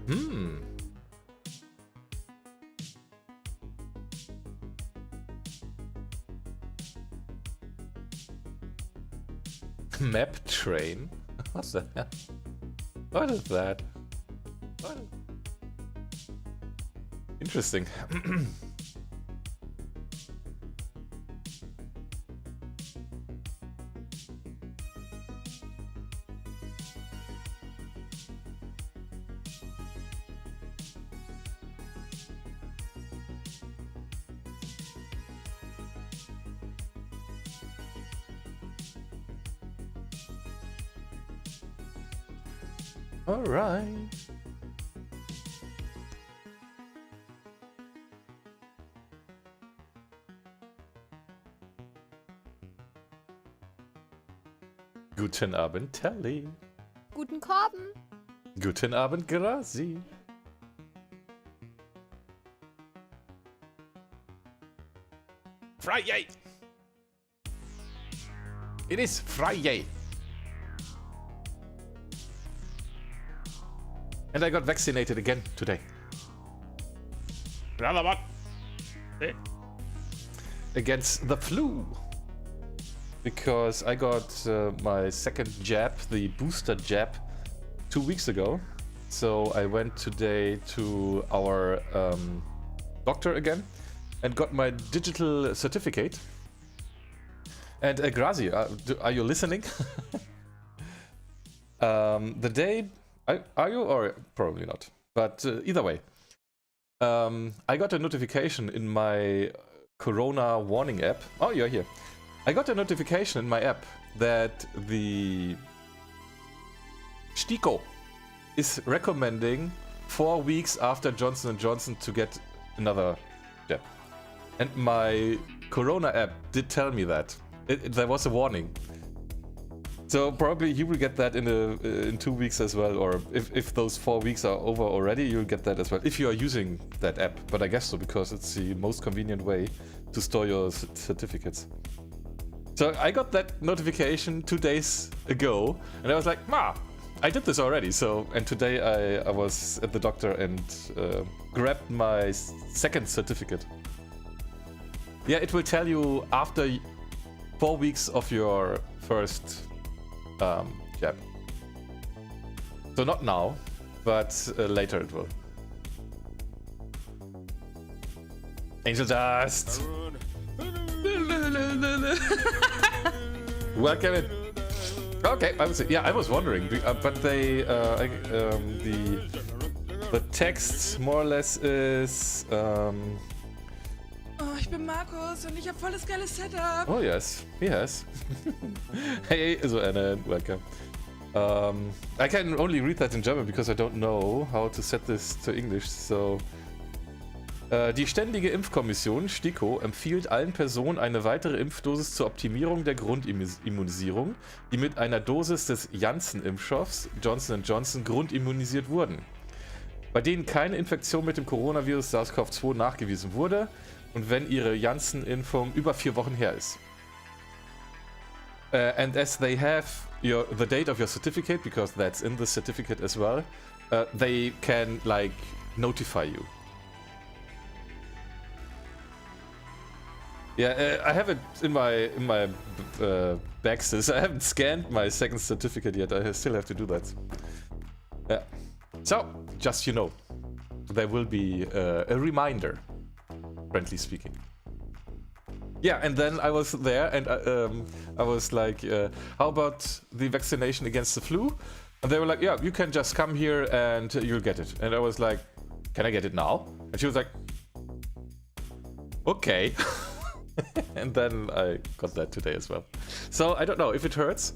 Hmm. Map train? What's that? What is that? What? Interesting. All right. Guten Abend, Telly. Guten Korben. Guten Abend, Grazi. Friday! It is Friday! And I got vaccinated again today. Another one! Against the flu! Because I got my second jab, the booster jab, 2 weeks ago. So I went today to our doctor again and got my digital certificate. And Grazi, are you listening? The day... Are you? Or probably not. But either way. I got a notification in my Corona warning app. Oh, you're here. I got a notification in my app that the STIKO is recommending 4 weeks after Johnson & Johnson to get another jab. And my Corona app did tell me that. There was a warning. So probably you will get that in 2 weeks as well, or if those 4 weeks are over already, you'll get that as well, if you are using that app. But I guess so, because it's the most convenient way to store your certificates. So I got that notification 2 days ago, and I was like, I did this already. So, and today I was at the doctor and grabbed my second certificate. Yeah, it will tell you after 4 weeks of your first jab. So not now, but later it will. Angel Dust! Welcome in. Okay, I was wondering, but they the text more or less is Oh, ich bin Markus und ich habe voll das geile Setup. Oh yes, yes. Hey, Anna, welcome. I can only read that in German because I don't know how to set this to English, so... Die Ständige Impfkommission, STIKO, empfiehlt allen Personen eine weitere Impfdosis zur Optimierung der Grundimmunisierung, die mit einer Dosis des Janssen-Impfstoffs Johnson & Johnson grundimmunisiert wurden, bei denen keine Infektion mit dem Coronavirus SARS-CoV-2 nachgewiesen wurde und wenn ihre Janssen-Impfung über 4 Wochen her ist. And as they have the date of your certificate, because that's in the certificate as well, they can like notify you. Yeah, I have it in my Baxes. I haven't scanned my second certificate yet. I still have to do that. Yeah. So, just you know, there will be a reminder, friendly speaking. Yeah, and then I was there and I was like, how about the vaccination against the flu? And they were like, yeah, you can just come here and you'll get it. And I was like, can I get it now? And she was like, okay. And then I got that today as well. So I don't know if it hurts.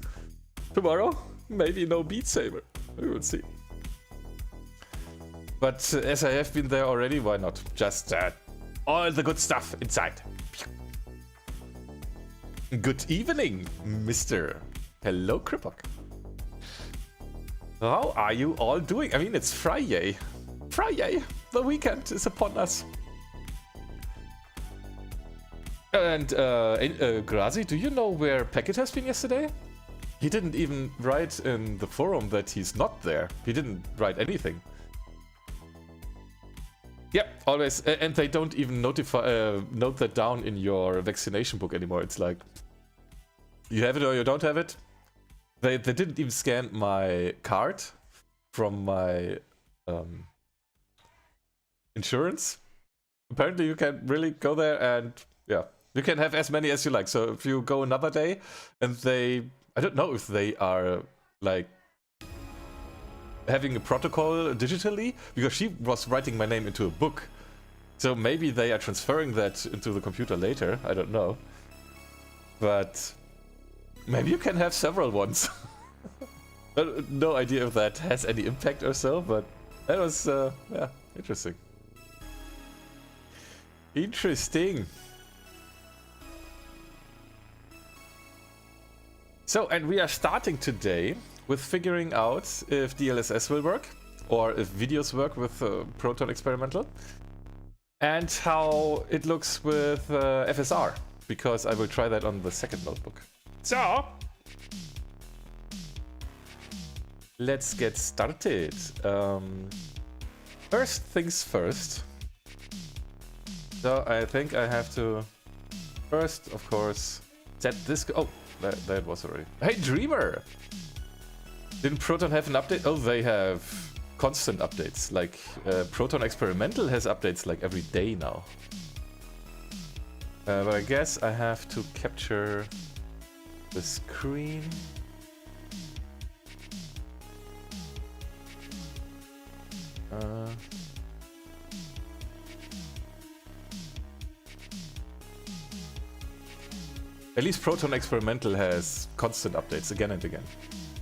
Tomorrow, maybe no Beat Saber. We will see. But as I have been there already, why not? Just all the good stuff inside. Good evening, Mr. Hello, Kripok. How are you all doing? I mean, it's Friday. Friday! The weekend is upon us. And Grazi, do you know where Packet has been yesterday? He didn't even write in the forum that he's not there. He didn't write anything. Yeah, always. And they don't even note that down in your vaccination book anymore. It's like, you have it or you don't have it. They didn't even scan my card from my insurance. Apparently you can really go there and, yeah, you can have as many as you like. So if you go another day and I don't know if they are, like, having a protocol digitally, because she was writing my name into a book. So maybe they are transferring that into the computer later, I don't know. But maybe you can have several ones. No idea if that has any impact or so, but that was, yeah, interesting. Interesting. So, and we are starting today with figuring out if DLSS will work, or if videos work with Proton Experimental, and how it looks with FSR, because I will try that on the second notebook. So, let's get started. First things first. So I think I have to first, of course, set this. Oh, that was already. Hey, Dreamer! Didn't Proton have an update? Oh, they have constant updates. Like, Proton Experimental has updates like every day now. But I guess I have to capture the screen. At least Proton Experimental has constant updates again and again.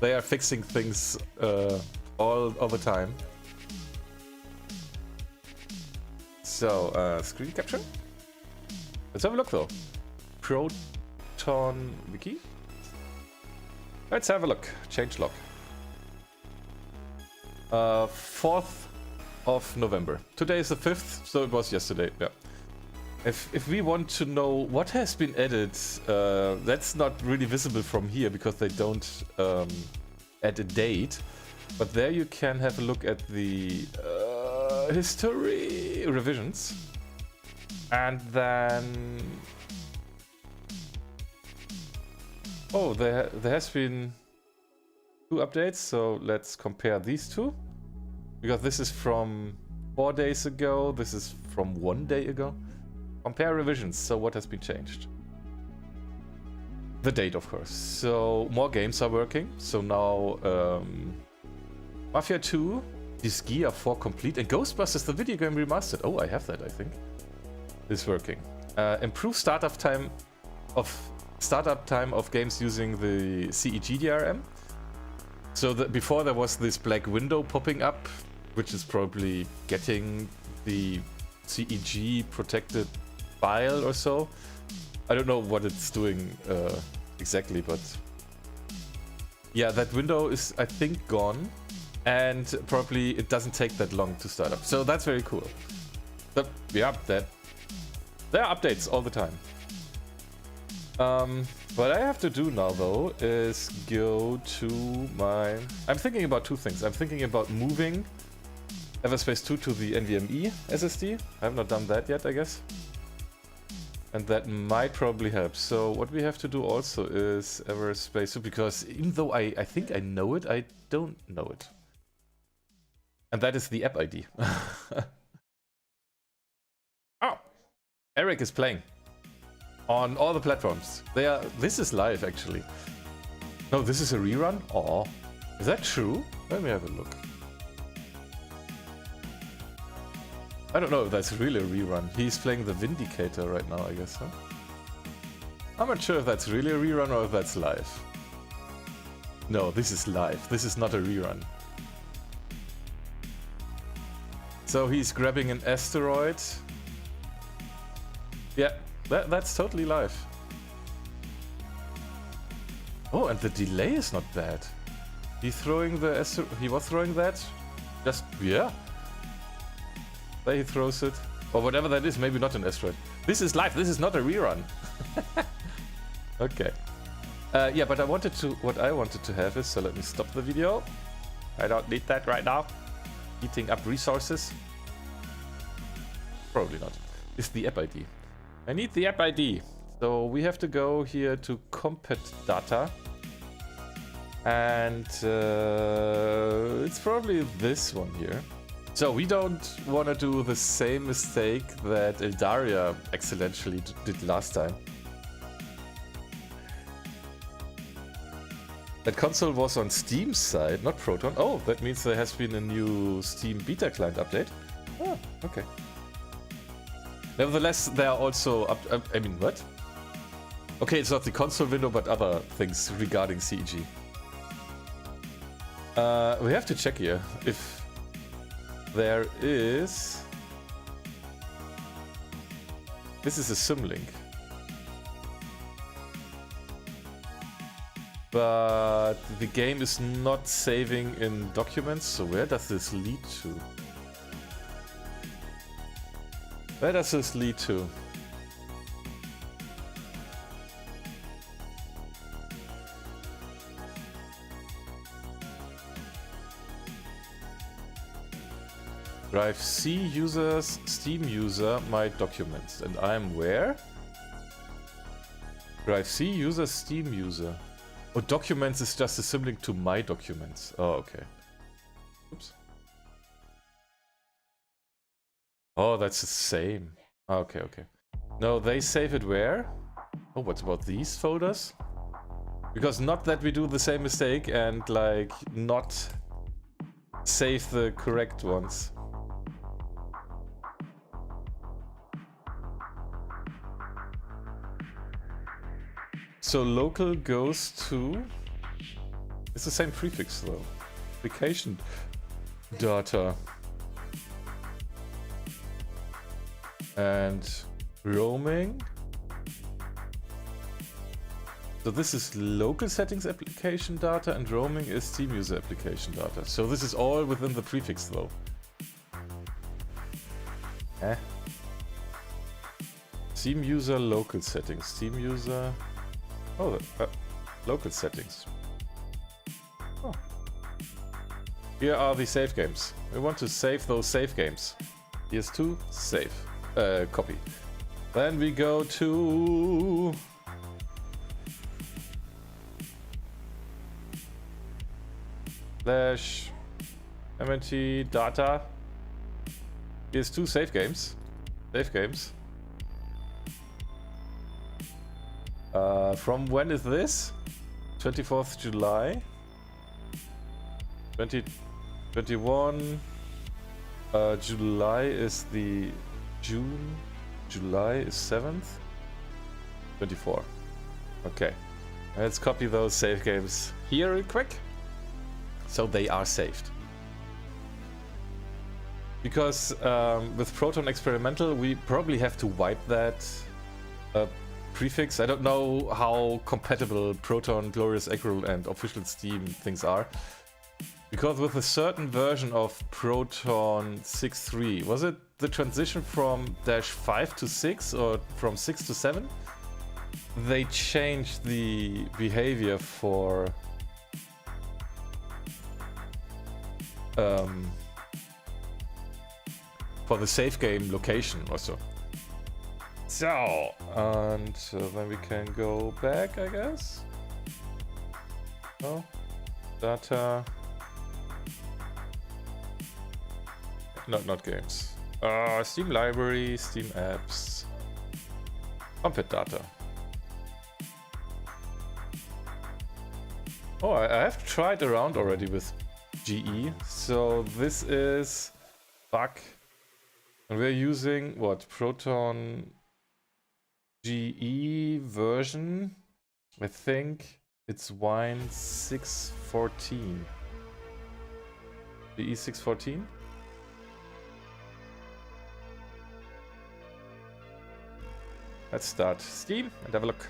They are fixing things all the time. So, screen capture? Let's have a look though. Proton Wiki? Let's have a look. Change log. 4th of November. Today is the 5th, so it was yesterday, yeah. If we want to know what has been added, that's not really visible from here because they don't add a date. But there you can have a look at the history revisions. And then... Oh, there has been 2 updates, so let's compare these two. Because this is from 4 days ago, this is from 1 day ago. Compare revisions, so what has been changed? The date, of course. So more games are working. So now Mafia 2, Disgaea 4 Complete, and Ghostbusters, the video game remastered. Oh, I have that, I think. Is working. Improved startup time of games using the CEG DRM. So before there was this black window popping up, which is probably getting the CEG protected file or so. I don't know what it's doing exactly, but yeah, that window is, I think, gone, and probably it doesn't take that long to start up. So that's very cool. But yeah, there are updates all the time. What I have to do now though is go to my... I'm thinking about 2 things. I'm thinking about moving Everspace 2 to the NVMe SSD. I have not done that yet, I guess. And that might probably help. So what we have to do also is Everspace 2, because even though I think I know it, I don't know it. And that is the app ID. Oh! Eric is playing. On all the platforms. This is live, actually. No, this is a rerun? Oh, is that true? Let me have a look. I don't know if that's really a rerun. He's playing the Vindicator right now, I guess, huh? I'm not sure if that's really a rerun or if that's live. No, this is live. This is not a rerun. So he's grabbing an asteroid. Yeah. That's totally live. Oh, and the delay is not bad. He was throwing that. Just, yeah. There he throws it. Or whatever that is, maybe not an asteroid. This is live, this is not a rerun. Okay. Yeah, but what I wanted to have is, so let me stop the video. I don't need that right now. Eating up resources. Probably not. Is the app ID. I need the app ID. So we have to go here to compat data. And it's probably this one here. So we don't want to do the same mistake that Eldaria accidentally did last time. That console was on Steam's side, not Proton. Oh, that means there has been a new Steam beta client update. Oh, okay. Nevertheless, there are also I mean, what? Okay, it's not the console window, but other things regarding CEG. We have to check here if there is... This is a symlink. But the game is not saving in documents, so where does this lead to? Where does this lead to? Drive C users, Steam user, my documents. And I'm where? Drive C user, Steam user. Oh, documents is just a symlink to my documents. Oh, okay. Oops. Oh, that's the same. Okay, okay. No, they save it where? Oh, what about these folders? Because not that we do the same mistake and, like, not save the correct ones. So local goes to... It's the same prefix though. Application data. And roaming. So this is local settings application data and roaming is Steam user application data. So this is all within the prefix though. Steam user local settings. Steam user... Oh, local settings. Oh. Here are the save games. We want to save those save games. Here's to save. Copy. Then we go to... Slash MNT data. Here's two save games. Save games. From when is this? 24th July 2021. July is the June. July is 7th. 24. Okay. Let's copy those save games here real quick. So they are saved. Because with Proton Experimental we probably have to wipe that prefix. I don't know how compatible Proton, Glorious Acral and official Steam things are. Because with a certain version of Proton 6.3, was it the transition from -5 to 6 or from 6 to 7? They changed the behavior for the save game location also. So, and then we can go back, I guess. Oh, data. Not games. Steam library, Steam apps. Compat data. Oh, I have tried around already with GE. So this is bug. And we're using what? Proton GE version. I think it's Wine 614. GE 614. Let's start Steam and have a look.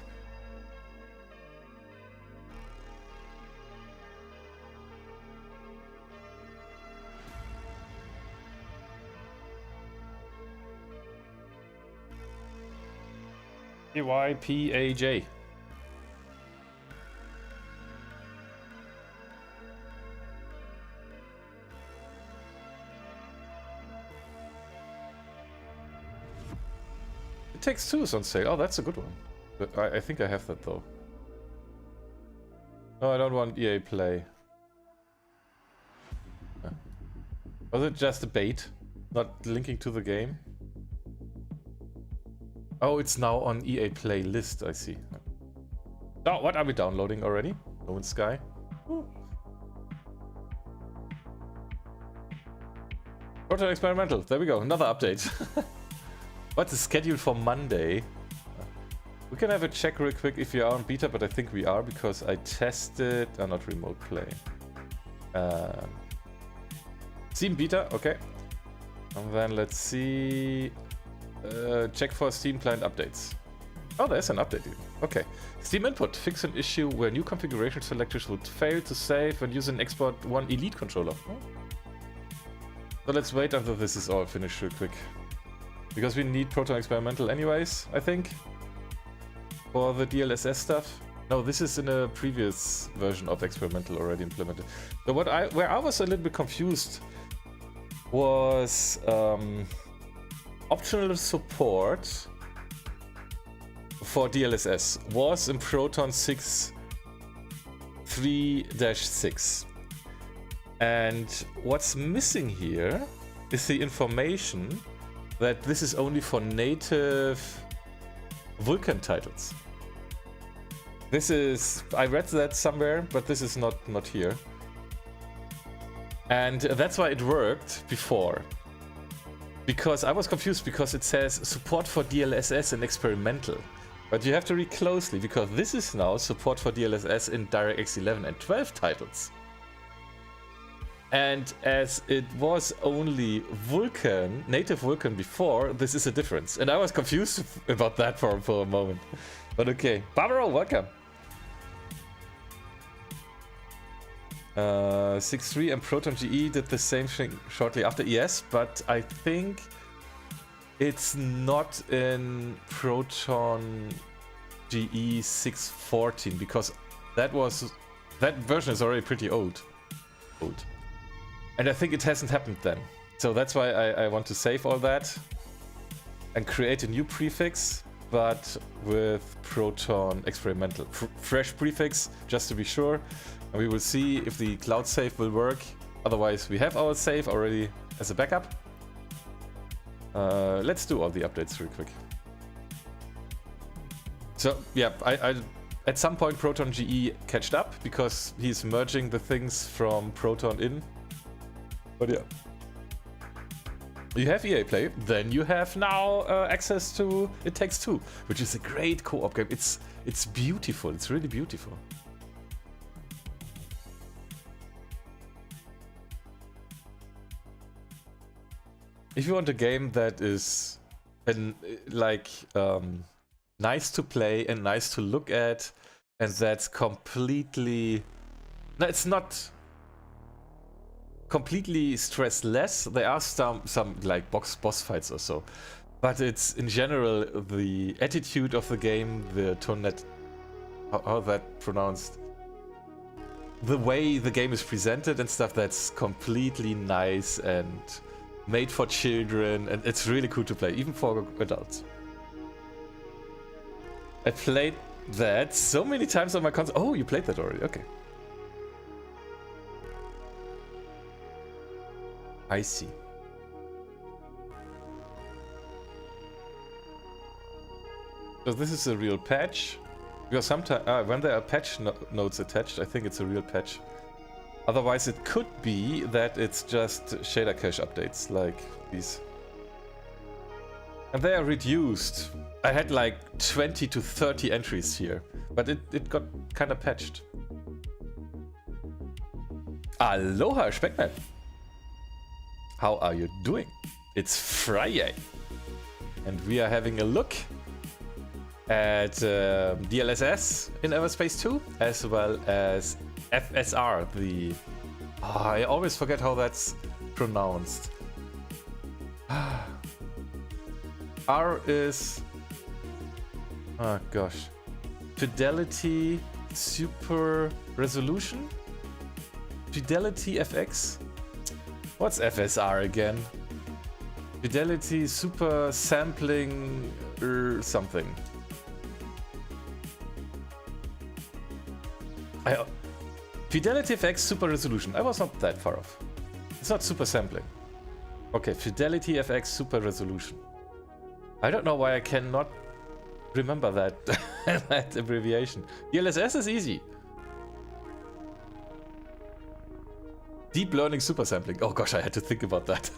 YPAJ. Takes Two is on sale. Oh, that's a good one. But I think I have that though. No, I don't want EA Play. Was it just a bait? Not linking to the game? Oh, it's now on EA Play list, I see. Oh, what are we downloading already? No Man's Sky. Ooh. Proton Experimental. There we go. Another update. What's the schedule for Monday? We can have a check real quick if you are on beta, but I think we are because I tested... not remote play. Steam beta, okay. And then let's see... check for Steam client updates. Oh, there's an update even. Okay. Steam input. Fix an issue where new configuration selectors would fail to save when using Export 1 Elite controller. Oh. So let's wait until this is all finished real quick. Because we need Proton Experimental anyways, I think. For the DLSS stuff. No, this is in a previous version of Experimental already implemented. So where I was a little bit confused was optional support for DLSS was in Proton 6.3-6. And what's missing here is the information that this is only for native Vulkan titles. This is... I read that somewhere, but this is not here. And that's why it worked before. Because I was confused because it says support for DLSS and experimental. But you have to read closely because this is now support for DLSS in DirectX 11 and 12 titles. And as it was only Vulkan, native Vulkan before, this is a difference. And I was confused about that for a moment. But okay. Barbaro, welcome. 6.3 and Proton GE did the same thing shortly after. Yes, but I think it's not in Proton GE 6.14 because that version is already pretty old. And I think it hasn't happened then. So that's why I want to save all that and create a new prefix, but with Proton Experimental. Fresh prefix, just to be sure. And we will see if the cloud save will work. Otherwise, we have our save already as a backup. Let's do all the updates real quick. So, yeah, I at some point Proton GE catched up because he's merging the things from Proton in. But yeah. You have EA Play, then you have now access to It Takes Two, which is a great co-op game. It's beautiful. It's really beautiful. If you want a game that is nice to play and nice to look at, and that's completely... No, it's not completely stressless. There are some like boss fights or so, but it's in general the attitude of the game, the tonnet, how that pronounced, the way the game is presented and stuff, that's completely nice and made for children, and it's really cool to play, even for adults. I played that so many times on my console. Oh, you played that already, okay. I see. So this is a real patch, because sometimes when there are patch notes attached, I think it's a real patch. Otherwise, it could be that it's just shader cache updates like these. And they are reduced. I had like 20 to 30 entries here, but it got kind of patched. Aloha, Speckman. How are you doing? It's Friday. And we are having a look at DLSS in Everspace 2, as well as FSR, the... Oh, I always forget how that's pronounced. R is... Oh gosh. Fidelity Super Resolution? Fidelity FX? What's FSR again? Fidelity Super Sampling something. Fidelity FX super resolution. I was not that far off. It's not super sampling. Okay, Fidelity FX super resolution. I don't know why I cannot remember that, that abbreviation. DLSS is easy. Deep learning super sampling. Oh gosh, I had to think about that.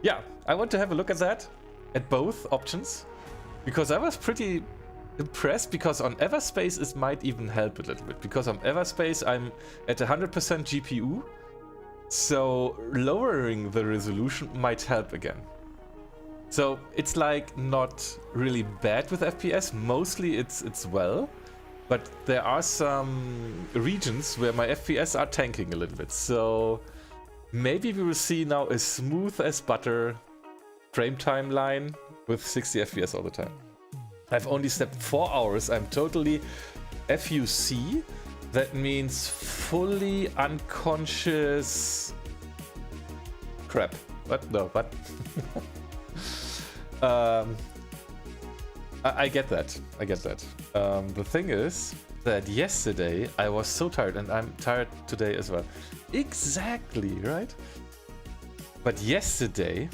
Yeah, I want to have a look at that, at both options, because I was pretty impressed, because on Everspace it might even help a little bit, because on Everspace I'm at 100% GPU, so lowering the resolution might help again. So it's like not really bad with FPS, mostly it's well, but there are some regions where my FPS are tanking a little bit, so maybe we will see now a smooth as butter frame timeline with 60 FPS all the time. I've only slept 4 hours. I'm totally FUC. That means fully unconscious crap. What? No, what? I get that. I get that. The thing is that yesterday I was so tired, and I'm tired today as well. Exactly, right? But yesterday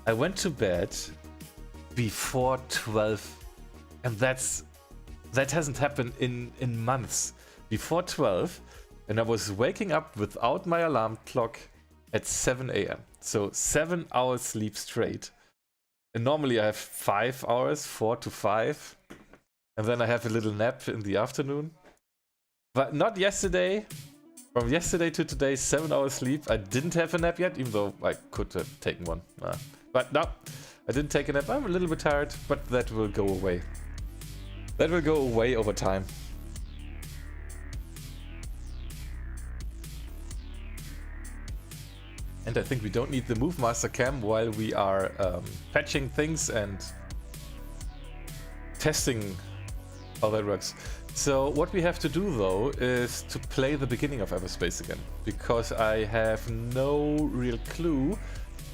I went to bed before 12, and that hasn't happened in months. Before 12, and I was waking up without my alarm clock at 7 a.m. So 7 hours sleep straight. And normally I have 5 hours, 4 to 5, and then I have a little nap in the afternoon. But not yesterday. From yesterday to today, 7 hours sleep. I didn't have a nap yet, even though I could have taken one. But no, I didn't take a nap. I'm a little bit tired, but that will go away. That will go away over time. And I think we don't need the Move Master Cam while we are patching things and testing how that works. So what we have to do though is to play the beginning of Everspace again, because I have no real clue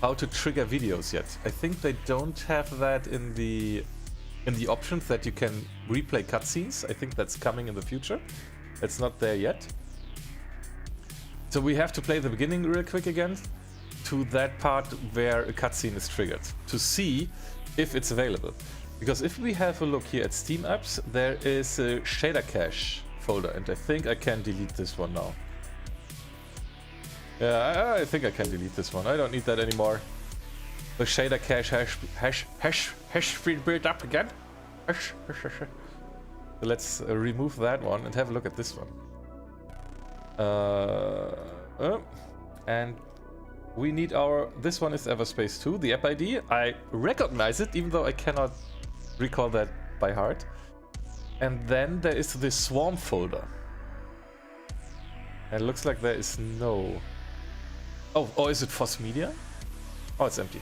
how to trigger videos yet. I think they don't have that in the options that you can replay cutscenes. I think that's coming in the future. It's not there yet. So we have to play the beginning real quick again to that part where a cutscene is triggered to see if it's available. Because if we have a look here at Steam apps, there is a shader cache folder, and I think I can delete this one now. Yeah, I think I can delete this one. I don't need that anymore. The shader cache has been built up again. So let's remove that one and have a look at this one. And we need this one is Everspace 2, the app ID. I recognize it, even though I cannot recall that by heart. And then there is the Swarm folder. And it looks like there is no... Oh, is it FOSS Media? Oh, it's empty.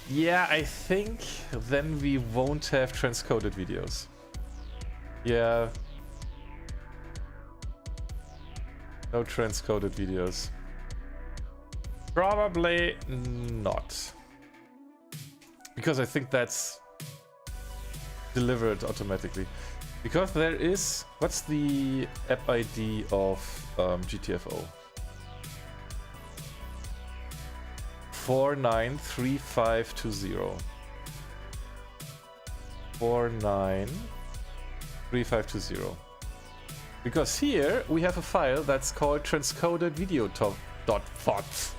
Yeah, I think then we won't have transcoded videos. Yeah. No transcoded videos. Probably not. Because I think that's delivered automatically. Because there is... What's the app ID of GTFO? 493520. 493520. Because here we have a file that's called transcoded video.foz.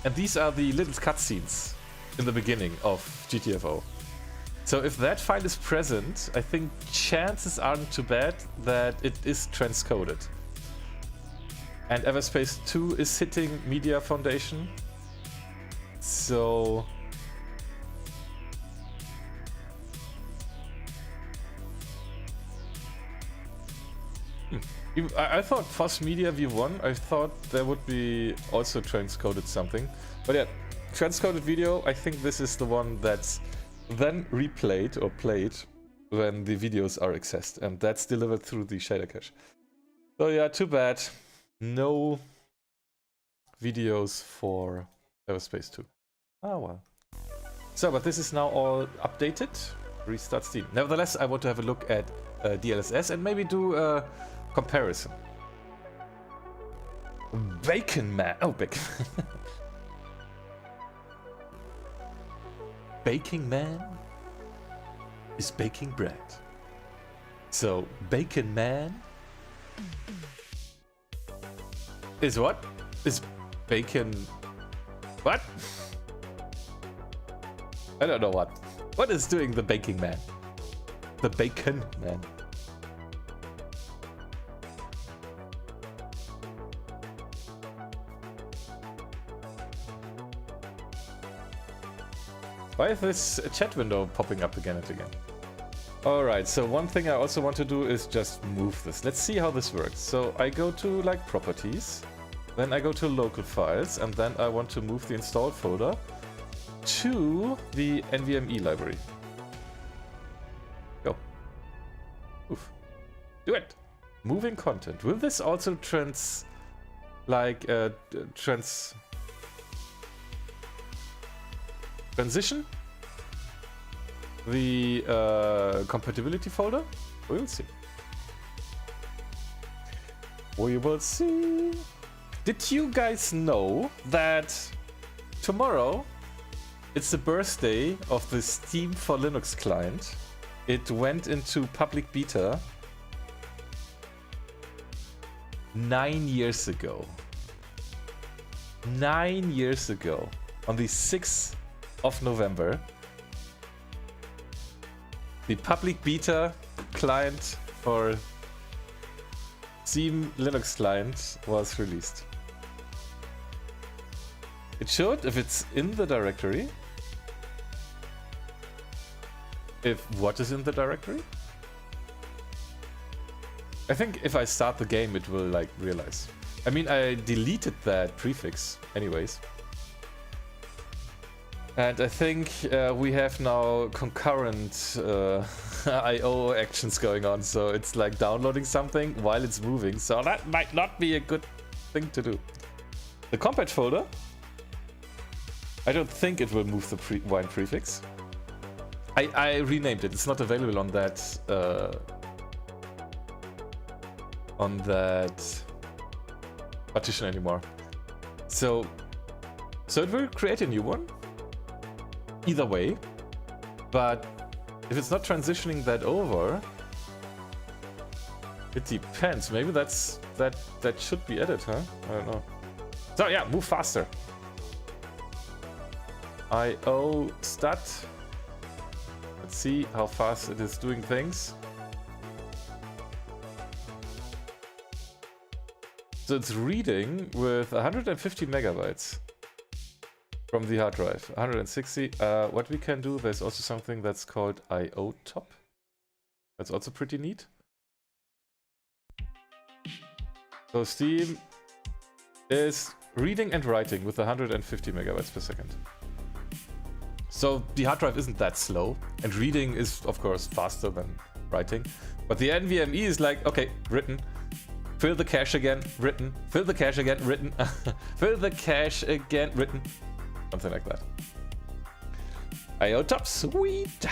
And these are the little cutscenes in the beginning of GTFO. So if that file is present, I think chances aren't too bad that it is transcoded. And Everspace 2 is hitting Media Foundation. So... I thought FOSS Media V1, I thought there would be also transcoded something. But yeah, transcoded video, I think this is the one that's then replayed or played when the videos are accessed. And that's delivered through the shader cache. So yeah, too bad. No videos for Everspace 2. Oh well. So, but this is now all updated. Restart Steam. Nevertheless, I want to have a look at DLSS and maybe do a comparison. Bacon Man. Oh, Bacon. Baking Man is baking bread. So, Bacon Man is what? Is bacon... What? I don't know what. What is doing the Baking Man? The Bacon Man. Why is this chat window popping up again and again? Alright, so one thing I also want to do is just move this. Let's see how this works. So I go to like properties, then I go to local files, and then I want to move the installed folder to the NVMe library. Go. Move. Do it. Moving content. Will this also transition the compatibility folder? We will see. We will see. Did you guys know that tomorrow it's the birthday of the Steam for Linux client? It went into public beta 9 years ago. 9 years ago, on the 6th of November, the public beta client for Steam Linux client was released. It showed if it's in the directory. If what is in the directory? I think if I start the game, it will like realize. I mean, I deleted that prefix anyways. And I think we have now concurrent I/O actions going on, so it's like downloading something while it's moving, so that might not be a good thing to do. The compat folder, I don't think it will move the wine prefix. I renamed it. It's not available on that partition anymore. So it will create a new one. Either way, but if it's not transitioning that over, it depends. Maybe that should be added, huh? I don't know. So yeah, move faster. IO stat. Let's see how fast it is doing things. So it's reading with 150 megabytes. From the hard drive, 160. What we can do, there's also something that's called IO top. That's also pretty neat. So Steam is reading and writing with 150 megabytes per second. So the hard drive isn't that slow, and reading is of course faster than writing. But the NVMe is like, okay, written. Fill the cache again, written. Fill the cache again, written. Fill the cache again, written. Something like that. IO top, sweet.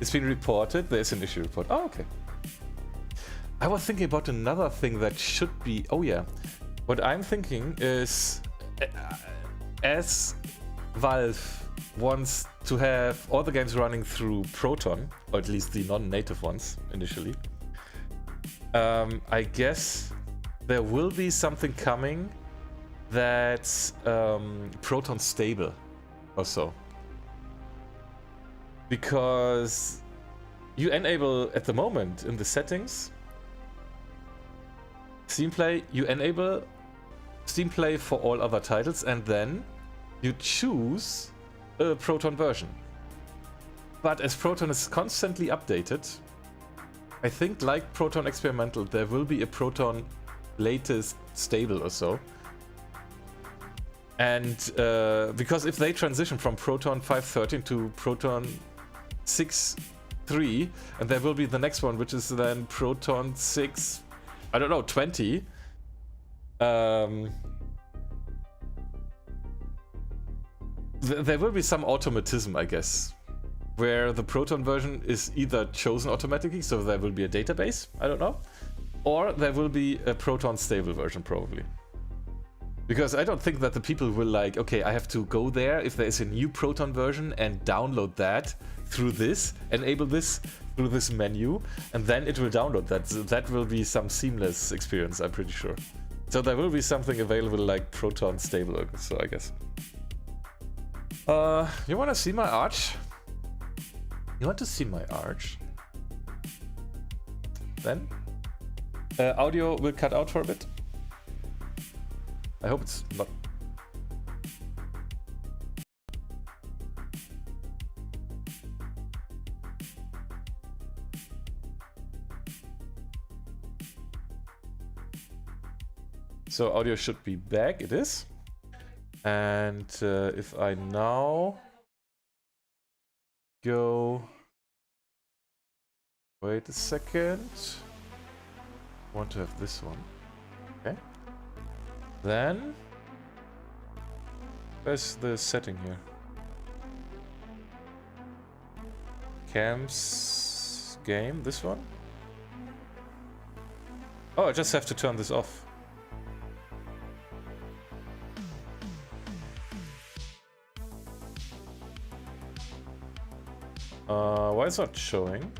It's been reported. There's an issue report. Oh, okay. I was thinking about another thing that should be. Oh yeah. What I'm thinking is, as Valve wants to have all the games running through Proton, or at least the non-native ones initially, I guess there will be something coming that's Proton stable or so. Because you enable at the moment in the settings Steam Play, you enable Steam Play for all other titles, and then you choose a Proton version. But as Proton is constantly updated, I think like Proton Experimental, there will be a Proton latest stable or so. And because if they transition from Proton 5.13 to Proton 6.3, and there will be the next one, which is then Proton 6, I don't know, 20. there will be some automatism, I guess, where the Proton version is either chosen automatically, so there will be a database, I don't know, or there will be a Proton stable version, probably. Because I don't think that the people will like, okay, I have to go there if there is a new Proton version and download that through this, enable this through this menu, and then it will download that. That will be some seamless experience, I'm pretty sure. So there will be something available like Proton stable, so I guess. You want to see my arch? You want to see my arch? Then audio will cut out for a bit. I hope it's not. So audio should be back. It is. And if I now go, wait a second, I want to have this one, okay, then where's the setting here? Cams game, this one? Oh, I just have to turn this off. Why is it not showing?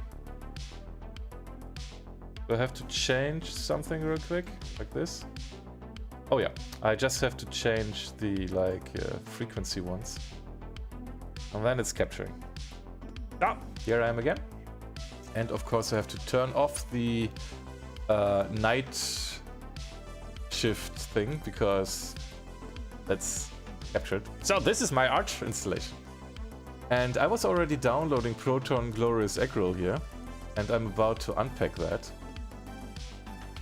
Do I have to change something real quick? Like this? Oh yeah, I just have to change the frequency ones. And then it's capturing. Ah, here I am again. And of course I have to turn off the night shift thing because that's captured. So this is my Arch installation. And I was already downloading Proton Glorious Eggroll here, and I'm about to unpack that.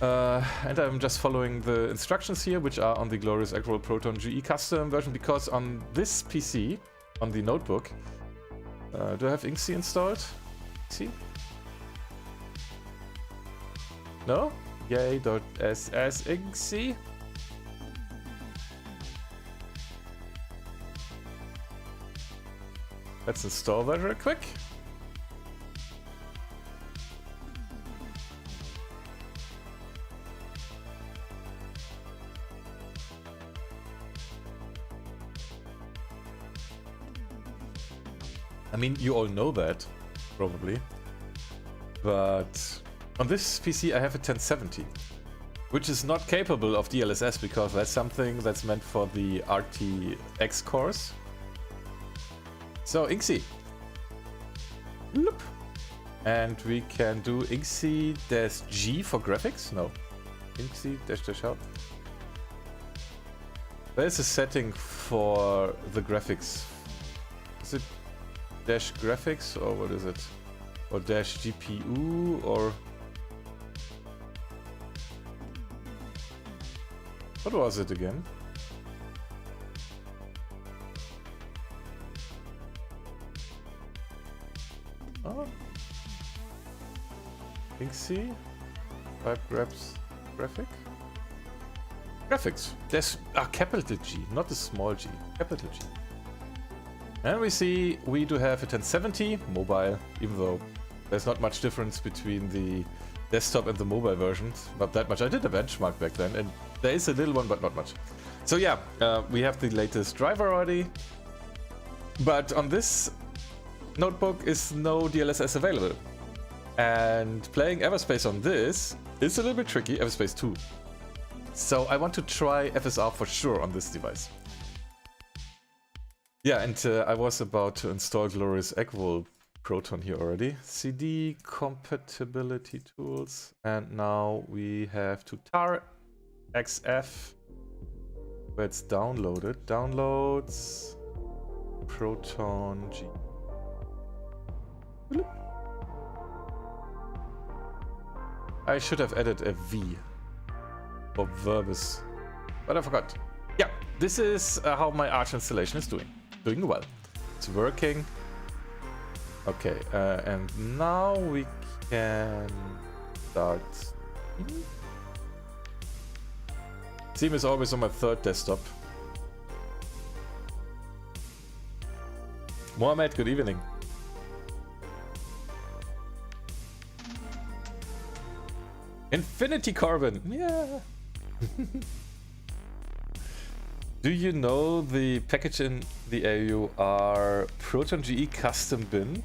And I'm just following the instructions here, which are on the Glorious Eggroll Proton GE custom version, because on this PC, on the notebook, do I have INXI installed? See? No? Yay.ss INXI? Let's install that real quick. I mean, you all know that, probably. But on this PC I have a 1070, which is not capable of DLSS because that's something that's meant for the RTX cores. So INXI. Loop. And we can do INXI-G for graphics? No. INXI-help. There's a setting for the graphics. Is it dash graphics or what is it? Or dash GPU or... What was it again? Oh. INXI. Type grabs graphic. Graphics. There's a capital G, not a small g. Capital G. And we see we do have a 1070 mobile, even though there's not much difference between the desktop and the mobile versions. Not that much. I did a benchmark back then, and there is a little one, but not much. So yeah, we have the latest driver already. But on this notebook is no DLSS available. And playing Everspace on this is a little bit tricky, Everspace 2. So I want to try FSR for sure on this device. Yeah, and I was about to install Glorious Eggroll Proton here already. CD compatibility tools. And now we have to tar XF, where it's downloaded. Downloads Proton G. I should have added a V for verbis, but I forgot. Yeah, this is how my Arch installation is doing. Doing well. It's working. Okay, and now we can start. Steam is always on my third desktop. Mohammed, good evening. Infinity Carbon, yeah. Do you know the package in the AUR Proton GE custom bin?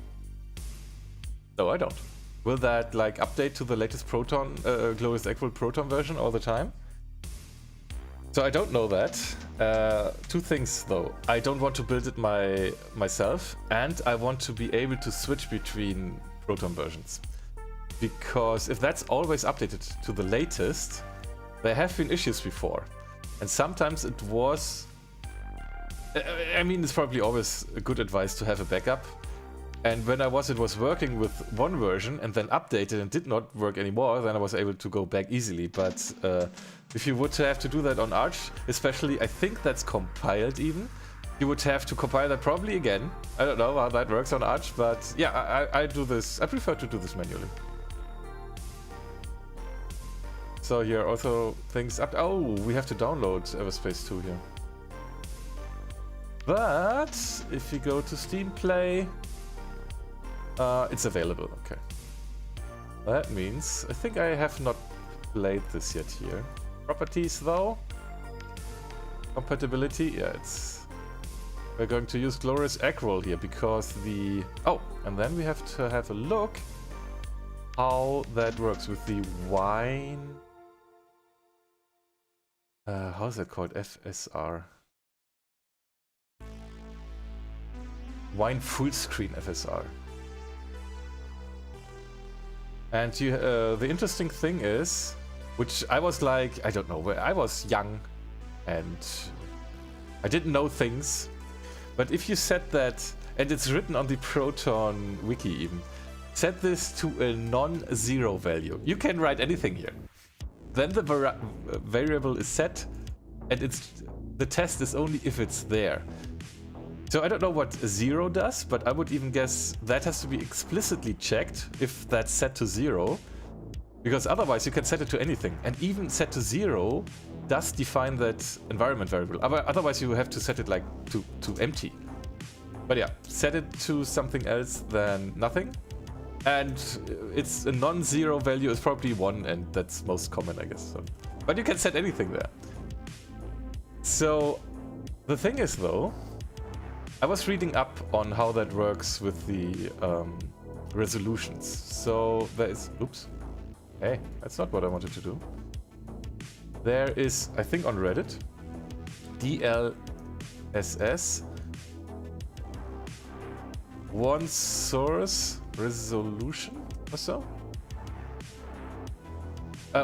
No, I don't. Will that like update to the latest Proton, Glorious Equal Proton version all the time? So I don't know that. Two things though. I don't want to build it myself, and I want to be able to switch between Proton versions. Because if that's always updated to the latest, there have been issues before. And sometimes it was... I mean, it's probably always a good advice to have a backup. And when it was working with one version and then updated and did not work anymore, then I was able to go back easily. But if you would have to do that on Arch, especially, I think that's compiled even, you would have to compile that probably again. I don't know how that works on Arch, but yeah, I do this. I prefer to do this manually. So here are also things up. Oh, we have to download Everspace 2 here. But if you go to Steam Play, it's available. Okay. That means I think I have not played this yet here. Properties though. Compatibility. Yeah, it's. We're going to use Glorious Equal here because the. Oh, and then we have to have a look how that works with the wine. How's that called? FSR. Wine full screen FSR. And you, the interesting thing is, which I was like, I don't know, where I was young and I didn't know things. But if you set that, and it's written on the Proton wiki even, set this to a non-zero value. You can write anything here. Then the variable is set, and the test is only if it's there. So I don't know what 0 does, but I would even guess that has to be explicitly checked if that's set to 0. Because otherwise you can set it to anything. And even set to 0 does define that environment variable. Otherwise you have to set it like to empty. But yeah, set it to something else than nothing. And it's a non-zero value is probably 1, and that's most common, I guess. So. But you can set anything there. So the thing is though, I was reading up on how that works with the resolutions. So there is, oops, hey, that's not what I wanted to do. There is, I think on Reddit, DLSS, one source resolution or so.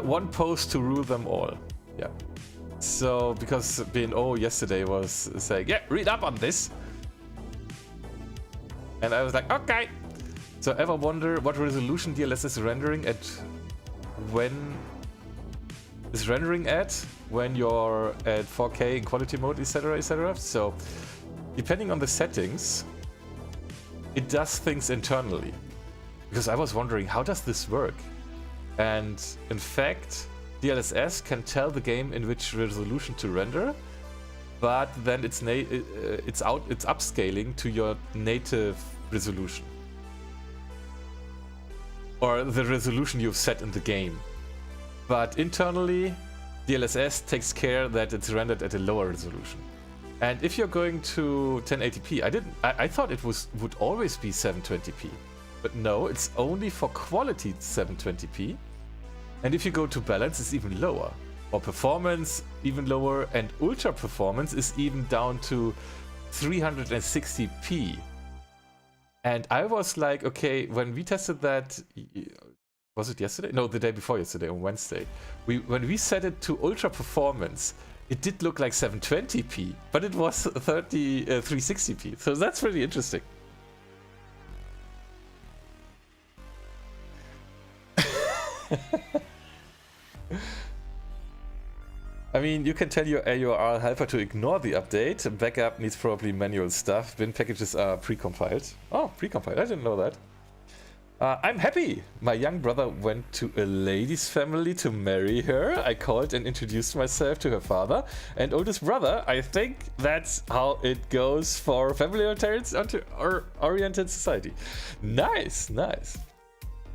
One post to rule them all. Yeah. So because BNO yesterday was saying, yeah, read up on this. And I was like, okay. So ever wonder what resolution DLSS is rendering at when you're at 4K in quality mode, etc., etc. So depending on the settings, it does things internally. Because I was wondering, how does this work? And in fact, DLSS can tell the game in which resolution to render, but then it's upscaling to your native resolution. Or the resolution you've set in the game. But internally, DLSS takes care that it's rendered at a lower resolution. And if you're going to 1080p, I thought it would always be 720p. But no, it's only for quality 720p. And if you go to balance, it's even lower. Or performance, even lower. And ultra performance is even down to 360p. And I was like, okay, when we tested that, was it yesterday? No, the day before yesterday, on Wednesday. When we set it to ultra performance, it did look like 720p, but it was 360p. So that's really interesting. I mean, you can tell your AUR helper to ignore the update. Backup needs probably manual stuff. Bin packages are precompiled. Oh, precompiled. I didn't know that. I'm happy. My young brother went to a lady's family to marry her. I called and introduced myself to her father and oldest brother. I think that's how it goes for family-oriented society. Nice, nice.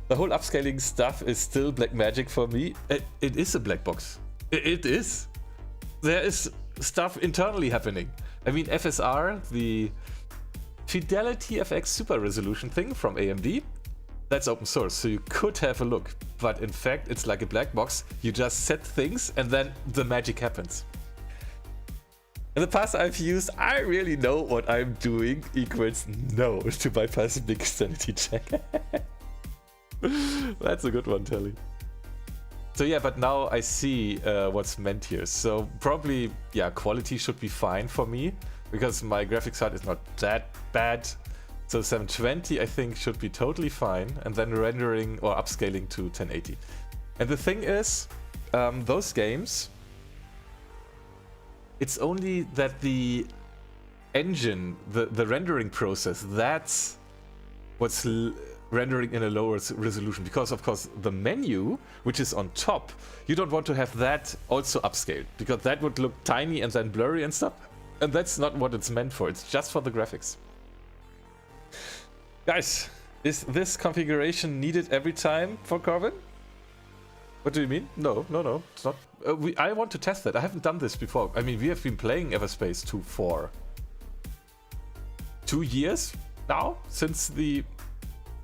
The whole upscaling stuff is still black magic for me. It is a black box. It is. There is stuff internally happening. I mean, FSR, the Fidelity FX Super Resolution thing from AMD, that's open source, so you could have a look. But in fact, it's like a black box. You just set things and then the magic happens. In the past I've used I really know what I'm doing equals no to bypass a big sanity check. That's a good one, Telly. So yeah, but now I see what's meant here. So probably, yeah, quality should be fine for me because my graphics card is not that bad. So 720 I think should be totally fine, and then rendering or upscaling to 1080. And the thing is, those games, it's only that the engine, the rendering process, that's what's rendering in a lower resolution, because of course the menu, which is on top, you don't want to have that also upscaled, because that would look tiny and then blurry and stuff, and that's not what it's meant for. It's just for the graphics. Guys, is this configuration needed every time for Corbin? What do you mean? No, it's not. I want to test that. I haven't done this before. I mean, we have been playing Everspace 2 for 2 years now, since the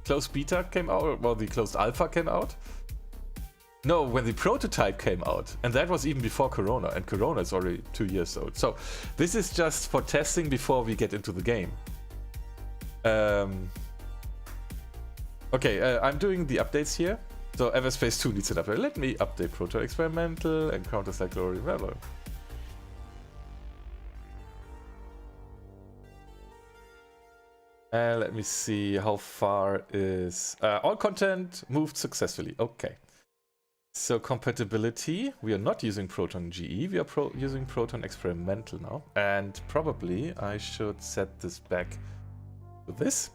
closed beta came out, or the closed alpha came out. No, when the prototype came out, and that was even before Corona, and Corona is already 2 years old. So this is just for testing before we get into the game. Okay, I'm doing the updates here. So Everspace 2 needs an update. Let me update Proton Experimental and Counter-Strike Glory. Let me see how far is... all content moved successfully. Okay. So compatibility. We are not using Proton GE. We are using Proton Experimental now. And probably I should set this back to this.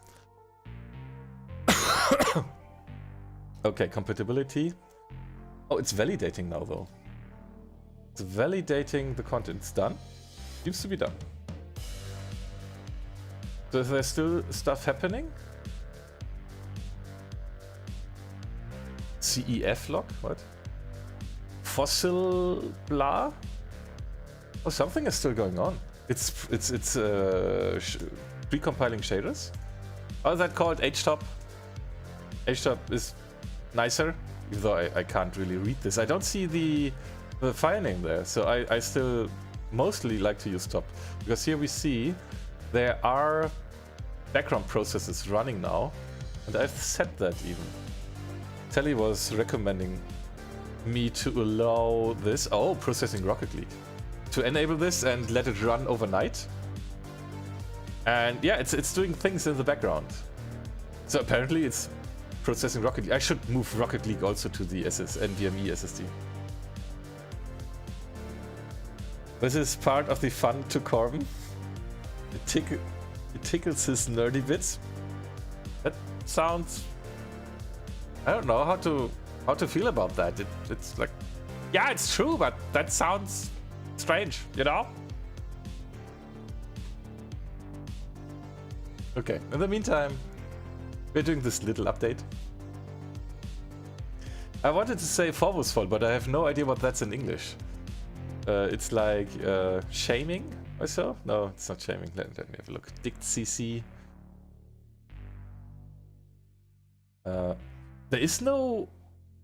Okay, compatibility. Oh, it's validating now though. It's validating the content. It's done. Seems to be done. So is there still stuff happening? CEF log? What? Fossil blah? Oh, something is still going on. It's precompiling shaders. Oh, is that called HTOP? HTOP is nicer, even though I can't really read this. I don't see the file name there, so I still mostly like to use top, because here we see there are background processes running now, and I've set that even. Telly was recommending me to allow this, oh, processing Rocket League, to enable this and let it run overnight. And yeah, it's doing things in the background. So apparently it's processing Rocket League. I should move Rocket League also to the NVMe SSD. This is part of the fun to Corbin. It tickles his nerdy bits. That sounds... I don't know how to feel about that. It's like, yeah, it's true, but that sounds strange, you know? Okay, in the meantime, we're doing this little update. I wanted to say vorwurfsvoll, but I have no idea what that's in English. It's like shaming or so? No, it's not shaming. Let me have a look. Dict CC. There is no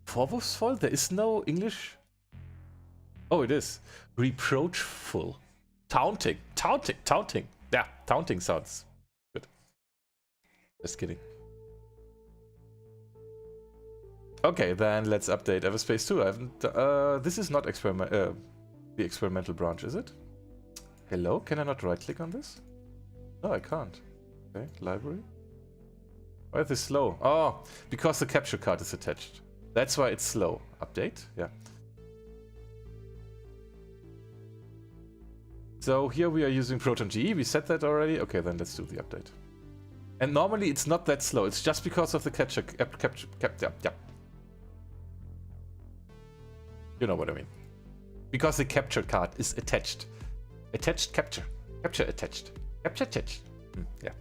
vorwurfsvoll? There is no English? Oh, it is. Reproachful. Taunting. Taunting. Yeah, taunting sounds good. Just kidding. Okay, then let's update Everspace 2. I haven't. This is not the experimental branch, is it? Hello? Can I not right-click on this? No, I can't. Okay, library. Why is this slow? Oh, because the capture card is attached. That's why it's slow. Update? Yeah. So here we are using Proton GE. We set that already. Okay, then let's do the update. And normally it's not that slow. It's just because of the capture. Yeah. You know what I mean. Because the capture card is attached. Attached capture. Capture attached. Capture attached. Yeah.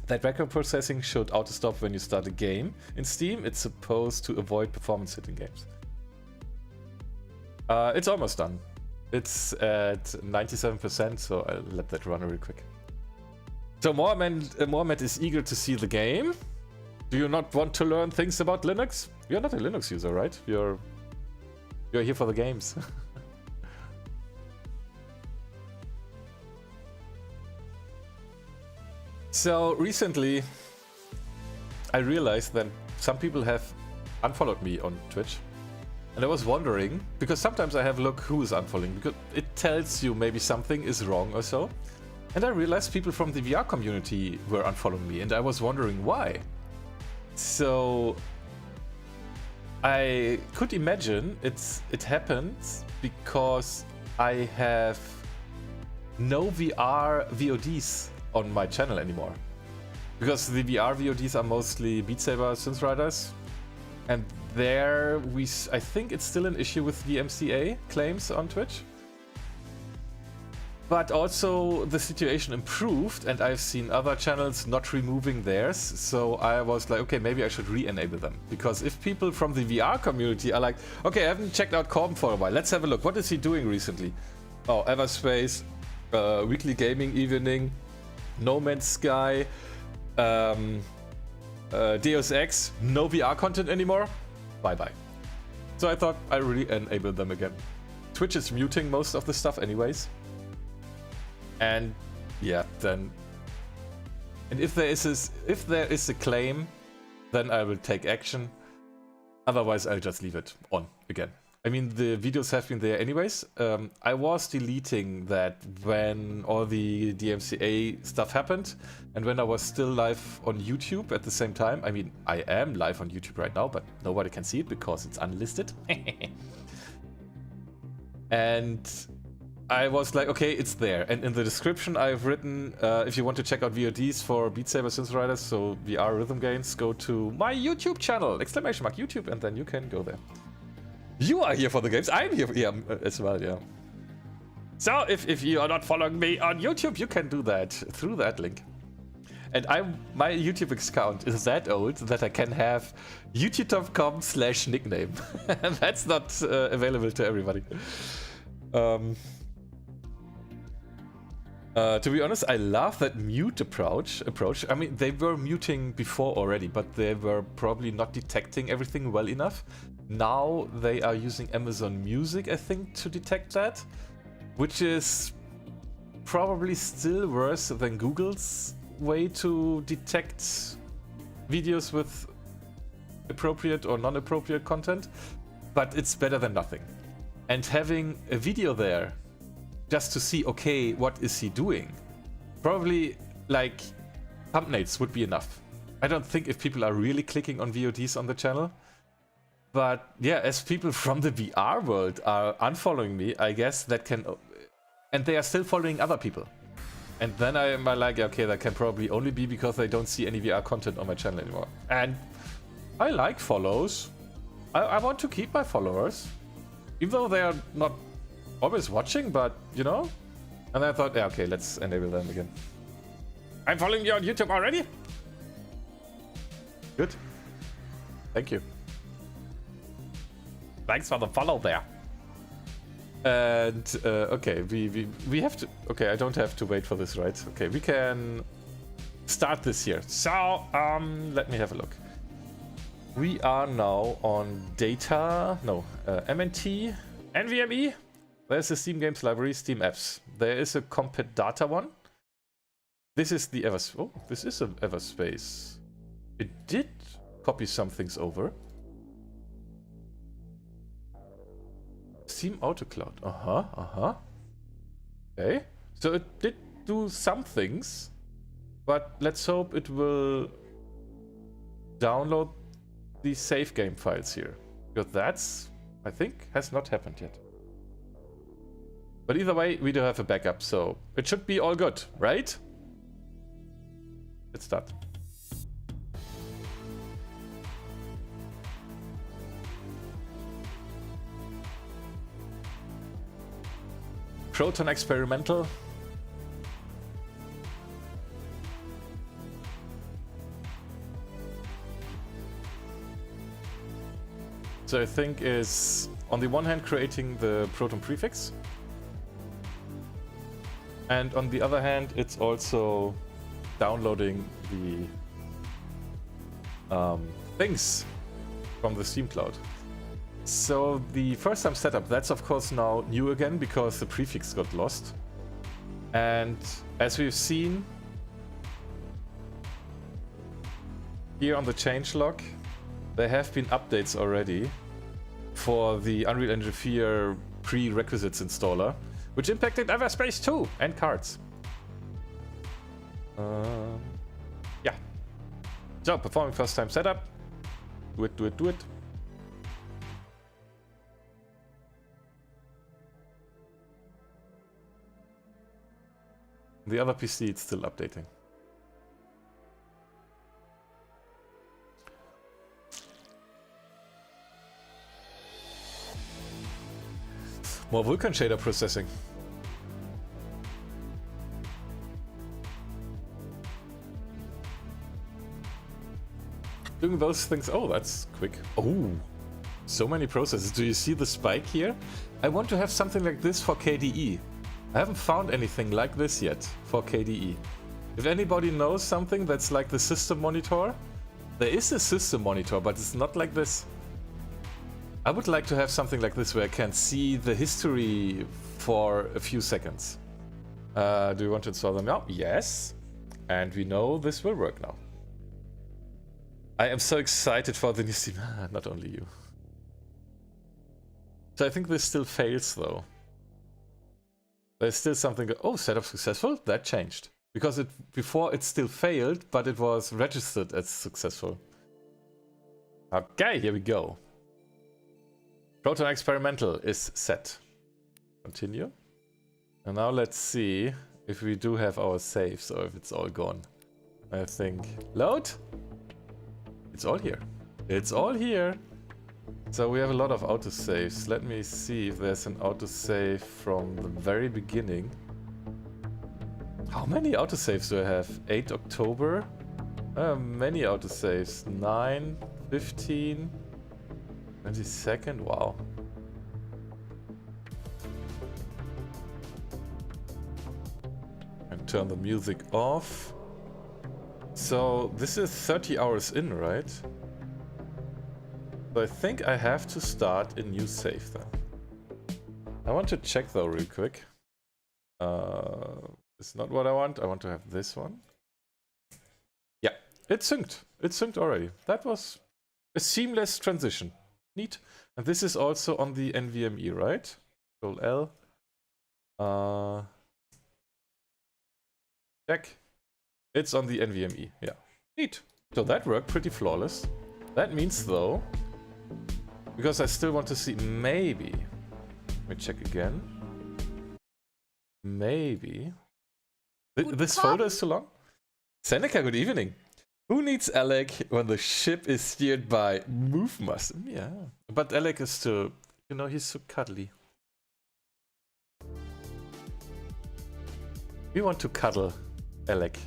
That record processing should auto-stop when you start a game. In Steam, it's supposed to avoid performance hitting games. It's almost done. It's at 97%, so I'll let that run real quick. So Mohammed is eager to see the game. Do you not want to learn things about Linux? You're not a Linux user, right? You're here for the games. So recently, I realized that some people have unfollowed me on Twitch. And I was wondering, because sometimes I have a look who is unfollowing, because it tells you maybe something is wrong or so. And I realized people from the VR community were unfollowing me, and I was wondering why. So I could imagine it happens because I have no VR VODs on my channel anymore. Because the VR VODs are mostly Beat Saber Synth Riders. And there I think it's still an issue with the MCA claims on Twitch. But also the situation improved and I've seen other channels not removing theirs. So I was like, okay, maybe I should re-enable them. Because if people from the VR community are like, okay, I haven't checked out Corbin for a while. Let's have a look. What is he doing recently? Oh, Everspace, Weekly Gaming Evening, No Man's Sky, Deus Ex, no VR content anymore. Bye-bye. So I thought I re-enabled them again. Twitch is muting most of the stuff anyways. And yeah, then, and if there is a claim, then I will take action. Otherwise, I'll just leave it on again. I mean, the videos have been there anyways. I was deleting that when all the DMCA stuff happened, and when I was still live on YouTube at the same time. I mean, I am live on YouTube right now, but nobody can see it because it's unlisted. And I was like, okay, it's there. And in the description, I've written, if you want to check out VODs for Beat Saber Synth Riders, so VR rhythm games, go to my YouTube channel, ! YouTube, and then you can go there. You are here for the games. I'm here as well, yeah. So if you are not following me on YouTube, you can do that through that link. And my YouTube account is that old that I can have youtube.com/nickname. And that's not available to everybody. To be honest, I love that mute approach. I mean, they were muting before already, but they were probably not detecting everything well enough. Now they are using Amazon Music, I think, to detect that, which is probably still worse than Google's way to detect videos with appropriate or non-appropriate content, but it's better than nothing. And having a video there just to see, okay, what is he doing? Probably, like, thumbnails would be enough. I don't think if people are really clicking on VODs on the channel. But yeah, as people from the VR world are unfollowing me, I guess that can... And they are still following other people. And then I'm like, okay, that can probably only be because they don't see any VR content on my channel anymore. And I like follows. I want to keep my followers. Even though they are not always watching, but, you know? And I thought, yeah, okay, let's enable them again. I'm following you on YouTube already? Good. Thank you. Thanks for the follow there. And, okay, we have to... Okay, I don't have to wait for this, right? Okay, we can start this here. So, let me have a look. We are now on data... No, MNT, NVMe. There's the Steam Games Library, Steam Apps. There is a Compet Data one. This is the Everspace. Oh, this is an Everspace. It did copy some things over. Steam AutoCloud. Okay. So it did do some things, but let's hope it will download the save game files here. Because that's, I think, has not happened yet. But either way, we do have a backup, so it should be all good, right? Let's start. Proton experimental. So I think is on the one hand creating the proton prefix, and on the other hand it's also downloading the things from the Steam Cloud. So the first time setup, that's of course now new again because the prefix got lost. And as we've seen here on the changelog, there have been updates already for the Unreal Engine 4 prerequisites installer, which impacted Everspace 2 and cards. Yeah. So, performing first time setup. Do it, do it, do it. The other PC, it's still updating. More Vulkan shader processing. Doing those things. Oh, that's quick. Oh, so many processes. Do you see the spike here? I want to have something like this for KDE. I haven't found anything like this yet for KDE. If anybody knows something that's like the system monitor, there is a system monitor, but it's not like this. I would like to have something like this where I can see the history for a few seconds. Do you want to install them now? Yes. And we know this will work now. I am so excited for the new Steam. Not only you. So I think this still fails though. There's still something. Oh, setup successful? That changed. Because before it still failed, but it was registered as successful. Okay, here we go. Proton experimental is set. Continue. And now let's see if we do have our saves or if it's all gone. I think. Load? It's all here. It's all here. So we have a lot of autosaves. Let me see if there's an autosave from the very beginning. How many autosaves do I have? 8 October? Many autosaves. 9, 15, 22nd. Wow. And turn the music off. So this is 30 hours in, right? So I think I have to start a new save then. I want to check though real quick. It's not what I want. I want to have this one. Yeah, it's synced. It's synced already. That was a seamless transition. Neat. And this is also on the NVMe, right? Control L. Check. It's on the NVMe. Yeah. Neat. So that worked pretty flawless. That means though, because I still want to see, maybe. Let me check again. Maybe. This folder is too long? Seneca, good evening. Who needs Alec when the ship is steered by Move Master? Yeah. But Alec is still, you know, he's so cuddly. We want to cuddle Alec.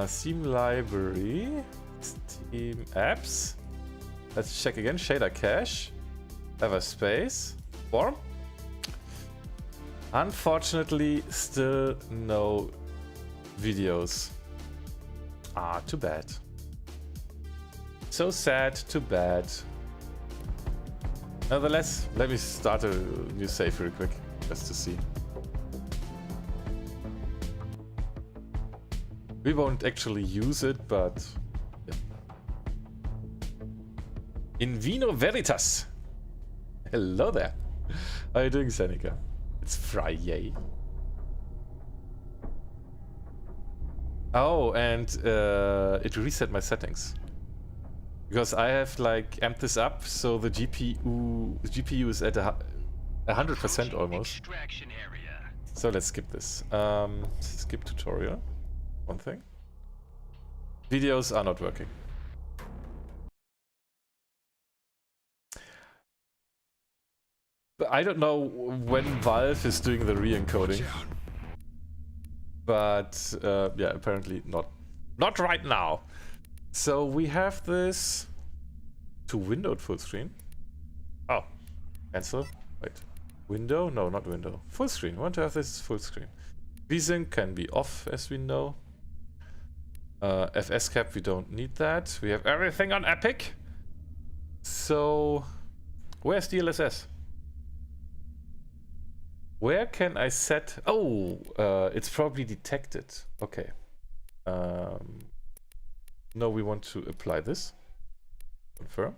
Steam library. Steam apps. Let's check again. Shader cache. Everspace. Form. Unfortunately, still no videos. Ah, too bad. So sad, too bad. Nevertheless, let me start a new save real quick, just to see. We won't actually use it, but... yeah. In Vino Veritas. Hello there. How are you doing, Seneca? It's Friday. Oh, and it reset my settings. Because I have like amped this up, so the GPU is at 100% almost. So let's skip this. Skip tutorial. One thing. Videos are not working. I don't know when Valve is doing the re-encoding. But yeah, apparently not right now. So we have this to windowed full screen. Oh, cancel. Wait, window? No, not window. Full screen. I want to have this full screen. VSync can be off, as we know. FS cap, we don't need that. We have everything on Epic. So where's DLSS? Where can I set? Oh, it's probably detected. Okay. No, we want to apply this. Confirm.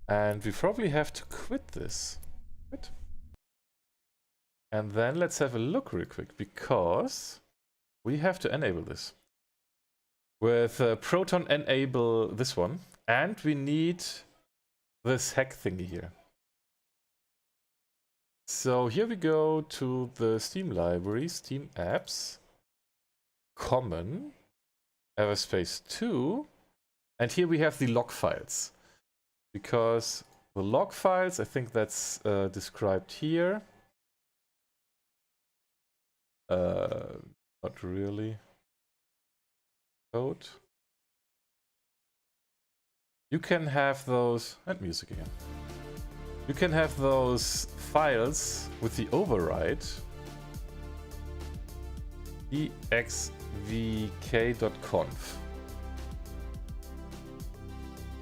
And we probably have to quit this. Quit. And then let's have a look real quick, because we have to enable this. With Proton enable this one. And we need this hack thingy here. So here we go to the Steam library, Steam apps, common, Everspace 2, and here we have the log files. Because the log files, I think that's described here. Not really. Code. You can have those, and music again. You can have those files with the override exvk.conf.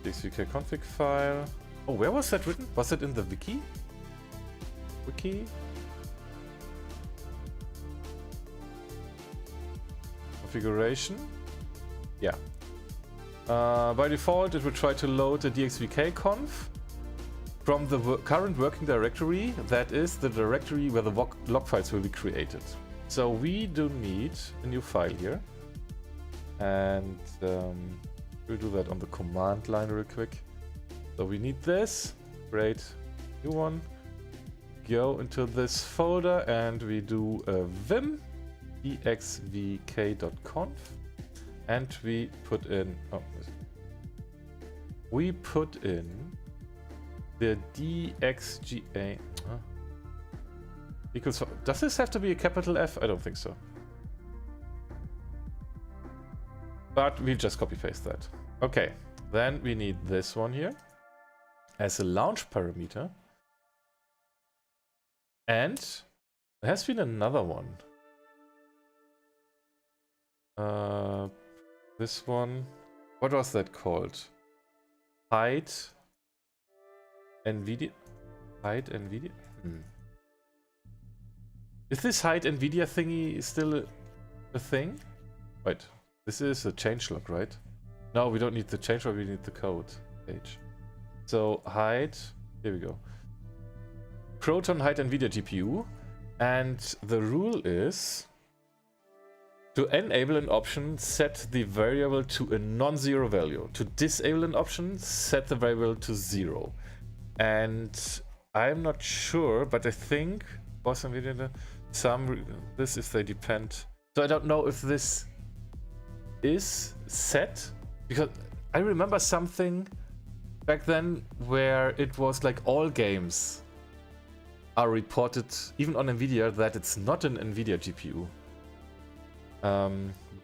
exvk config file. Oh, where was that written? Was it in the wiki? Wiki? Configuration? Yeah. By default, it will try to load the dxvk.conf from the current working directory. That is the directory where the log files will be created. So we do need a new file here. And we'll do that on the command line real quick. So we need this. Create new one. Go into this folder and we do a vim exvk.conf. And we put in, we put in the dxga equals. Does this have to be a capital F? I don't think so. But we'll just copy paste that. Okay, then we need this one here as a launch parameter. And there has been another one. This one, what was that called? Khaït NVIDIA? Khaït NVIDIA? Is this Khaït NVIDIA thingy still a thing? Wait, this is a changelog, right? No, we don't need the changelog, we need the code page. So Khaït, here we go. Proton Khaït NVIDIA GPU, and the rule is to enable an option, set the variable to a non-zero value. To disable an option, set the variable to 0. And I'm not sure, but I think this if they depend. So I don't know if this is set, because I remember something back then where it was like all games are reported, even on NVIDIA, that it's not an NVIDIA GPU.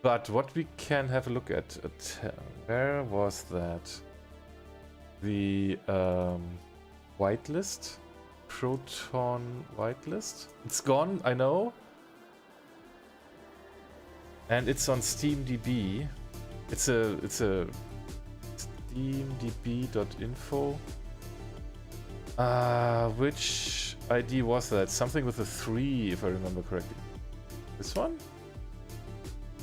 But what we can have a look at, where was that? The whitelist, Proton whitelist. It's gone, I know, and it's on SteamDB. It's a steamdb.info. Which ID was that? Something with a 3, if I remember correctly. This one?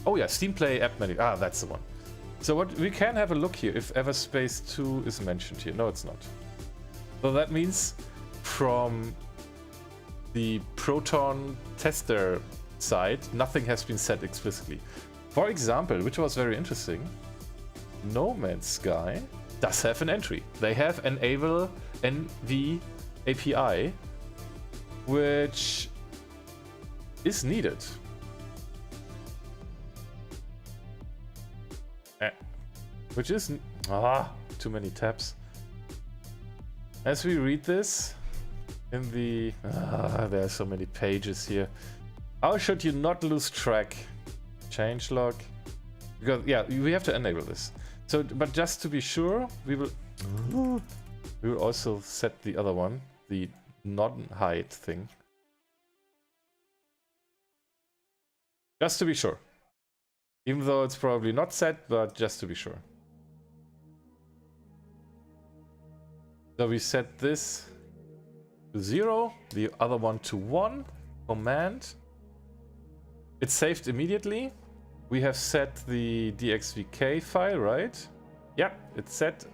Oh yeah, Steam Play App Manager. Ah, that's the one. So what we can have a look here if Everspace 2 is mentioned here. No, it's not. So that means from the Proton tester side, nothing has been said explicitly. For example, which was very interesting, No Man's Sky does have an entry. They have enable NV API, which is needed. Which is too many tabs. As we read this, In the... there are so many pages here. How should you not lose track? Change log. Because, yeah, we have to enable this. So, but just to be sure, we will also set the other one, the non-hide thing. Just to be sure. Even though it's probably not set, but just to be sure. So we set this to 0, the other one to 1. Command. It's saved immediately. We have set the DXVK file, right? Yeah, it's set.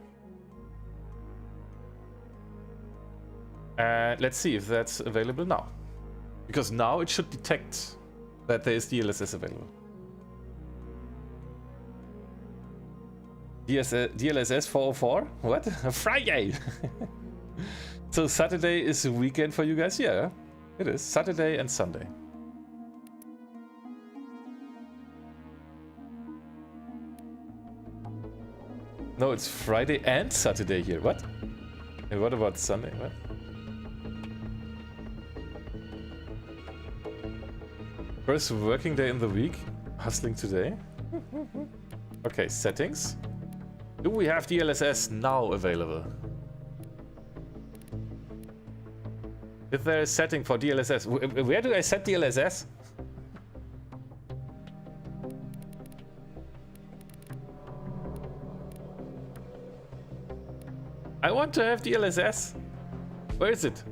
And let's see if that's available now. Because now it should detect that there is DLSS available. DLSS 404? What? Friday! So Saturday is a weekend for you guys? Yeah, it is. Saturday and Sunday. No, it's Friday and Saturday here. What? And what about Sunday? What? First working day in the week. Hustling today. Okay, settings. Do we have DLSS now available? Is there a setting for DLSS? Where do I set DLSS? I want to have DLSS. Where is it?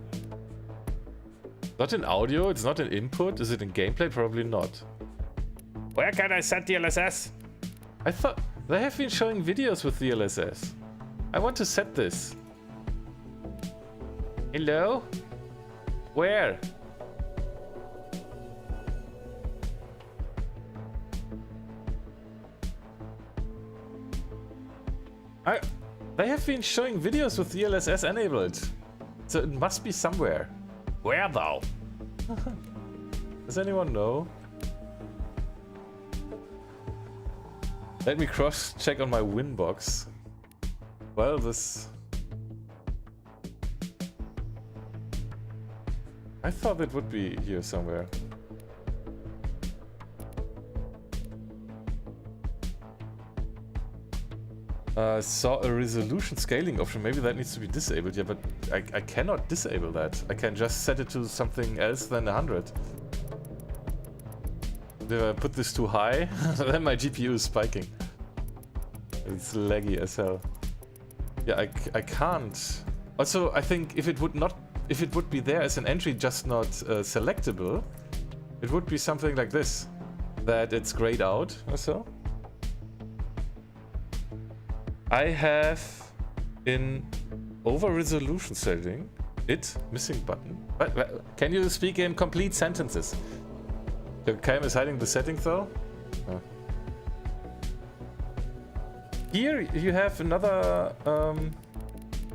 Not in audio, it's not in input. Is it in gameplay? Probably not. Where can I set DLSS? I thought they have been showing videos with DLSS. I want to set this. Hello? Where? They have been showing videos with DLSS enabled. So it must be somewhere. Where though? Does anyone know? Let me cross check on my Winbox. Well, this... I thought it would be here somewhere. Saw a resolution scaling option. Maybe that needs to be disabled. Yeah, but I cannot disable that. I can just set it to something else than 100. If I put this too high, then my GPU is spiking. It's laggy as hell. Yeah, I can't. Also, I think if it would be there as an entry, just not selectable, it would be something like this, that it's grayed out or so. I have in over resolution setting missing button. But can you speak in complete sentences? The cam is hiding the setting though. Oh. Here you have another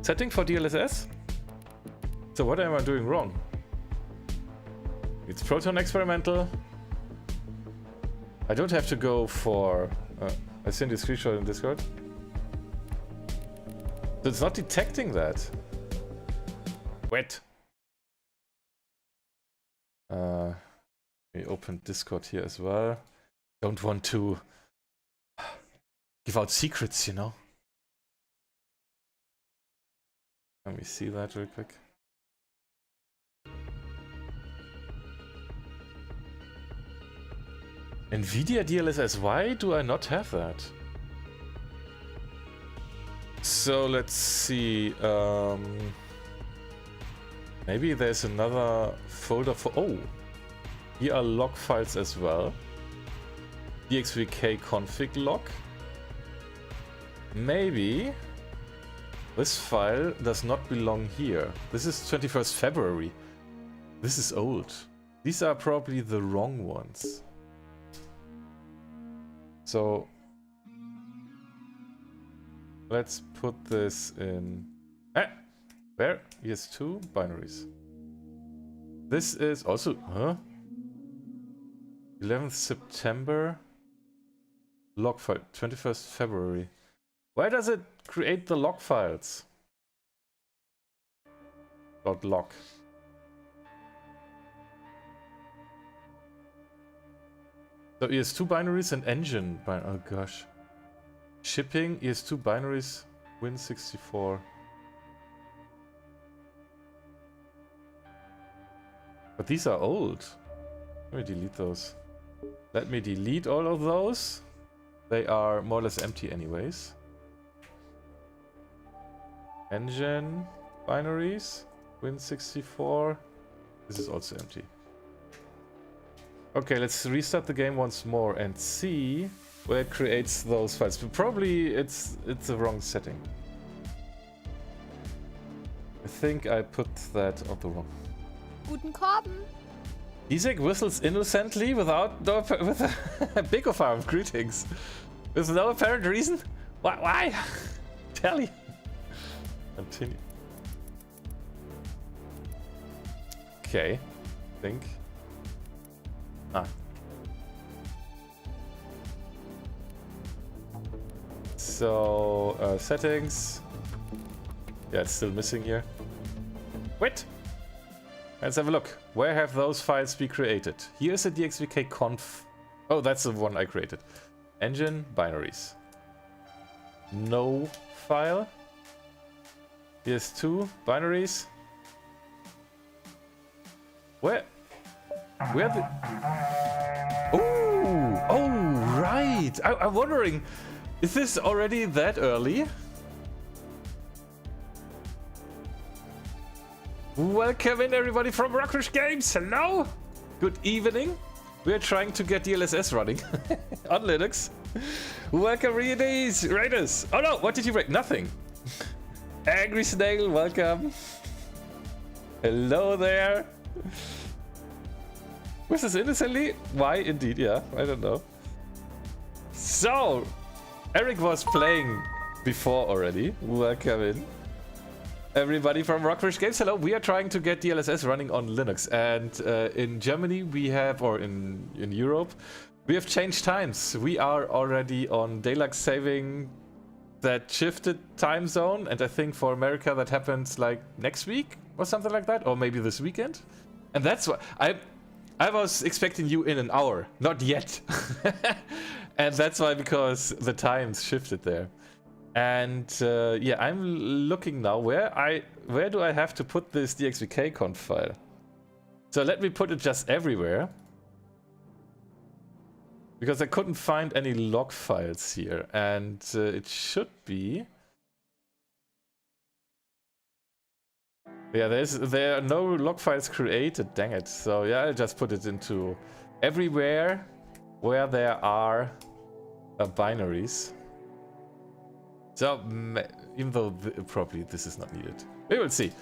setting for DLSS. So what am I doing wrong? It's Proton experimental. I don't have to go for... I sent you a screenshot in Discord. So it's not detecting that. Wet. We open Discord here as well. Don't want to give out secrets, you know. Let me see that real quick. NVIDIA DLSS, why do I not have that? So let's see, maybe there's another folder for, oh, here are log files as well. DXVK config log. Maybe this file does not belong here. This is 21st February. This is old. These are probably the wrong ones. So let's put this in... Where? Here's two binaries. This is also... Huh? 11th September. Log file. 21st February. Why does it create the log files? .log. So ES2 binaries and engine. Oh gosh. Shipping, ES2 binaries, Win64. But these are old. Let me delete those. Let me delete all of those. They are more or less empty anyways. Engine binaries, Win64. This is also empty. Okay, let's restart the game once more and see where it creates those files. But probably it's the wrong setting. I think I put that on the wrong. Guten Korben. Isaac whistles innocently with a big of arm greetings. With no apparent reason? Why? Tell you. Continue. Okay. Think. So, settings. Yeah, it's still missing here. Wait! Let's have a look. Where have those files been created? Here's a DXVK conf. Oh, that's the one I created. Engine, binaries. No file. Here's 2 binaries. Where the... Oh, right. I'm wondering, is this already that early? Welcome in everybody from Rockfish Games. Hello. Good evening. We're trying to get DLSS running on Linux. Welcome, Raiders. Oh no, what did you break? Nothing. Angry Snail, welcome. Hello there. Was this innocently? Why indeed, yeah, I don't know. So, Eric was playing before already. Welcome in. Everybody from Rockfish Games, hello. We are trying to get DLSS running on Linux. And in Germany we have, or in Europe, we have changed times. We are already on daylight saving that shifted time zone. And I think for America that happens like next week or something like that. Or maybe this weekend. And that's why I was expecting you in an hour. Not yet. And that's why, because the times shifted there. And yeah, I'm looking now where do I have to put this DXVK conf file? So let me put it just everywhere, because I couldn't find any log files here, and it should be. Yeah, there are no log files created. Dang it! So yeah, I'll just put it into everywhere where there are binaries. So, even though probably this is not needed. We will see.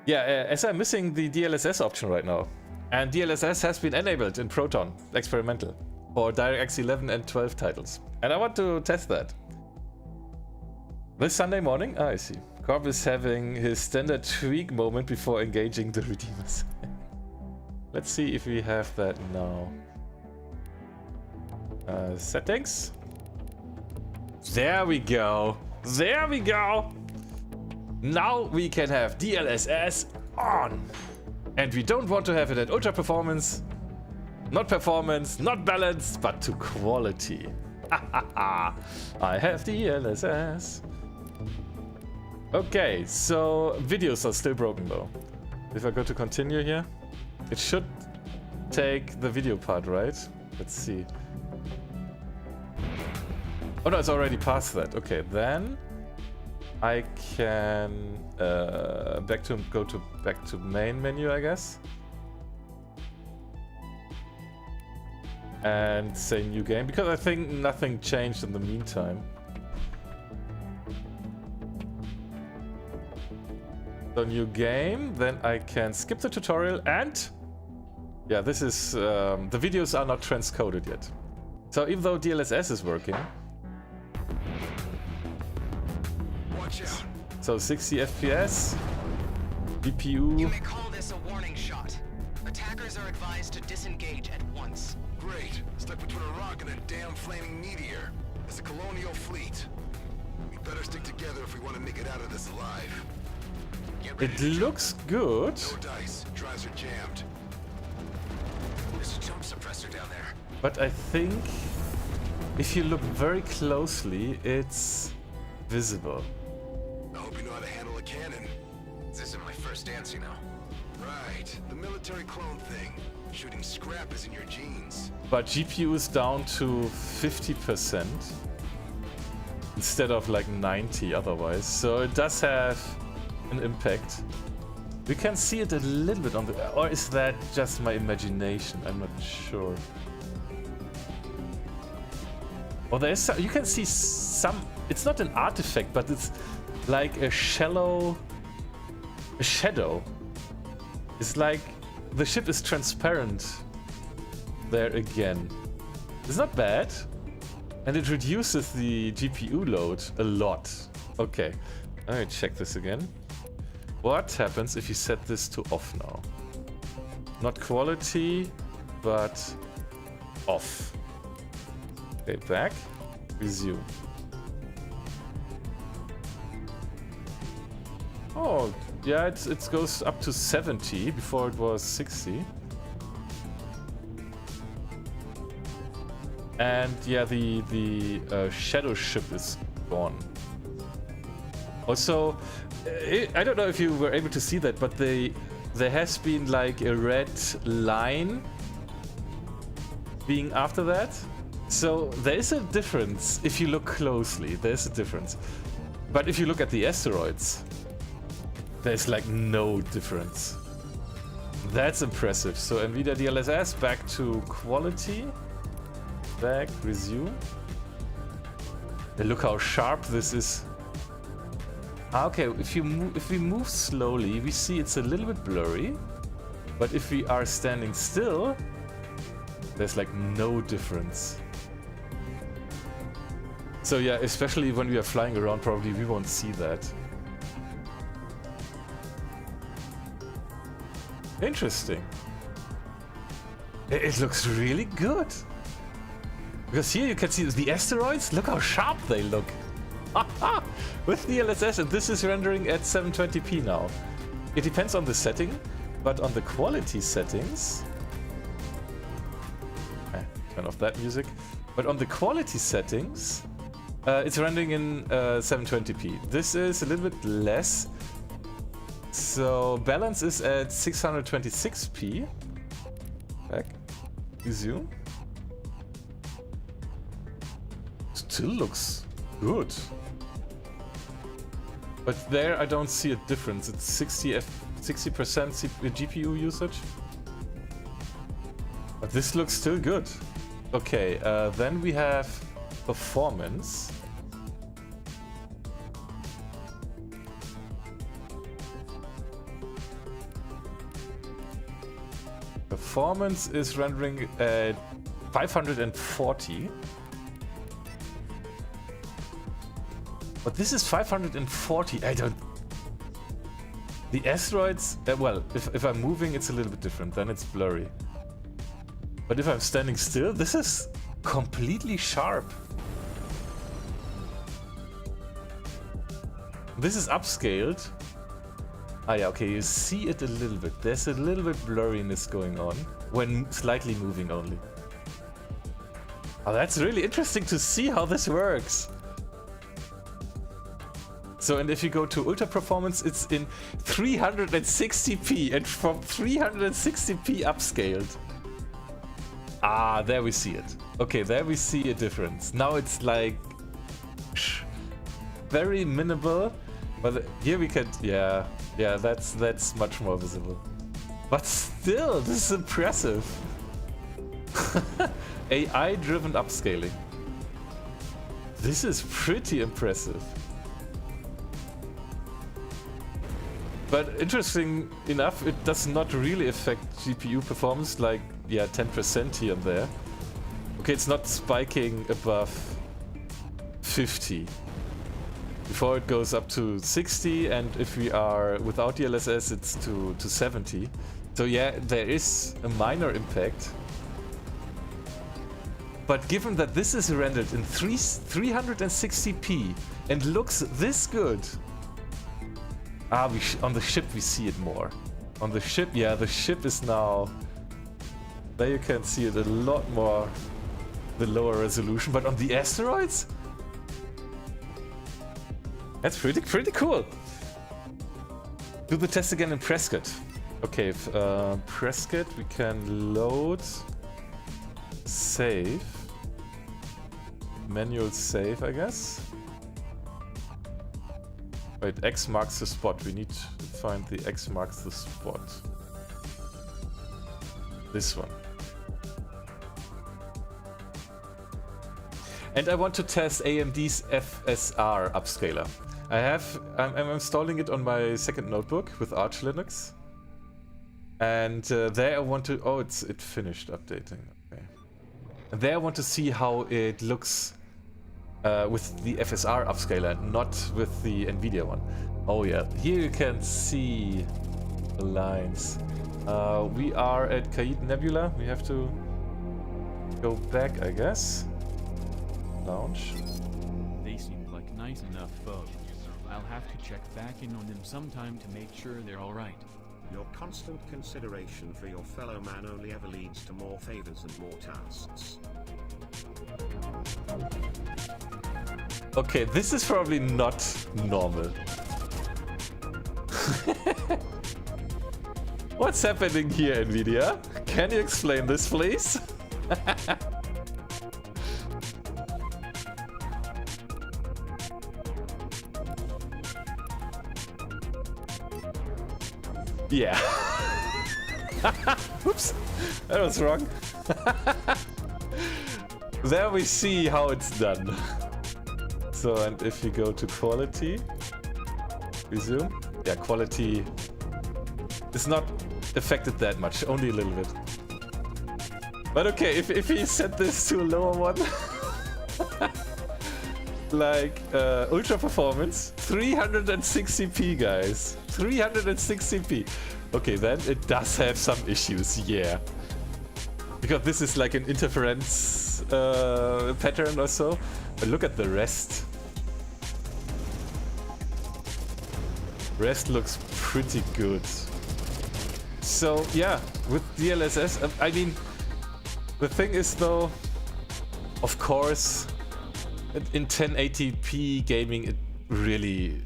Yeah, as I'm missing the DLSS option right now. And DLSS has been enabled in Proton, experimental, for DirectX 11 and 12 titles. And I want to test that. This Sunday morning? I see. Corb is having his standard tweak moment before engaging the Redeemers. Let's see if we have that now. Settings. There we go. There we go. Now we can have DLSS on. And we don't want to have it at ultra performance, not balanced, but to quality. I have DLSS. Okay, so videos are still broken though. If I go to continue here, it should take the video part, right? Let's see. Oh no, it's already past that. Okay, then I can go back to main menu, I guess, and say new game, because I think nothing changed in the meantime. So new game, then I can skip the tutorial, and yeah, this is the videos are not transcoded yet. So even though DLSS is working. So 60 FPS, GPU. You may call this a warning shot. Attackers are advised to disengage at once. Great. Stuck between a rock and a damn flaming meteor. It's a colonial fleet. We better stick together if we want to make it out of this alive. It looks good. No dice. Drives are jammed. There's a jump suppressor down there. But I think if you look very closely, it's visible. I hope you know how to handle a cannon. This isn't my first dance, you know. Right, the military clone thing. Shooting scrap is in your genes. But GPU is down to 50% instead of like 90 otherwise. So it does have an impact. We can see it a little bit on the... Or is that just my imagination? I'm not sure. Oh, there is some, you can see some... It's not an artifact, but it's like a shallow... A shadow. It's like the ship is transparent there again. It's not bad. And it reduces the GPU load a lot. Okay, let me check this again. What happens if you set this to off now? Not quality, but off. Okay, back, resume. Oh, yeah, it goes up to 70, before it was 60. And yeah, the shadow ship is gone. Also, I don't know if you were able to see that, but there has been like a red line being after that. So there is a difference if you look closely. There's a difference. But if you look at the asteroids, there's like no difference. That's impressive. So NVIDIA DLSS back to quality. Back, resume. And look how sharp this is. Okay, if we move slowly, we see it's a little bit blurry. But if we are standing still, there's like no difference. So yeah, especially when we are flying around, probably we won't see that. Interesting. It looks really good. Because here you can see the asteroids. Look how sharp they look. With DLSS, and this is rendering at 720p now. It depends on the setting, but on the quality settings... turn off that music. But on the quality settings, it's rendering in 720p. This is a little bit less. So balance is at 626p. Back. Resume. Still looks good. But there I don't see a difference. It's 60% GPU usage. But this looks still good. Okay, then we have performance. Performance is rendering at 540. But this is 540. I don't... The asteroids... well, if I'm moving, it's a little bit different. Then it's blurry. But if I'm standing still, this is completely sharp. This is upscaled. Ah yeah, okay, you see it a little bit. There's a little bit blurriness going on when slightly moving only. Oh, that's really interesting to see how this works. So, and if you go to ultra performance, it's in 360p, and from 360p upscaled. Ah, there we see it. Okay, there we see a difference. Now it's like very minimal, but here we can, yeah, that's much more visible. But still, this is impressive. AI-driven upscaling. This is pretty impressive. But interesting enough, it does not really affect GPU performance, like, yeah, 10% here and there. Okay, it's not spiking above 50. Before it goes up to 60, and if we are without DLSS, it's to 70. So yeah, there is a minor impact. But given that this is rendered in 360p and looks this good, on the ship we see it more. On the ship, yeah, the ship is now There you can see it a lot more, the lower resolution, but on the asteroids? That's pretty cool. Do the test again in Prescott. Okay, Prescott, we can load, save, manual save, I guess. Wait, X marks the spot. We need to find the X marks the spot. This one. And I want to test AMD's FSR upscaler. I'm installing it on my second notebook with Arch Linux. And there I want to, oh, it finished updating, okay. And there I want to see how it looks with the FSR upscaler, not with the NVIDIA one. Oh yeah, here you can see the lines. We are at Khaït Nebula. We have to go back, I guess. Launch. They seem like nice enough folks. I'll have to check back in on them sometime to make sure they're alright. Your constant consideration for your fellow man only ever leads to more favors and more tasks. Okay, this is probably not normal. What's happening here, NVIDIA? Can you explain this, please? Yeah. Oops, that was wrong. There we see how it's done. So, and if you go to quality, resume. Yeah, quality is not affected that much, only a little bit. But okay, if you set this to a lower one, like ultra performance, 360p, guys, 360p. Okay, then it does have some issues, yeah. Because this is like an interference pattern or so. But look at the rest. Rest looks pretty good. So yeah, with DLSS, I mean, the thing is though, of course, in 1080p gaming, it really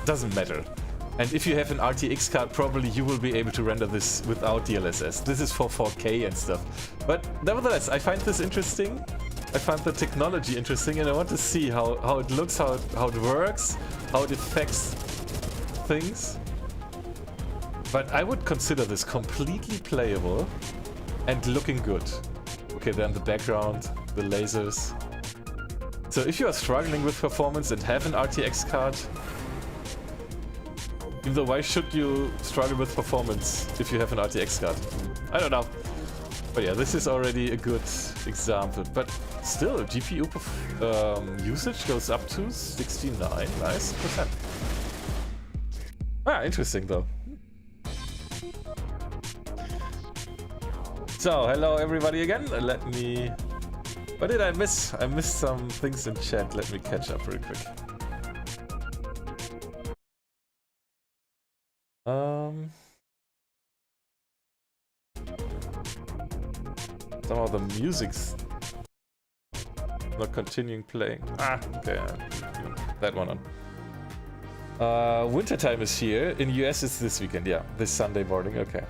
doesn't matter. And if you have an RTX card, probably you will be able to render this without DLSS. This is for 4K and stuff. But nevertheless, I find this interesting. I find the technology interesting, and I want to see how it looks, how it works, how it affects things. But I would consider this completely playable and looking good. Okay, then the background, the lasers. So if you are struggling with performance and have an RTX card, even though why should you struggle with performance if you have an RTX card? I don't know. But yeah, this is already a good example. But still, GPU usage goes up to 69 nice percent. Ah, interesting though. So, hello everybody again. Let me... What did I miss? I missed some things in chat. Let me catch up real quick. Some of the music's not continuing playing. Ah, okay. That one on. Wintertime is here. In US it's this weekend, yeah. This Sunday morning, okay.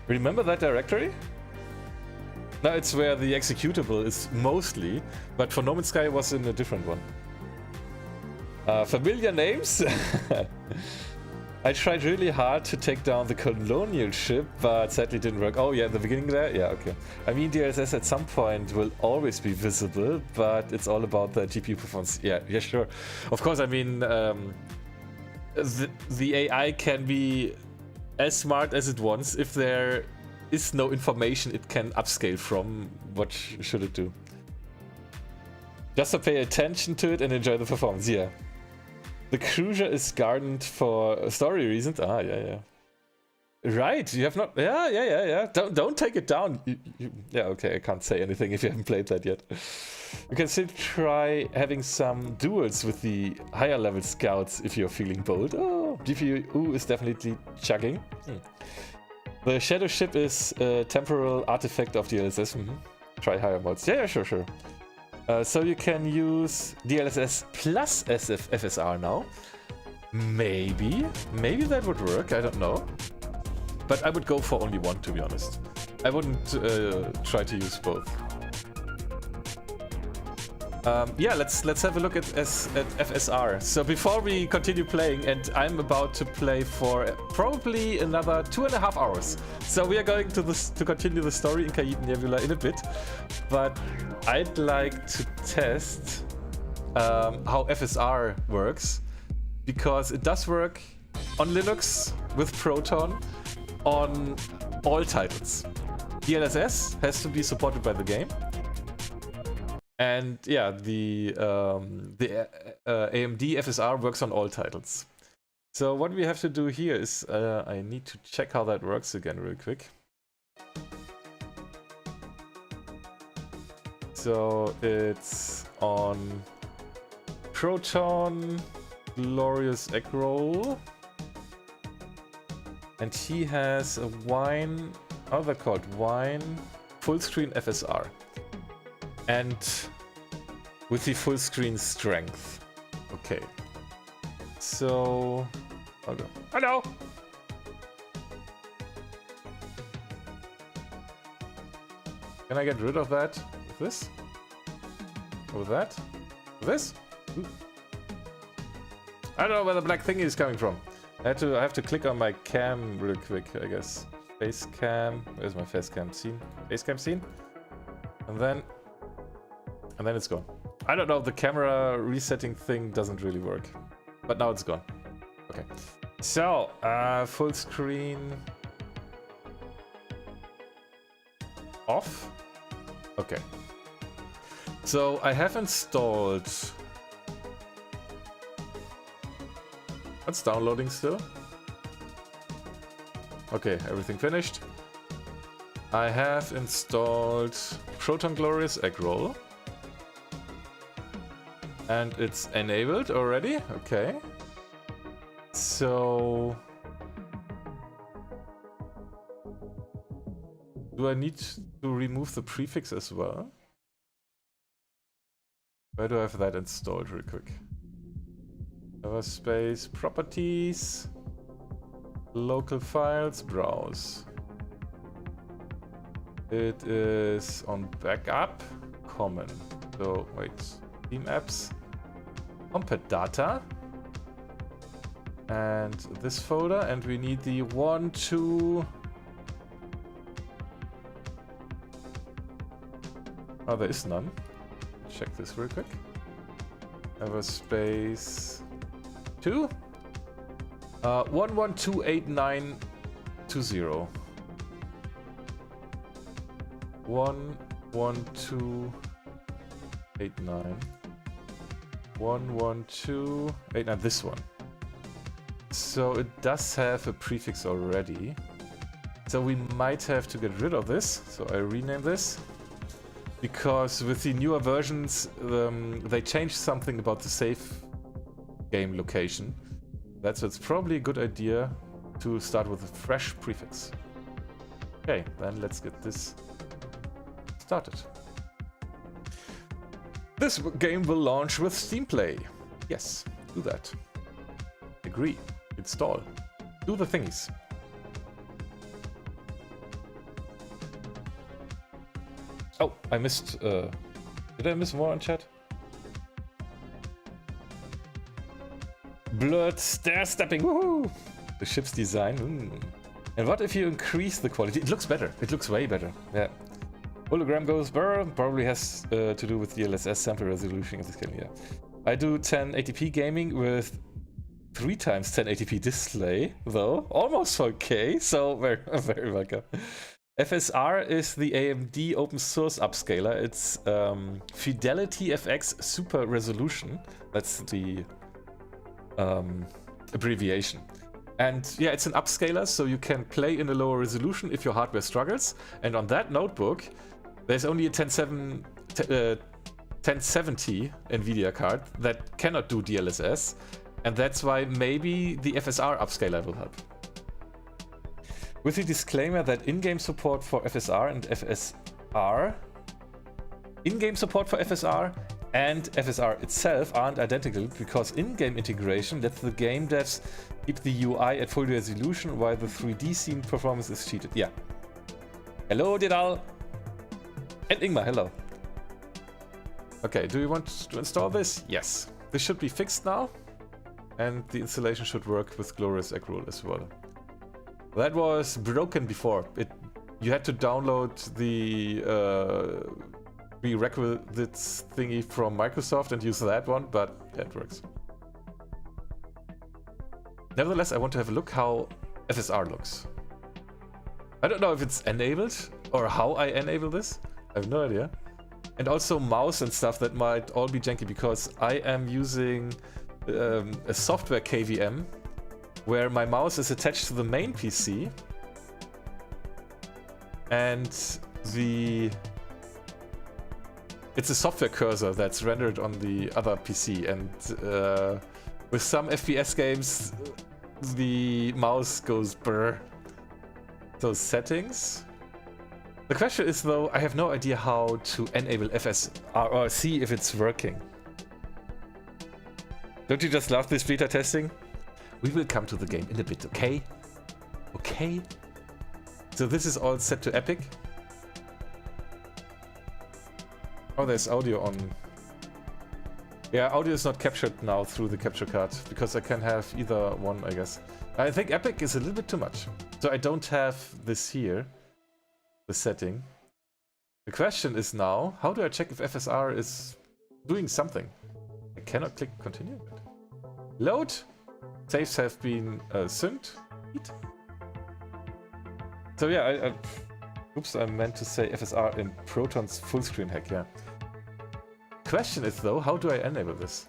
Remember that directory? No, it's where the executable is mostly, but for No Man's Sky was in a different one. Familiar names? I tried really hard to take down the colonial ship, but sadly didn't work. Oh yeah, at the beginning there? Yeah, okay. I mean, DLSS at some point will always be visible, but it's all about the GPU performance. Yeah, sure. Of course, I mean, the AI can be as smart as it wants. If there is no information it can upscale from, what should it do? Just to pay attention to it and enjoy the performance, yeah. The cruiser is gardened for story reasons. Ah, yeah. Right, you have not... Yeah. Don't take it down. Yeah, okay, I can't say anything if you haven't played that yet. You can still try having some duels with the higher level scouts if you're feeling bold. Oh, GPU is definitely chugging. The shadow ship is a temporal artifact of DLSS. Try higher mods. Yeah, sure. So you can use DLSS plus FSR now. Maybe that would work. I don't know. But I would go for only one, to be honest. I wouldn't try to use both. Yeah, let's have a look at FSR. So before we continue playing, and I'm about to play for probably another 2.5 hours. So we are going to continue the story in Khaït Nebula in a bit, but I'd like to test how FSR works, because it does work on Linux with Proton on all titles. DLSS has to be supported by the game. And yeah, the AMD FSR works on all titles. So what we have to do here is I need to check how that works again real quick. So it's on Proton, Glorious Eggroll, and he has a Wine, how are they called? Wine full screen FSR. And with the full screen strength. Okay. So... hold on. Hello! Can I get rid of that with this? Or with that? With this? Ooh. I don't know where the black thingy is coming from. I have to click on my cam real quick, I guess. Face cam. Where's my face cam scene? Face cam scene? And then it's gone. I don't know, the camera resetting thing doesn't really work. But now it's gone. Okay. So, full screen... off? Okay. So, I have installed... That's downloading still. Okay, everything finished. I have installed Proton Glorious Eggroll. And it's enabled already? Okay. So... do I need to remove the prefix as well? Where do I have that installed real quick? Everspace, properties, local files, browse. It is on backup, common. So, wait. Team apps, Compat data, and this folder, and we need the 1, 2. Oh, there is none. Check this real quick. Everspace 2, 1128920. 11289. 11289, this one. So it does have a prefix already. So we might have to get rid of this. So I rename this. Because with the newer versions, they changed something about the save game location. That's why it's probably a good idea to start with a fresh prefix. Okay, then let's get this started. This game will launch with Steam Play. Yes, do that. Agree. Install. Do the thingies. Oh, I missed... did I miss more on chat? Blurred stair-stepping, woohoo! The ship's design, And what if you increase the quality? It looks better. It looks way better. Yeah. Hologram goes burr, probably has to do with DLSS sample resolution of this game, yeah. I do 1080p gaming with 3 times 1080p display, though. Almost 4K, so very welcome. FSR is the AMD open source upscaler. It's Fidelity FX Super Resolution. That's the abbreviation. And yeah, it's an upscaler, so you can play in a lower resolution if your hardware struggles. And on that notebook, there's only a 1070 NVIDIA card that cannot do DLSS. And that's why maybe the FSR upscaler will help. With the disclaimer that in-game support for FSR and FSR, in-game support for FSR and FSR itself aren't identical, because in-game integration lets the game devs keep the UI at full resolution while the 3D scene performance is cheated. Yeah. Hello, Didal. And Ingmar, hello. Okay, do you want to install this? Yes. This should be fixed now. And the installation should work with Glorious Eggroll as well. That was broken before. You had to download the prerequisites thingy from Microsoft and use that one, but yeah, it works. Nevertheless, I want to have a look how FSR looks. I don't know if it's enabled or how I enable this. I have no idea. And also mouse and stuff, that might all be janky, because I am using a software KVM where my mouse is attached to the main PC and it's a software cursor that's rendered on the other PC, and with some FPS games the mouse goes brr. So settings. The question is though, I have no idea how to enable FSR or see if it's working. Don't you just love this beta testing? We will come to the game in a bit, okay? Okay? So this is all set to Epic. Oh, there's audio on. Yeah, audio is not captured now through the capture card, because I can have either one, I guess. I think Epic is a little bit too much. So I don't have this here, the setting. The question is now, how do I check if FSR is doing something? I cannot click continue. Load. Saves have been synced. So yeah, oops, I meant to say FSR in Proton's full screen hack, yeah. Question is though, how do I enable this?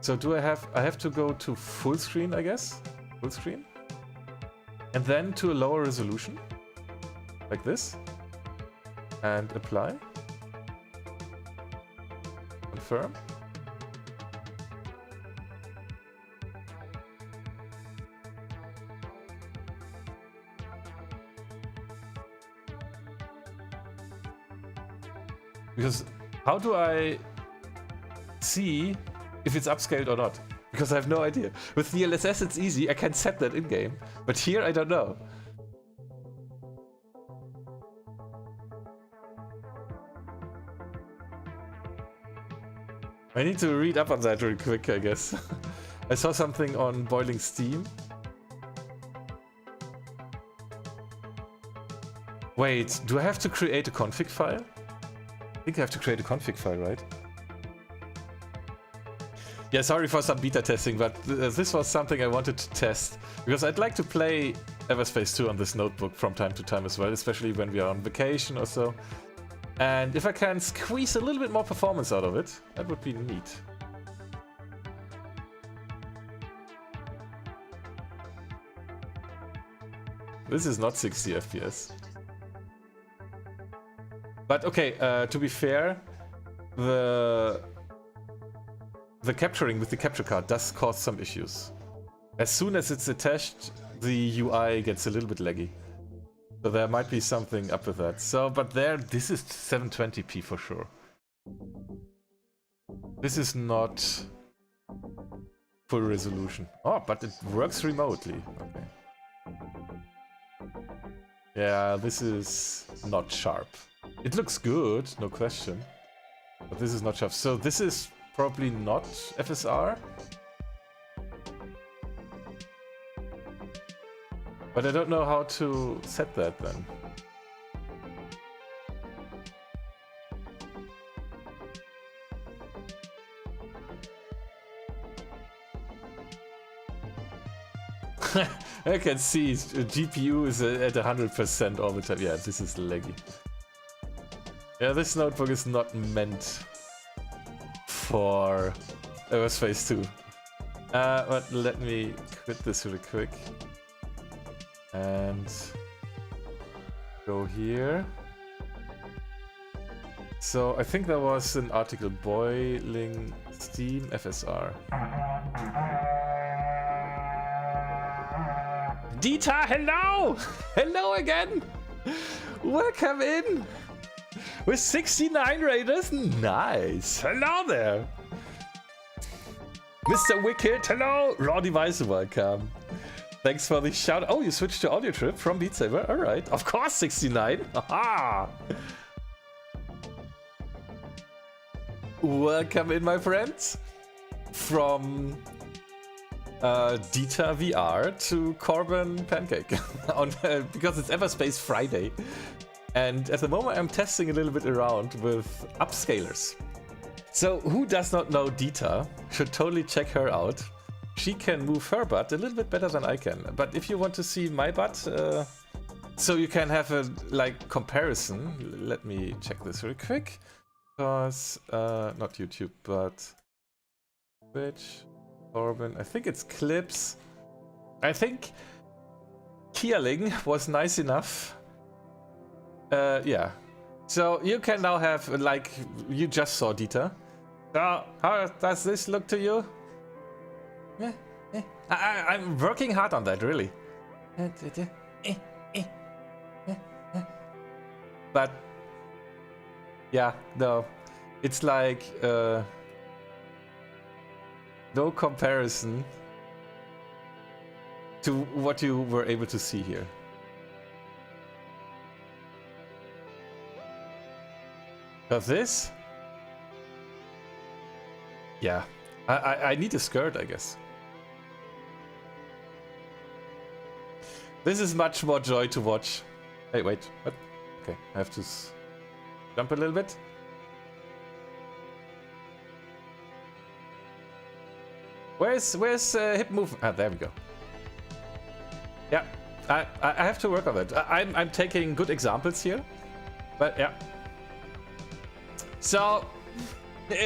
So do I have to go to full screen, I guess? Full screen? And then to a lower resolution? Like this? And apply? Confirm? Because how do I see if it's upscaled or not? Because I have no idea. With DLSS it's easy, I can set that in-game. But here I don't know. I need to read up on that real quick, I guess. I saw something on boiling steam. Wait, do I have to create a config file? I think I have to create a config file, right? Yeah, sorry for some beta testing, but this was something I wanted to test. Because I'd like to play Everspace 2 on this notebook from time to time as well, especially when we are on vacation or so. And if I can squeeze a little bit more performance out of it, that would be neat. This is not 60 FPS. But okay, to be fair, the capturing with the capture card does cause some issues. As soon as it's attached, the UI gets a little bit laggy. So there might be something up with that. So, but this is 720p for sure. This is not full resolution. Oh, but it works remotely. Okay. Yeah, this is not sharp. It looks good, no question. But this is not sharp. So this is probably not FSR. But I don't know how to set that then. I can see GPU is at 100% all the time. Yeah, this is laggy. Yeah, this notebook is not meant for Everspace 2. But let me quit this really quick. And go here. So I think there was an article, boiling steam FSR. Dita, hello! Hello again! Welcome in! With 69 raiders, nice! Hello there! Mr. Wicked, hello! Raw Device, welcome. Thanks for the shout. Oh, you switched to audio trip from Beat Saber, alright. Of course, 69! Haha! Welcome in, my friends! From Dita VR to Corbin Pancake on because it's Everspace Friday, and at the moment I'm testing a little bit around with upscalers. So who does not know Dita should totally check her out. She can move her butt a little bit better than I can. But if you want to see my butt, so you can have a like comparison. Let me check this real quick, because not YouTube but Twitch. Corbin, I think it's clips. I think Kierling was nice enough. Yeah. So you can now have, like, you just saw Dita. So how does this look to you? I'm working hard on that, really. But yeah, no. It's like no comparison to what you were able to see here. Because this? Yeah. I need a skirt, I guess. This is much more joy to watch. Hey, wait. What? Okay, I have to jump a little bit. Where's hip movement? Ah, there we go. Yeah, I have to work on that. I'm taking good examples here, but yeah. So,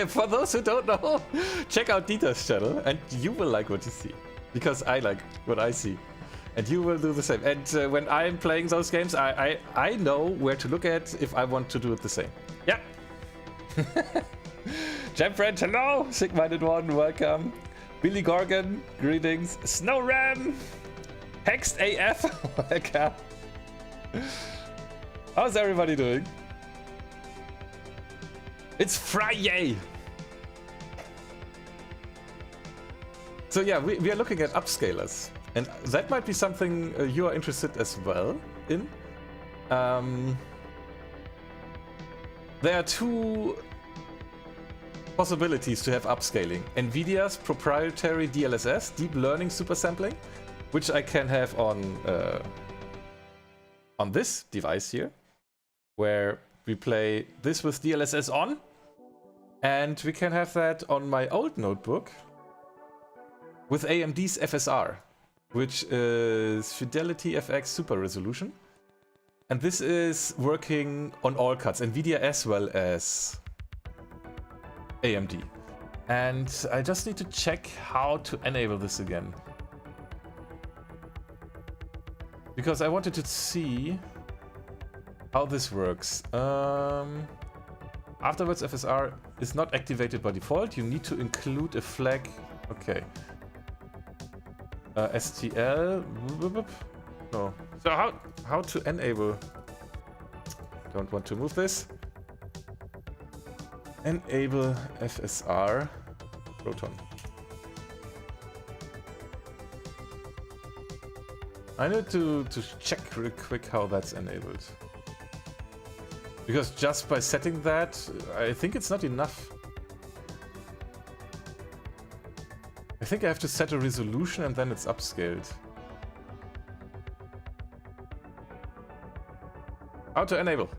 for those who don't know, check out Dita's channel, and you will like what you see, because I like what I see, and you will do the same. And when I'm playing those games, I know where to look at if I want to do it the same. Yeah. Jam friend, hello. Sick-minded one, welcome. Billy Gorgon, greetings. Snow Ram, Hexed AF, welcome. How's everybody doing? It's Friday. So yeah, we are looking at upscalers, and that might be something you are interested as well in. There are two possibilities to have upscaling. NVIDIA's proprietary DLSS, Deep Learning Super Sampling, which I can have on this device here, where we play this with DLSS on, and we can have that on my old notebook with AMD's FSR, which is Fidelity FX Super Resolution. And this is working on all cards, NVIDIA as well as AMD. And I just need to check how to enable this again, because I wanted to see how this works. Afterwards, FSR is not activated by default. You need to include a flag. Okay. STL. No. So how to enable? Don't want to move this. Enable FSR Proton. I need to check real quick how that's enabled. Because just by setting that, I think it's not enough. I think I have to set a resolution and then it's upscaled. How to enable?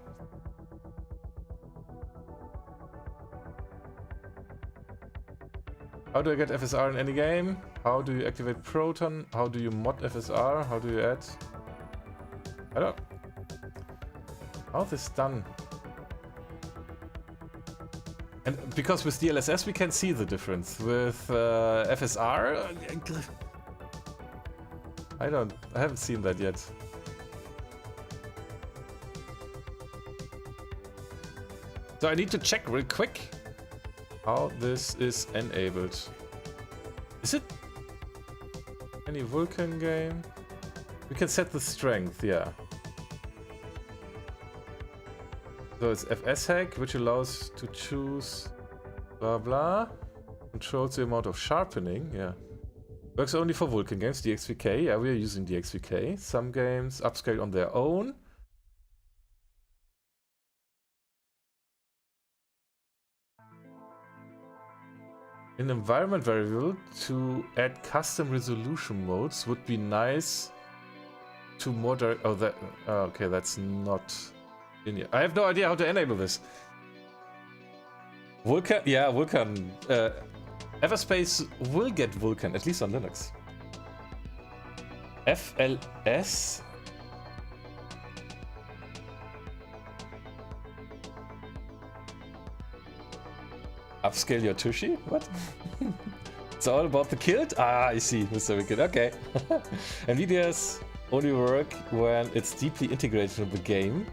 How do I get FSR in any game? How do you activate Proton? How do you mod FSR? How do you add? I don't know. How's this done? And because with DLSS we can see the difference. With FSR, I haven't seen that yet. So I need to check real quick how this is enabled. Is it any Vulkan game? We can set the strength, yeah. So it's FSR, which allows to choose blah blah. Controls the amount of sharpening, yeah. Works only for Vulkan games, DXVK. Yeah, we are using DXVK. Some games upscale on their own. An environment variable to add custom resolution modes would be nice to moderate. Oh, that. Okay, that's not in here. I have no idea how to enable this. Vulkan, yeah, Vulkan. Everspace will get Vulkan, at least on Linux. FLS. Upscale your Tushy? What? It's all about the kilt? Ah, I see, Mr. Wicked. Okay. NVIDIA's only work when it's deeply integrated in the game.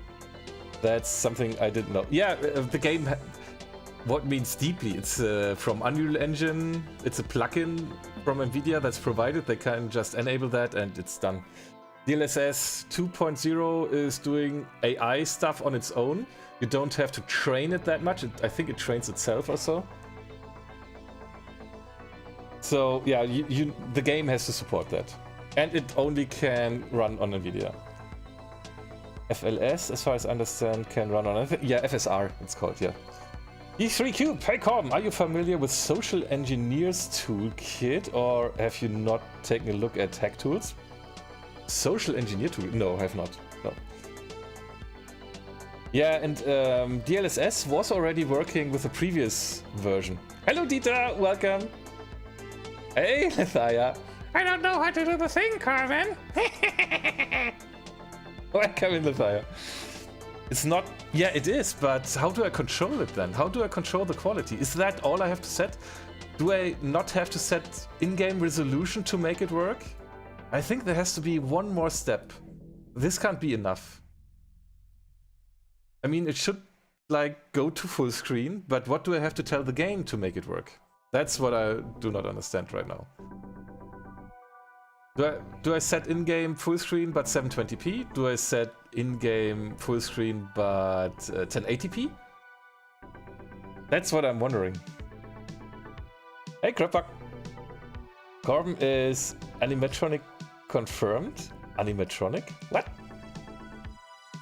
That's something I didn't know. Yeah, the game. What means deeply? It's from Unreal Engine. It's a plugin from NVIDIA that's provided. They can just enable that and it's done. DLSS 2.0 is doing AI stuff on its own. You don't have to train it that much. I think it trains itself or so. So yeah, the game has to support that. And it only can run on NVIDIA. FLS, as far as I understand, can run on... Yeah, FSR it's called, yeah. E3Cube, hey Corbin, are you familiar with Social Engineer's Toolkit or have you not taken a look at hack tools? Social Engineer Tool? No, I have not. No. Yeah, and DLSS was already working with the previous version. Hello Dieter, welcome. Hey Lithaya. I don't know how to do the thing, Carmen. Welcome in Lithaya. It's not... Yeah, it is, but how do I control it then? How do I control the quality? Is that all I have to set? Do I not have to set in-game resolution to make it work? I think there has to be one more step. This can't be enough. I mean, it should, like, go to full screen, but what do I have to tell the game to make it work? That's what I do not understand right now. Do I set in-game full screen but 720p? Do I set in-game full screen but 1080p? That's what I'm wondering. Hey, Kreppak. Corbin is animatronic confirmed? Animatronic? What?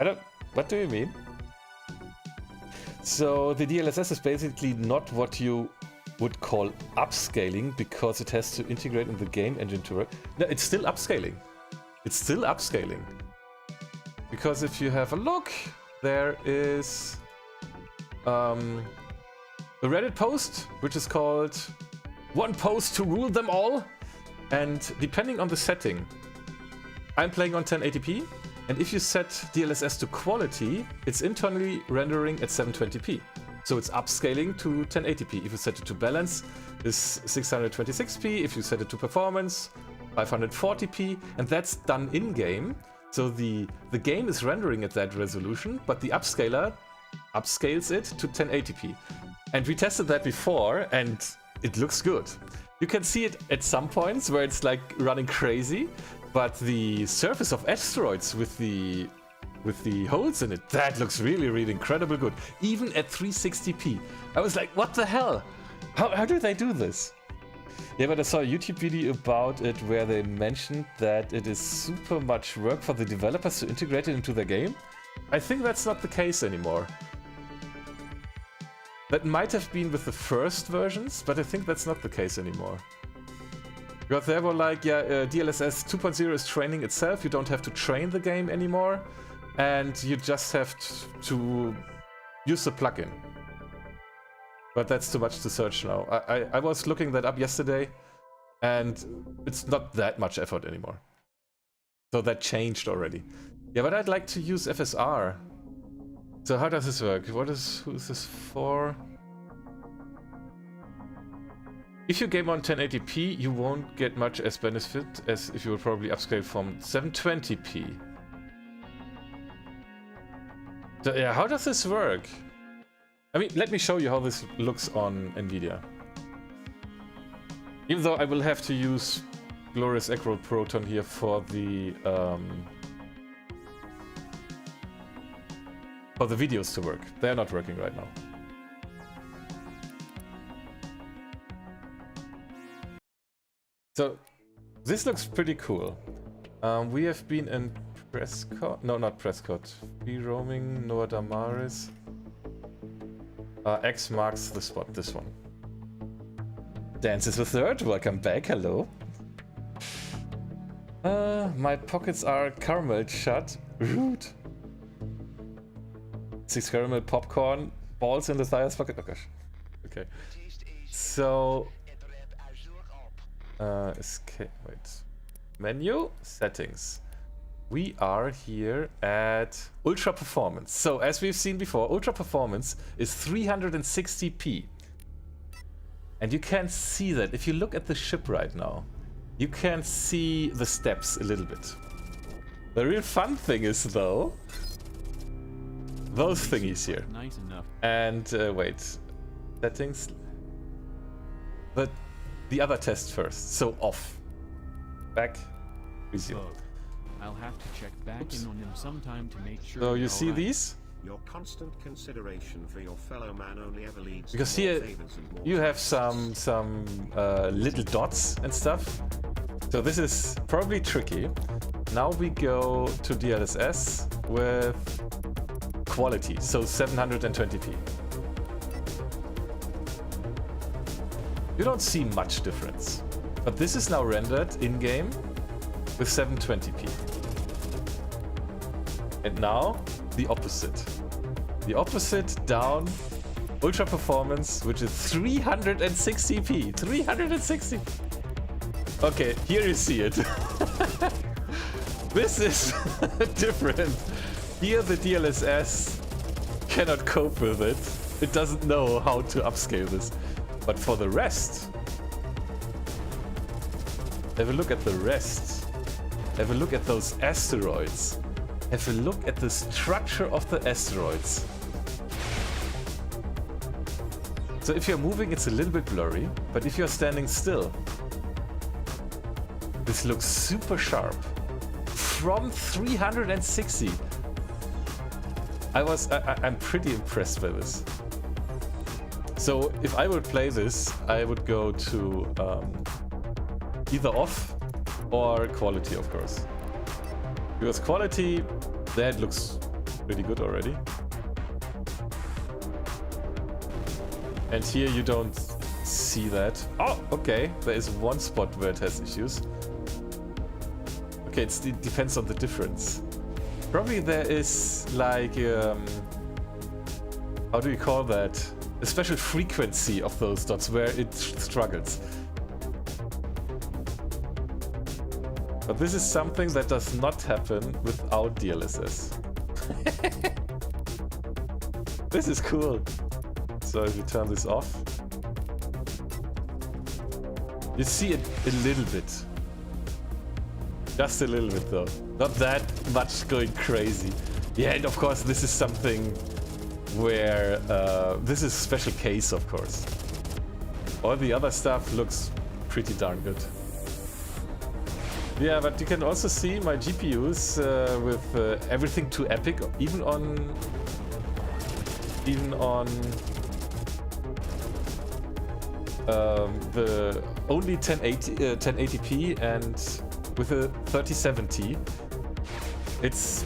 I don't... What do you mean? So the DLSS is basically not what you would call upscaling because it has to integrate in the game engine to work. No, it's still upscaling. It's still upscaling. Because if you have a look, there is a Reddit post which is called "One Post to Rule Them All." And depending on the setting, I'm playing on 1080p, and if you set DLSS to quality, it's internally rendering at 720p. So it's upscaling to 1080p. If you set it to balance, it's 626p. If you set it to performance, 540p, and that's done in-game. So the game is rendering at that resolution, but the upscaler upscales it to 1080p. And we tested that before, and it looks good. You can see it at some points where it's like running crazy, but the surface of asteroids with the holes in it, that looks really, really incredible good. Even at 360p. I was like, what the hell? How do they do this? Yeah, but I saw a YouTube video about it where they mentioned that it is super much work for the developers to integrate it into their game. I think that's not the case anymore. That might have been with the first versions, but I think that's not the case anymore. Because they were like, yeah, DLSS 2.0 is training itself, you don't have to train the game anymore. And you just have to use the plugin. But that's too much to search now. I was looking that up yesterday, and it's not that much effort anymore. So that changed already. Yeah, but I'd like to use FSR. So how does this work? Who is this for? If you game on 1080p, you won't get much as benefit as if you would probably upscale from 720p. So, yeah, how does this work? I mean, let me show you how this looks on NVIDIA. Even though I will have to use Glorious Eggroll Proton here for the videos to work. They're not working right now. So this looks pretty cool. We have been in Prescott. No, not Prescott. Free roaming, Noah Damaris. X marks the spot, this one. Dances with the Earth, welcome back, hello. My pockets are caramel shut. Rude. 6 caramel popcorn, balls in the thighs pocket. Oh gosh. Okay. So escape, wait. Menu, settings. We are here at Ultra Performance. So as we've seen before, Ultra Performance is 360p. And you can see that if you look at the ship right now, you can see the steps a little bit. The real fun thing is though, those thingies here. Nice enough. And wait, settings. The other test first. So off. Back. Resume. I'll have to check back in on him sometime to make sure. So you see these? Your constant consideration for your fellow man only ever leads Because to more here favors and more you have favors. some little dots and stuff. So this is probably tricky. Now we go to DLSS with quality, so 720p. You don't see much difference, but this is now rendered in-game with 720p. And now the opposite. The opposite down, Ultra Performance, which is 360p. 360. Okay, here you see it. This is different. Here the DLSS cannot cope with it. It doesn't know how to upscale this. But for the rest, have a look at the rest. Have a look at those asteroids. Have a look at the structure of the asteroids. So if you're moving, it's a little bit blurry, but if you're standing still, this looks super sharp. From 360. I'm pretty impressed by this. So if I would play this, I would go to either off or quality, of course. Because quality, that looks pretty good already. And here you don't see that. Oh, okay. There is one spot where it has issues. Okay, it depends on the difference. Probably there is like, how do you call that? A special frequency of those dots where it struggles. But this is something that does not happen without DLSS. This is cool. So if you turn this off, you see it a little bit. Just a little bit though. Not that much going crazy. Yeah, and of course this is something where this is a special case, of course. All the other stuff looks pretty darn good. Yeah, but you can also see my GPUs with everything to epic, even on the only 1080p and with a 3070. It's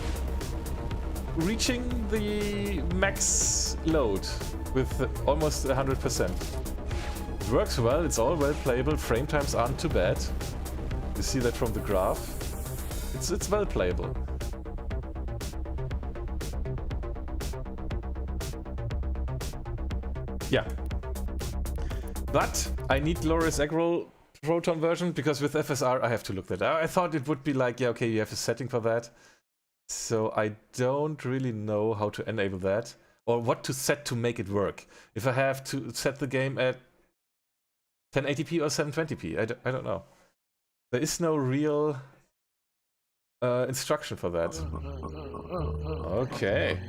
reaching the max load with almost 100%. It works well, it's all well playable, frame times aren't too bad. You see that from the graph. It's well playable. Yeah. But I need Glorious Eggroll Proton version because with FSR I have to look that up. I thought it would be like, yeah, okay, you have a setting for that. So I don't really know how to enable that or what to set to make it work. If I have to set the game at 1080p or 720p, I don't know. There is no real instruction for that. Okay.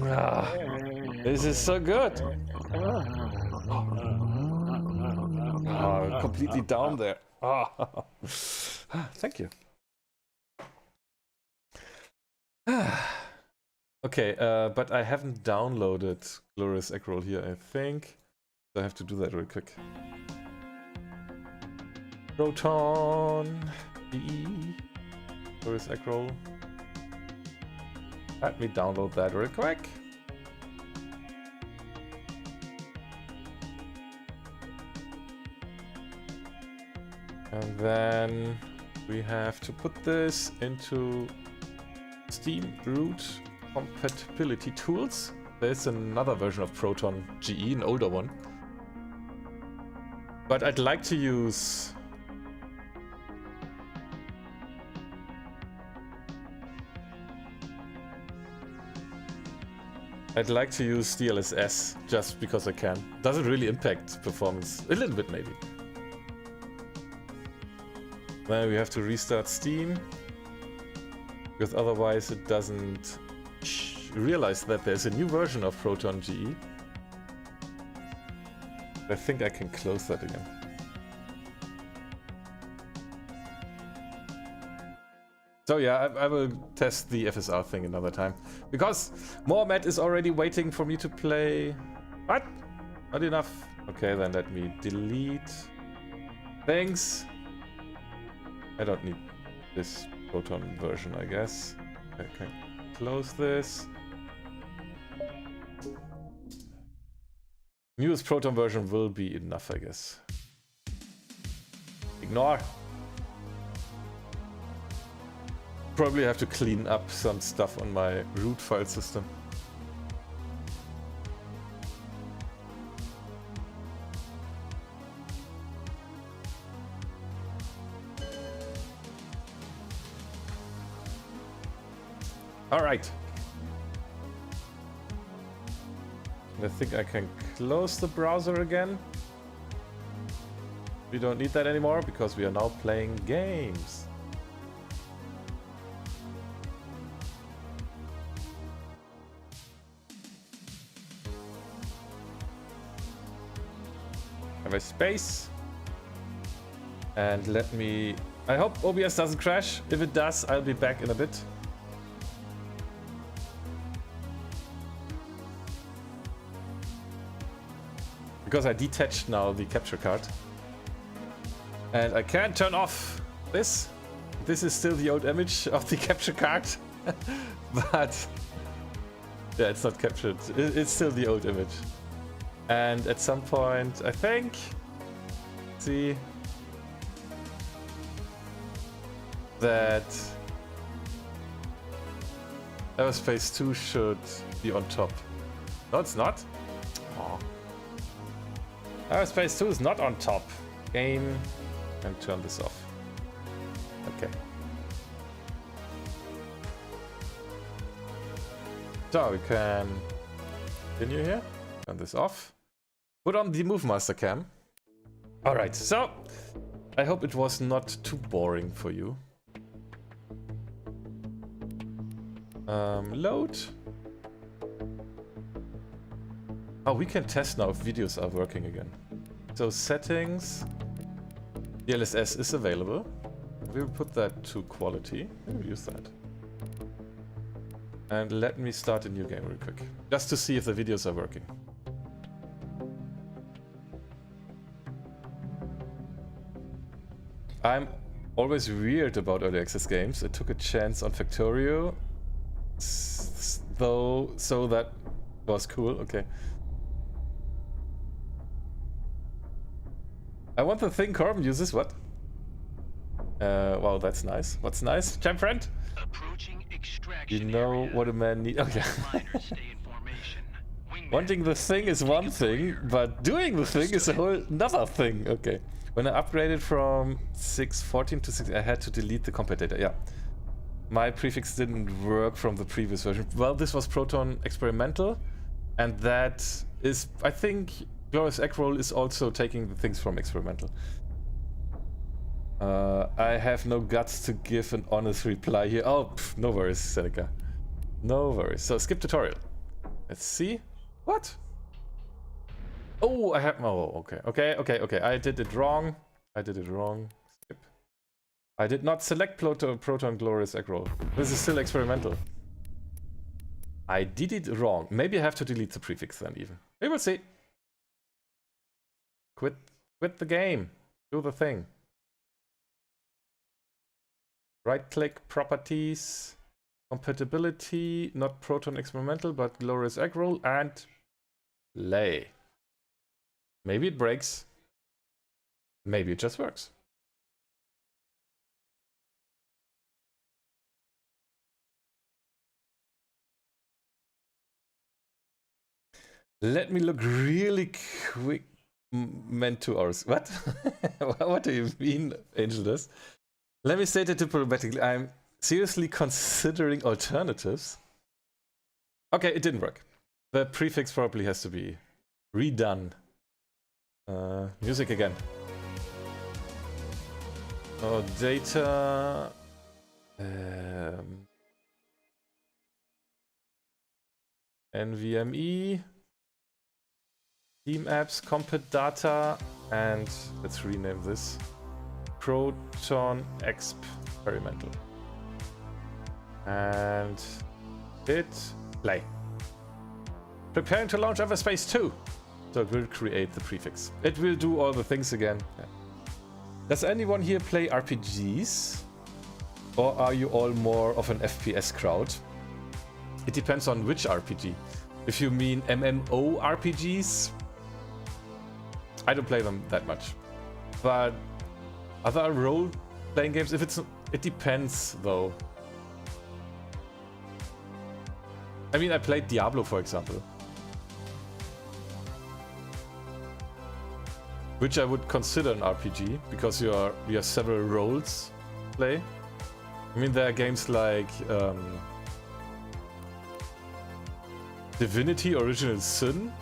Ah, this is so good. Oh, completely down there. Oh. Thank you. Okay, but I haven't downloaded Glorious Eggroll here, I think. So I have to do that real quick. Proton EE. Glorious Eggroll. Let me download that real quick. And then we have to put this into Steam root compatibility tools. There's another version of Proton GE, an older one. But I'd like to use... DLSS just because I can. Doesn't really impact performance. A little bit maybe. Then we have to restart Steam. Because otherwise it doesn't realize that there's a new version of Proton GE. I think I can close that again. So yeah, I will test the FSR thing another time. Because Mohamed is already waiting for me to play... What? Not enough. Okay, then let me delete things. I don't need this Proton version, I guess. I can close this. Newest Proton version will be enough, I guess. Ignore. Probably have to clean up some stuff on my root file system. All right. I think I can close the browser again. We don't need that anymore because we are now playing games. Everspace. And let me... I hope OBS doesn't crash. If it does, I'll be back in a bit. Because I detached now the capture card. And I can't turn off this. This is still the old image of the capture card. But... yeah, it's not captured. It's still the old image. And at some point, I think... see... that... Everspace 2 should be on top. No, it's not. Oh. Everspace 2 is not on top. Game... and turn this off. Okay. So we can continue here. Turn this off. Put on the Move Master cam. Alright, so I hope it was not too boring for you. Load. Oh, we can test now if videos are working again. So settings. DLSS is available. We'll put that to quality. We'll use that. And let me start a new game real quick. Just to see if the videos are working. I'm always weird about early access games. I took a chance on Factorio. Though, so that was cool. Okay. I want the thing Corbin uses. What? Wow, that's nice. What's nice? Champ friend? Approaching extraction You know area. what a man needs. Okay. Miners stay in formation. Wingman Wanting the thing is one thing, but doing the thing is a whole another thing. Okay. When I upgraded from 6.14 to 6, I had to delete the compat data. Yeah. My prefix didn't work from the previous version. Well, this was Proton Experimental, and that is, I think, Glorious Eggroll is also taking the things from Experimental. I have no guts to give an honest reply here. Oh, pff, no worries, Seneca. No worries. So, skip tutorial. Let's see. What? Oh, I have... Oh, okay. I did it wrong. Skip. I did not select Proton Glorious Egg Roll. This is still experimental. I did it wrong. Maybe I have to delete the prefix then even. We will see. Quit the game. Do the thing. Right click, properties, compatibility, not Proton experimental, but Glorious Egg Roll, and play. Maybe it breaks. Maybe it just works. Let me look really quick. Meant 2 hours. What? What do you mean, Angelus? Let me state it diplomatically. I'm seriously considering alternatives. Okay, it didn't work. The prefix probably has to be redone. Music again. Oh, data. NVMe. Team apps, compat data, and let's rename this Proton Experimental. And hit play. Preparing to launch Everspace 2. So it will create the prefix. It will do all the things again. Yeah. Does anyone here play RPGs? Or are you all more of an FPS crowd? It depends on which RPG. If you mean MMO RPGs, I don't play them that much. But other role-playing games, if it's... It depends, though. I mean, I played Diablo, for example. Which I would consider an RPG, because you have several roles to play. I mean, there are games like Divinity Original Sin.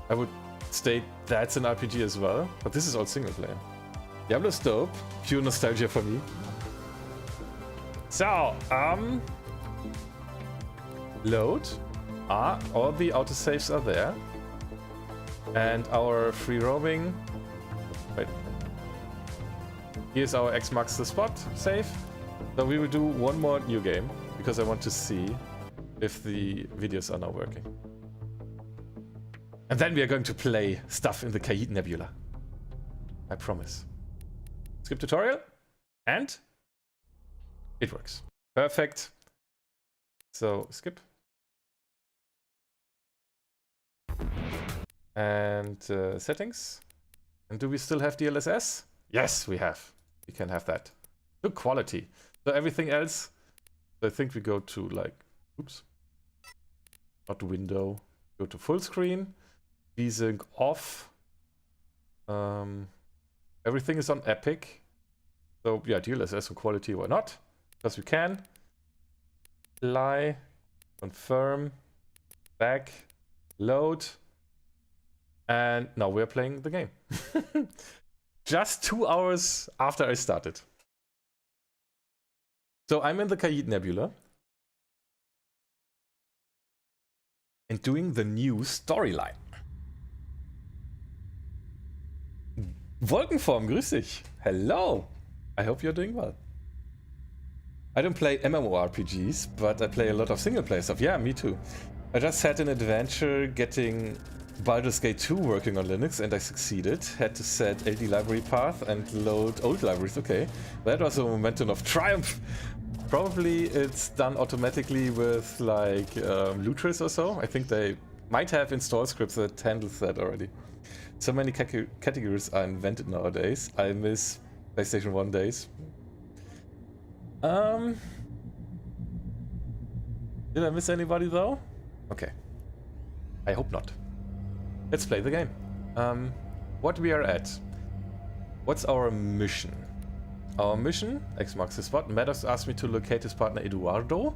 I would state that's an RPG as well, but this is all single player. Diablo's dope, pure nostalgia for me. So, load. All the autosaves are there. And our free roaming. Wait. Here's our X marks the spot save. So we will do one more new game, because I want to see if the videos are now working. And then we are going to play stuff in the Khaït Nebula. I promise. Skip tutorial. And it works. Perfect. So skip. And settings. And do we still have DLSS? Yes, we have. We can have that. Good quality. So everything else, I think we go to like, oops. Not window. Go to full screen. Desync off. Everything is on Epic. So yeah, DLSS and quality, why not? Because we can. Apply. Confirm. Back. Load. And now we're playing the game. Just 2 hours after I started. So I'm in the Khaït Nebula. And doing the new storyline. Wolkenform, grüß dich. Hello. I hope you're doing well. I don't play MMORPGs, but I play a lot of single player stuff. Yeah, me too. I just had an adventure getting Baldur's Gate 2 working on Linux, and I succeeded. Had to set LD library path and load old libraries. Okay, that was a momentum of triumph. Probably it's done automatically with like Lutris or so. I think they might have installed scripts that handles that already. So many categories are invented nowadays. I miss PlayStation 1 days. Did I miss anybody though? Okay. I hope not. Let's play the game. What we are at. What's our mission? Our mission, X marks the spot, Maddox asked me to locate his partner Eduardo,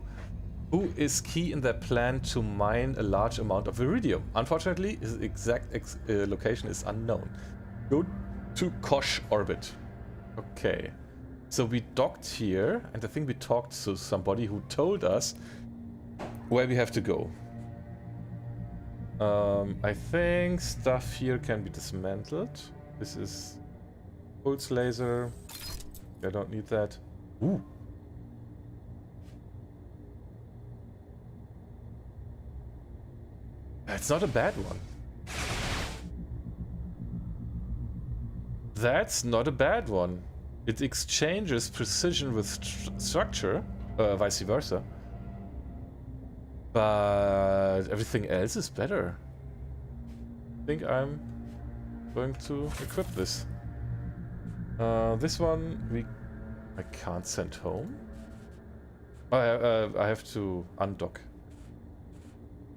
who is key in their plan to mine a large amount of iridium. Unfortunately, his exact location is unknown. Go to Kosh orbit. Okay. So we docked here, and I think we talked to somebody who told us where we have to go. I think stuff here can be dismantled. This is pulse laser. I don't need that. Ooh. That's not a bad one. That's not a bad one. It exchanges precision with structure, vice versa. But everything else is better. I think I'm going to equip this. This one I can't send home. I have to undock.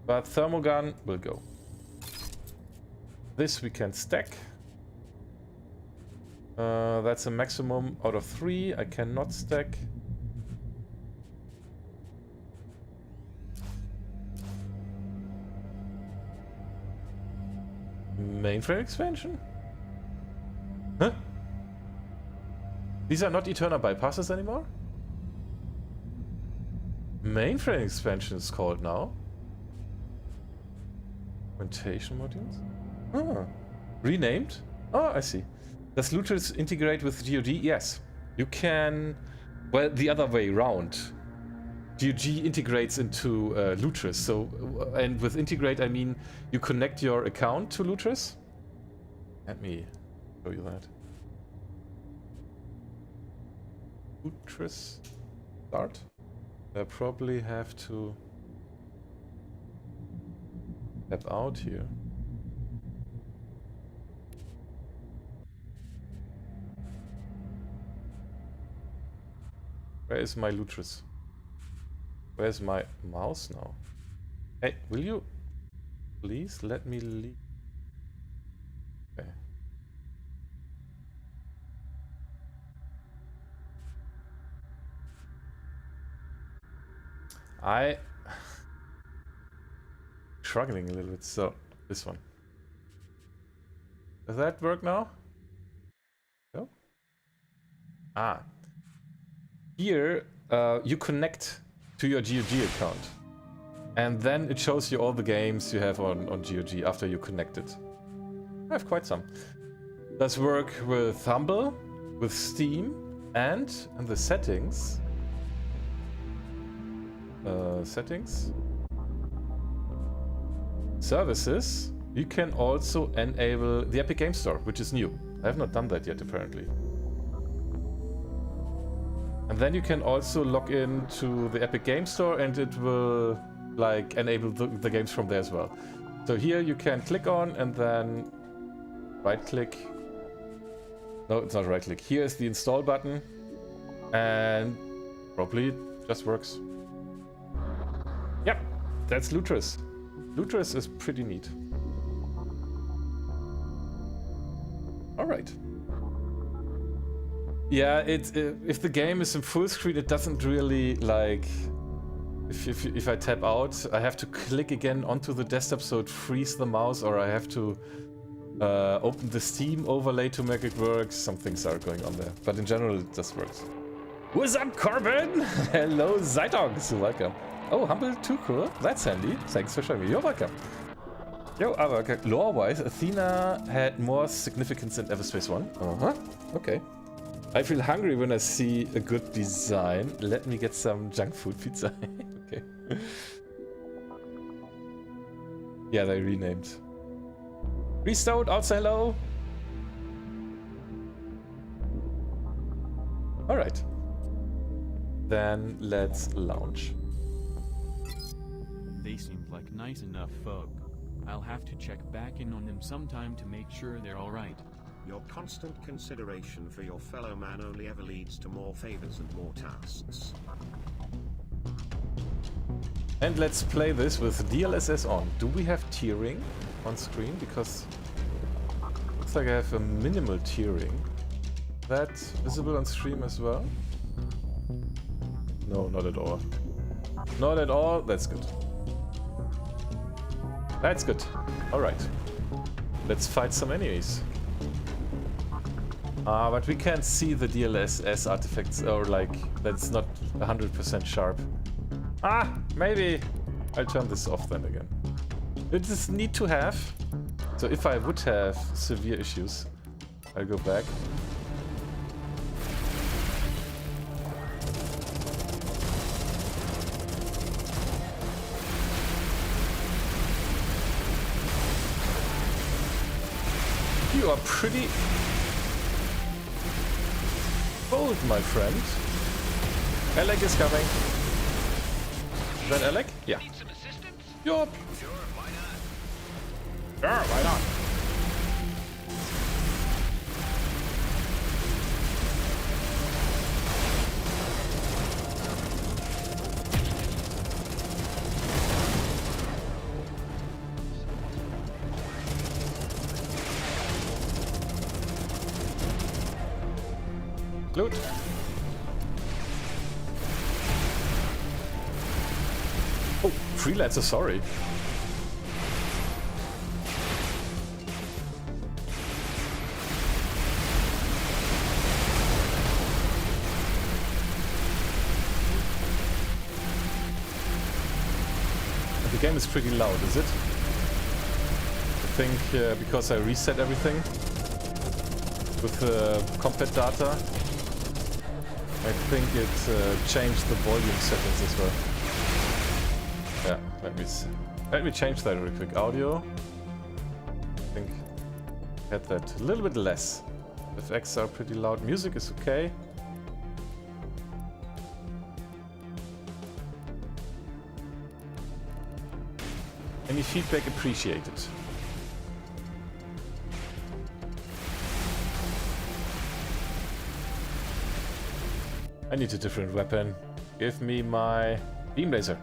But thermogun will go. This we can stack. That's a maximum out of 3. I cannot stack. Mainframe expansion? Huh? These are not Eternal bypasses anymore? Mainframe expansion is called now. Augmentation modules? Ah. Renamed? Oh, I see. Does Lutris integrate with GOG? Yes. You can... Well, the other way around. GOG integrates into Lutris. So, and with integrate, I mean you connect your account to Lutris. Let me show you that. Lutris start. I probably have to step out here. Where is my Lutris? Where's my mouse now? Hey, will you please let me leave? Okay. Struggling a little bit, so this one. Does that work now? No? Ah. Here, you connect to your GOG account. And then it shows you all the games you have on GOG after you connect it. I have quite some. Does work with Humble, with Steam, and in the settings. Services, you can also enable the Epic Game Store, which is new. I have not done that yet, apparently. And then you can also log in to the Epic Game Store and it will like enable the games from there as well. So here you can click on and then right click. No, it's not right click. Here is the install button and probably it just works. Yep, that's Lutris. Lutris is pretty neat. All right. Yeah, if the game is in full screen, it doesn't really like. If I tap out, I have to click again onto the desktop so it frees the mouse, or I have to open the Steam overlay to make it work. Some things are going on there, but in general, it just works. What's up, Corbin? Hello, Zydogs. Welcome. Oh, Humble too cool. That's handy. Thanks for showing me. You're welcome. Yo, aber lore-wise, Athena had more significance in Everspace 1. Okay. I feel hungry when I see a good design. Let me get some junk food pizza. Okay. Yeah, they renamed. Restowed, outside low. Alright. Then let's launch. They seemed like nice enough folk. I'll have to check back in on them sometime to make sure they're alright. Your constant consideration for your fellow man only ever leads to more favors and more tasks. And let's play this with DLSS on. Do we have tearing on screen? Because looks like I have a minimal tearing. That visible on stream as well? No, not at all. Not at all. That's good. That's good. Alright. Let's fight some enemies. But we can't see the DLSS artifacts, or like, that's not 100% sharp. Maybe I'll turn this off then again. It is neat to have. So if I would have severe issues, I'll go back. You are pretty bold, my friend. Alec is coming. Is that Alec? Yeah. Yup. Sure, why not? Sure, why not? Loot. Oh, freelancer, sorry. The game is pretty loud, is it? I think because I reset everything with the compat data, I think it changed the volume settings as well. Yeah, let me change that real quick. Audio. I think I had that a little bit less. FX are pretty loud. Music is okay. Any feedback appreciated. I need a different weapon. Give me my beam laser.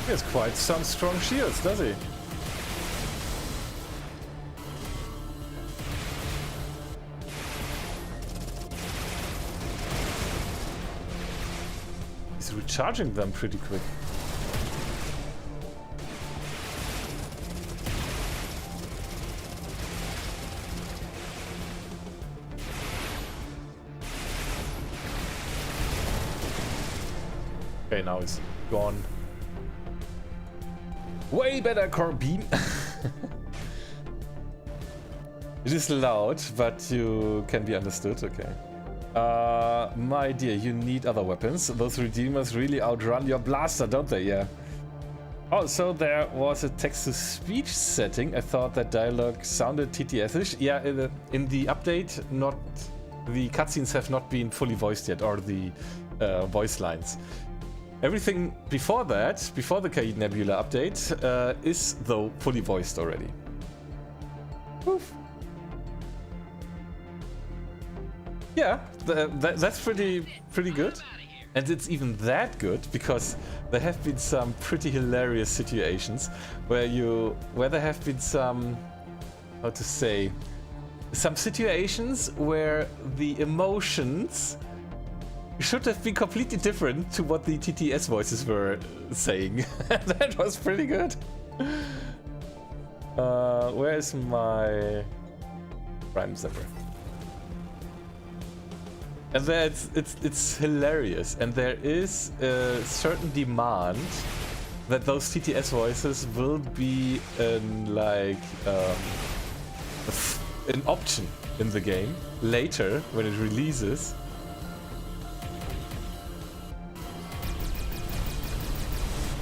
He has quite some strong shields, does he? He's recharging them pretty quick. Okay, now it's gone. Way better core beam. It is loud, but you can be understood. Okay. My dear, you need other weapons. Those redeemers really outrun your blaster, don't they? Yeah. Oh, so there was a text-to-speech setting. I thought that dialogue sounded TTS-ish. Yeah, in the update, not the cutscenes have not been fully voiced yet, or the voice lines. Everything before that, before the Khaït Nebula update, is though fully voiced already. Oof. Yeah, that's pretty good. And it's even that good because there have been some pretty hilarious situations where there have been some, how to say, some situations where the emotions should have been completely different to what the TTS voices were saying. That was pretty good. Where is my Prime Zephyr? And there it's hilarious, and there is a certain demand that those TTS voices will be an option in the game later when it releases.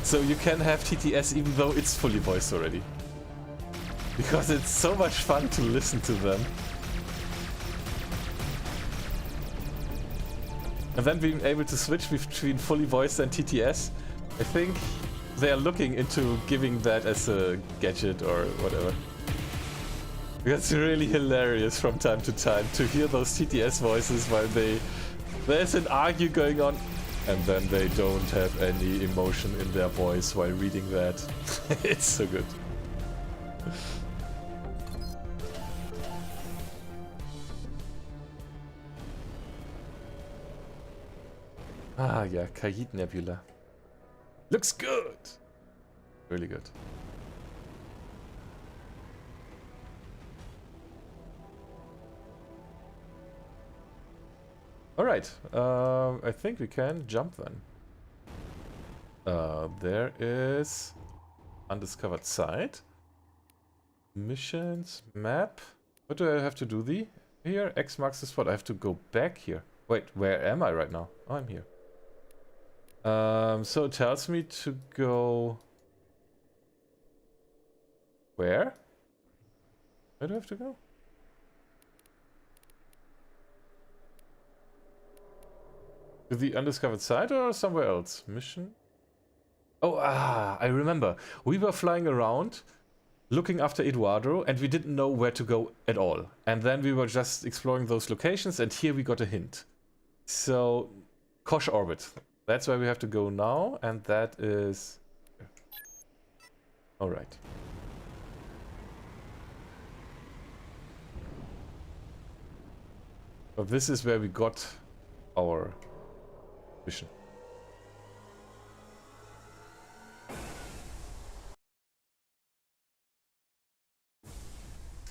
So you can have TTS even though it's fully voiced already. Because it's so much fun to listen to them. And then being able to switch between fully voiced and TTS, I think they are looking into giving that as a gadget or whatever. Because it's really hilarious from time to time to hear those TTS voices while they There's an argue going on, and then they don't have any emotion in their voice while reading that. It's so good. Ah, yeah, Khaït Nebula. Looks good! Really good. Alright, I think we can jump then. There is undiscovered site. Missions, map. What do I have to do here? X marks the spot. I have to go back here. Wait, where am I right now? Oh, I'm here. So it tells me to go... Where? Where do I have to go? To the undiscovered site or somewhere else? Mission? Oh, I remember. We were flying around looking after Eduardo and we didn't know where to go at all. And then we were just exploring those locations and here we got a hint. So, Kosh Orbit. That's where we have to go now, and that is... Alright. But this is where we got our mission.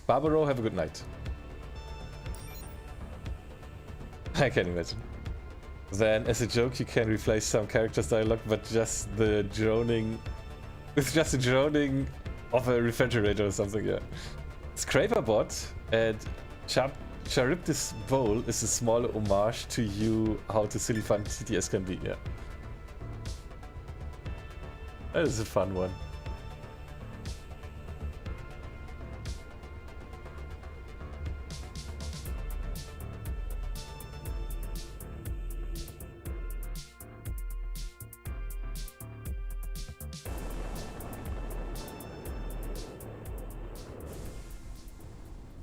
Barbaro, have a good night. I can imagine. Then, as a joke, you can replace some characters' dialogue, but just the droning... With just the droning of a refrigerator or something, yeah. Scraperbot and Charybdis Bowl is a small homage to you, how to silly fun TTS can be, yeah. That is a fun one.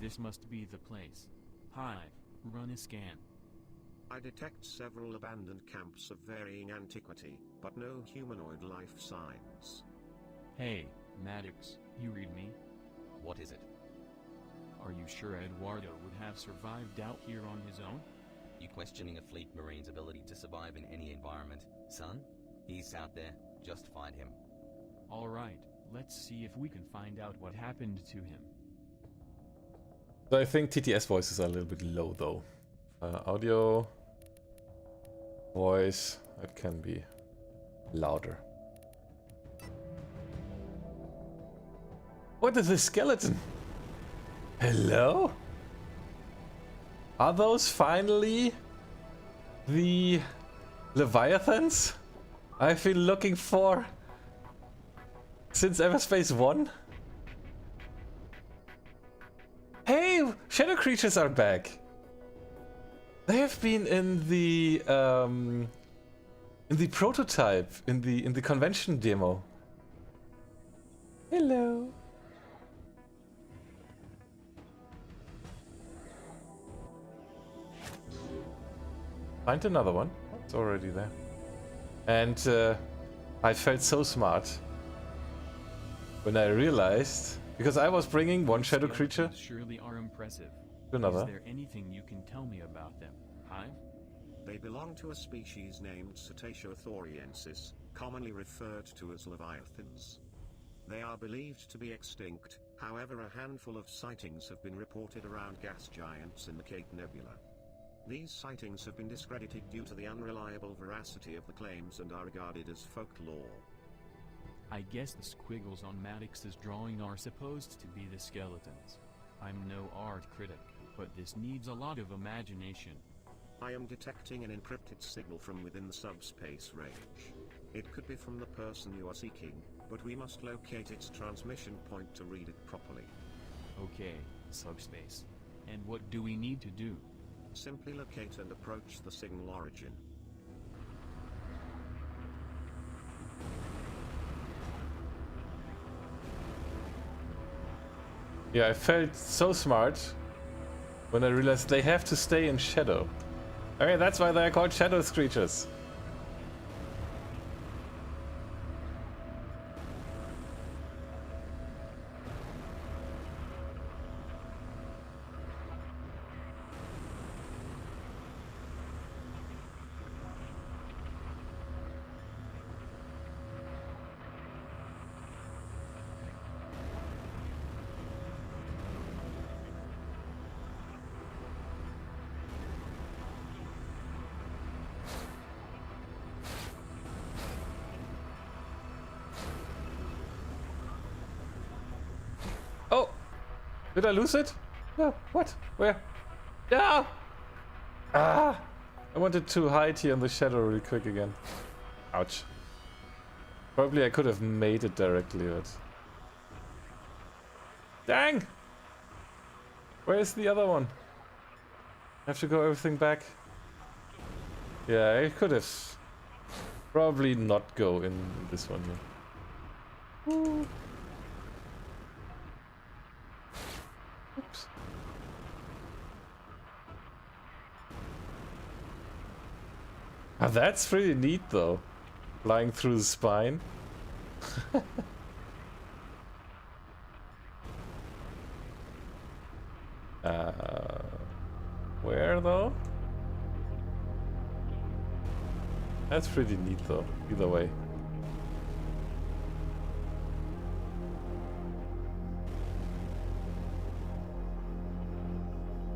This must be the place. Hive, run a scan. I detect several abandoned camps of varying antiquity, but no humanoid life signs. Hey, Maddox, you read me? What is it? Are you sure Eduardo would have survived out here on his own? You questioning a fleet marine's ability to survive in any environment? Son? He's out there. Just find him. Alright, let's see if we can find out what happened to him. So I think TTS voices are a little bit low though. Audio, voice, it can be louder. What is this skeleton? Hello? Are those finally the Leviathans I've been looking for since Everspace 1? Hey, shadow creatures are back. They have been in the prototype, in the convention demo. Hello. Find another one. It's already there. And I felt so smart when I realized, because I was bringing one shadow creature Surely are impressive. to another. Is there anything you can tell me about them, Hive? They belong to a species named Cetaceothoriensis, commonly referred to as Leviathans. They are believed to be extinct, however a handful of sightings have been reported around gas giants in the Khaït Nebula. These sightings have been discredited due to the unreliable veracity of the claims and are regarded as folklore. I guess the squiggles on Maddox's drawing are supposed to be the skeletons. I'm no art critic, but this needs a lot of imagination. I am detecting an encrypted signal from within the subspace range. It could be from the person you are seeking, but we must locate its transmission point to read it properly. Okay, subspace. And what do we need to do? Simply locate and approach the signal origin. Yeah, I felt so smart when I realized they have to stay in shadow. Okay, that's why they're called shadow creatures. Oh! Did I lose it? No. What? Where? No! Ah! I wanted to hide here in the shadow really quick again. Ouch. Probably I could have made it directly, but... Dang! Where's the other one? I have to go everything back. Yeah, I could have... Probably not go in this one here. Ooh. Oops. Ah, that's pretty neat though. Flying through the spine. Where though? That's pretty neat though, either way.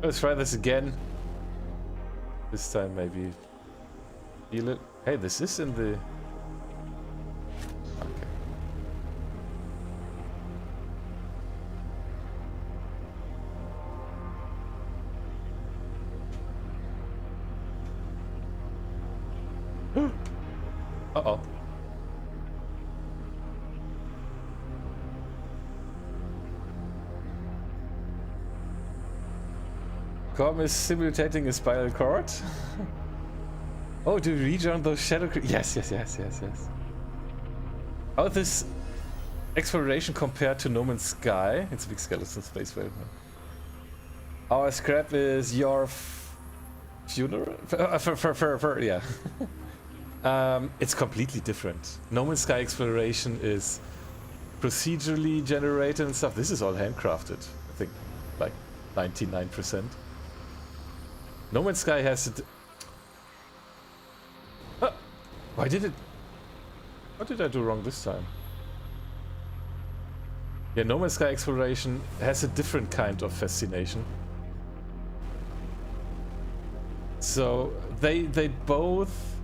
Let's try this again. This time maybe feel it. Hey, this is in the... Okay. Uh-oh. Com is simulating a spiral cord. Oh, do we rejoin those shadow creatures? Yes. How is this exploration compared to No Man's Sky? It's a big skeleton space wave. Our scrap is your funeral? Yeah. It's completely different. No Man's Sky exploration is procedurally generated and stuff. This is all handcrafted. I think like 99%. No Man's Sky has it. Why did it? What did I do wrong this time? Yeah, No Man's Sky exploration has a different kind of fascination. So they both,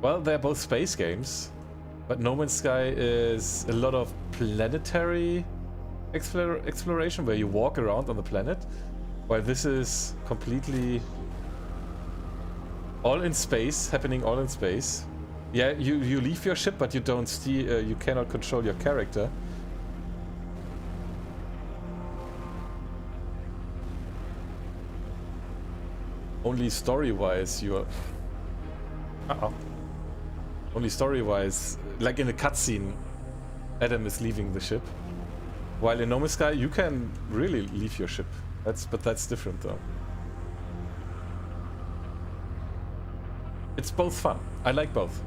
well, they're both space games, but No Man's Sky is a lot of planetary exploration where you walk around on the planet, while this is completely all in space, happening all in space. Yeah, you leave your ship, but you don't steer, you cannot control your character. Only story-wise, you are... Uh-oh. Only story-wise, like in a cutscene, Adam is leaving the ship. While in No Man's Sky, you can really leave your ship. But that's different, though. It's both fun. I like both.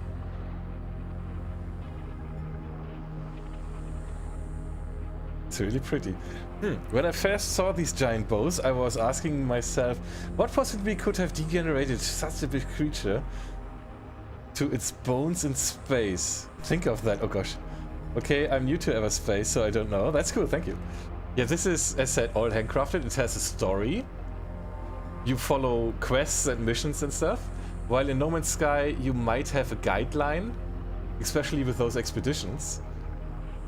It's really pretty. When I first saw these giant bows, I was asking myself, what possibly could have degenerated such a big creature to its bones in space? Think of that. Oh gosh. Okay, I'm new to Everspace, so I don't know. That's cool, thank you. Yeah, this is, as said, all handcrafted. It has a story. You follow quests and missions and stuff. While in No Man's Sky, you might have a guideline, especially with those expeditions,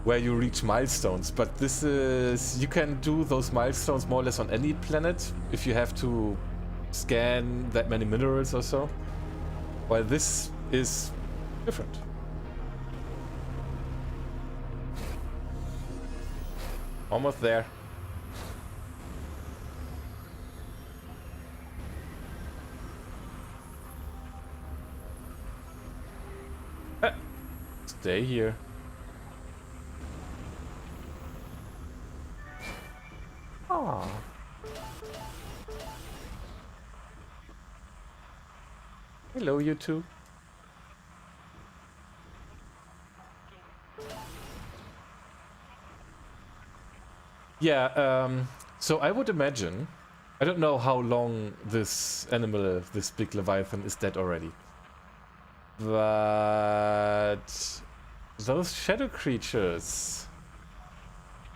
where you reach milestones. But this is... you can do those milestones more or less on any planet if you have to scan that many minerals or so. While this is different. Almost there. Stay here. Aww. Hello, you two. Yeah, so I would imagine, I don't know how long this animal, this big leviathan, is dead already. But those shadow creatures,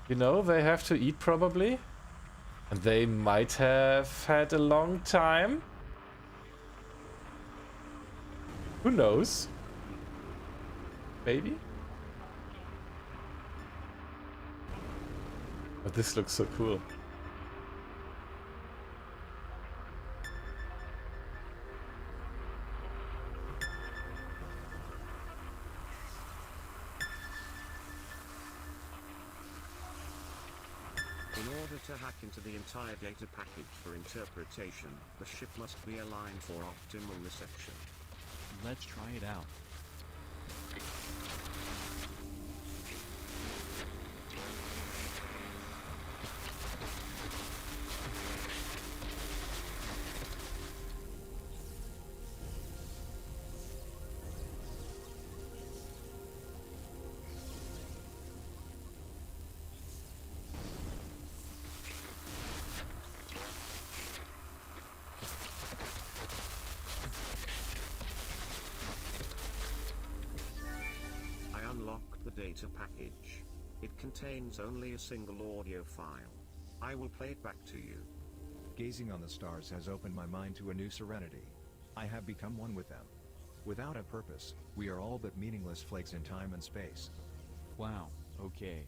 you know, they have to eat probably. And they might have had a long time. Who knows? Maybe? But this looks so cool. In order to hack into the entire data package for interpretation, the ship must be aligned for optimal reception. Let's try it out. Data package. It contains only a single audio file. I will play it back to you. Gazing on the stars has opened my mind to a new serenity. I have become one with them. Without a purpose, we are all but meaningless flakes in time and space. Wow, okay.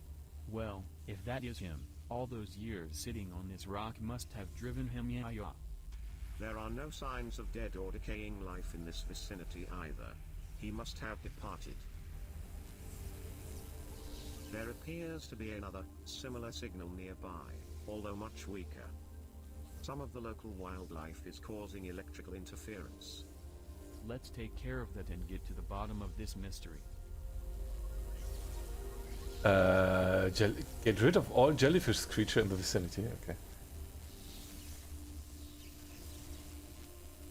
Well, if that is him, all those years sitting on this rock must have driven him yah. There are no signs of dead or decaying life in this vicinity either. He must have departed. There appears to be another, similar signal nearby, although much weaker. Some of the local wildlife is causing electrical interference. Let's take care of that and get to the bottom of this mystery. Get rid of all jellyfish creature in the vicinity. Okay.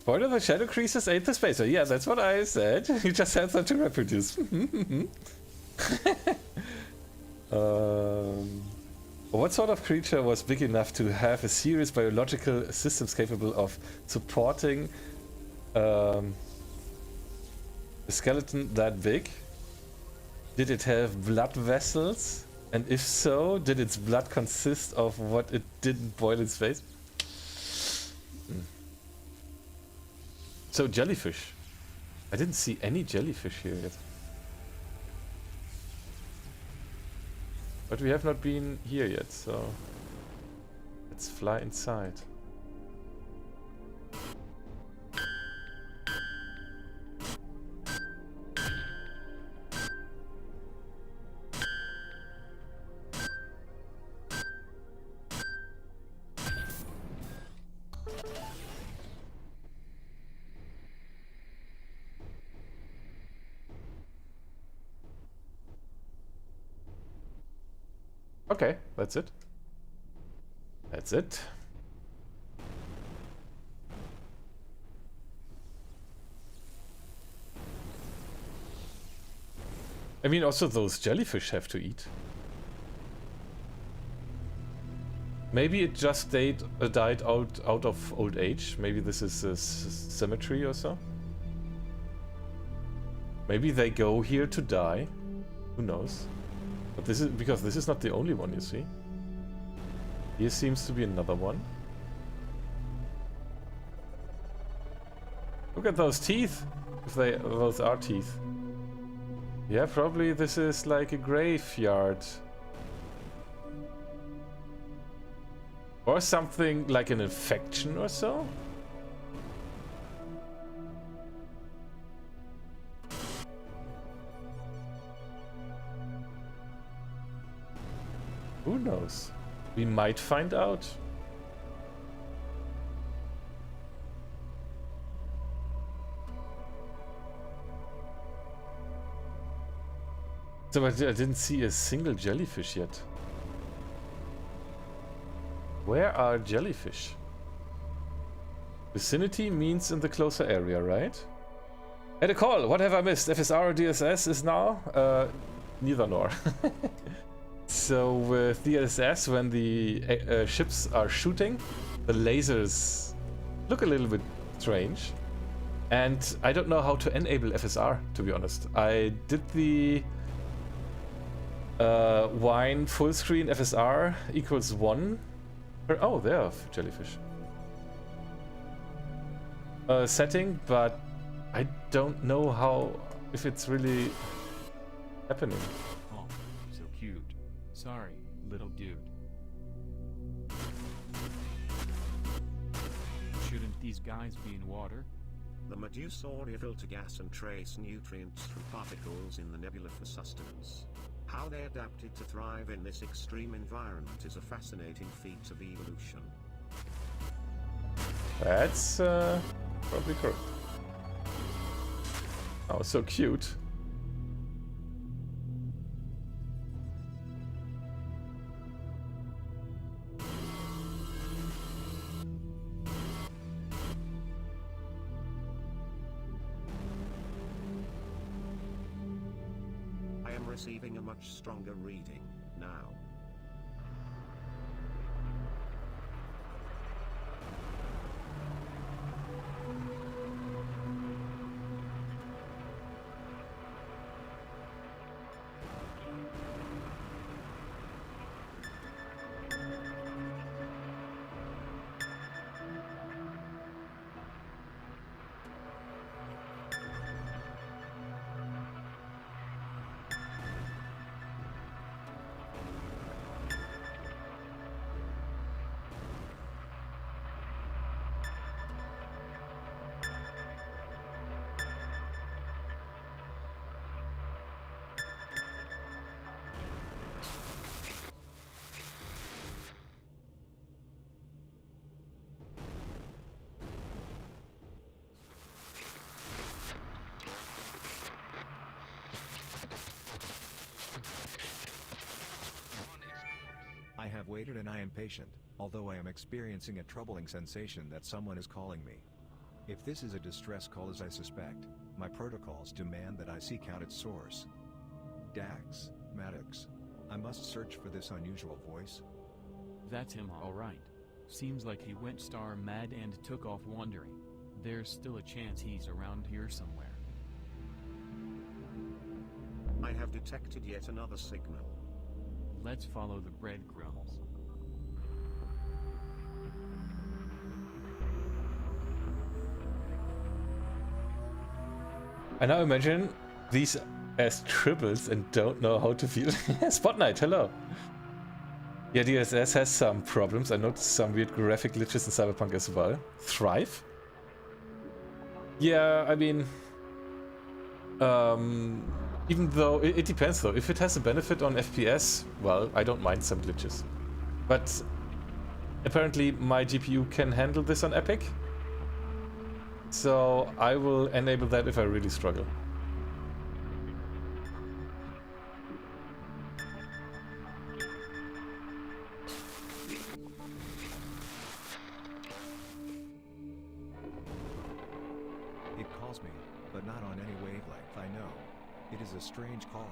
Part of the shadow creatures ate the spacer. Yeah, that's what I said. You just have them to reproduce. What sort of creature was big enough to have a serious biological systems capable of supporting a skeleton that big? Did it have blood vessels? And if so, did its blood consist of what it didn't boil in space? So jellyfish. I didn't see any jellyfish here yet. But we have not been here yet, so let's fly inside. Okay, that's it. That's it. I mean, also those jellyfish have to eat. Maybe it just died out of old age. Maybe this is a cemetery or so. Maybe they go here to die. Who knows? But this is because this is not the only one, you see. Here seems to be another one. Look at those teeth. If those are teeth. Yeah, probably this is like a graveyard. Or something like an infection or so. Who knows? We might find out. So I didn't see a single jellyfish yet. Where are jellyfish? Vicinity means in the closer area, right? Had a call. What have I missed? FSR or DLSS is now? Neither nor. So with DLSS, when the ships are shooting, the lasers look a little bit strange. And I don't know how to enable FSR, to be honest. I did the wine full screen FSR equals 1. Oh, there are jellyfish. Setting, but I don't know how, if it's really happening. Oh, so cute. Sorry, little dude. Shouldn't these guys be in water? The Medusaria filter gas and trace nutrients from particles in the nebula for sustenance. How they adapted to thrive in this extreme environment is a fascinating feat of evolution. That's probably correct. Oh, so cute. I am receiving a much stronger reading now. I have waited and I am patient, although I am experiencing a troubling sensation that someone is calling me. If this is a distress call as I suspect, my protocols demand that I seek out its source. Dax, Maddox, I must search for this unusual voice. That's him, alright. Seems like he went star mad and took off wandering. There's still a chance he's around here somewhere. I have detected yet another signal. Let's follow the breadcrumbs. I now imagine these as tribbles and don't know how to feel. Spot Knight, hello. Yeah, DLSS has some problems. I noticed some weird graphic glitches in Cyberpunk as well. Thrive? Yeah, I mean... even though... It depends though. If it has a benefit on FPS, well, I don't mind some glitches. But apparently my GPU can handle this on Epic. So I will enable that if I really struggle. It calls me, but not on any wavelength, I know. It is a strange calling.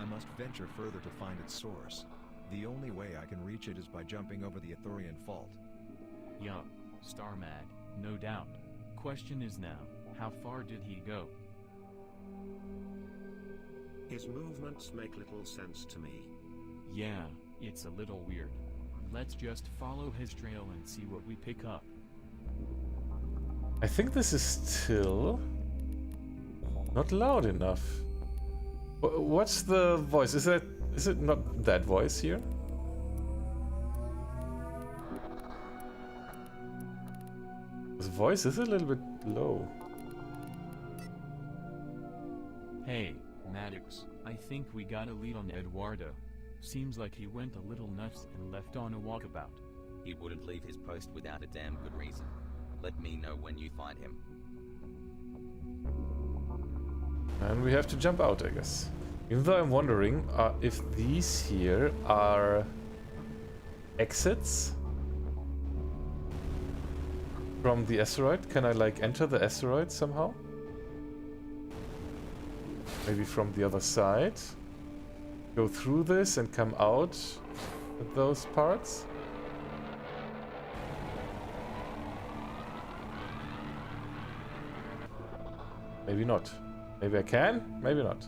I must venture further to find its source. The only way I can reach it is by jumping over the Ithorian fault. Yup, star mad, no doubt. Question is now, how far did he go? His movements make little sense to me. Yeah, it's a little weird. Let's just follow his trail and see what we pick up. I think this is still not loud enough. What's the voice? Is it not that voice here? This voice is a little bit low. Hey, Maddox, I think we got a lead on Eduardo. Seems like he went a little nuts and left on a walkabout. He wouldn't leave his post without a damn good reason. Let me know when you find him. And we have to jump out, I guess. Even though I'm wondering if these here are exits from the asteroid. Can I like enter the asteroid somehow? Maybe from the other side. Go through this and come out at those parts. Maybe not. Maybe I can, maybe not.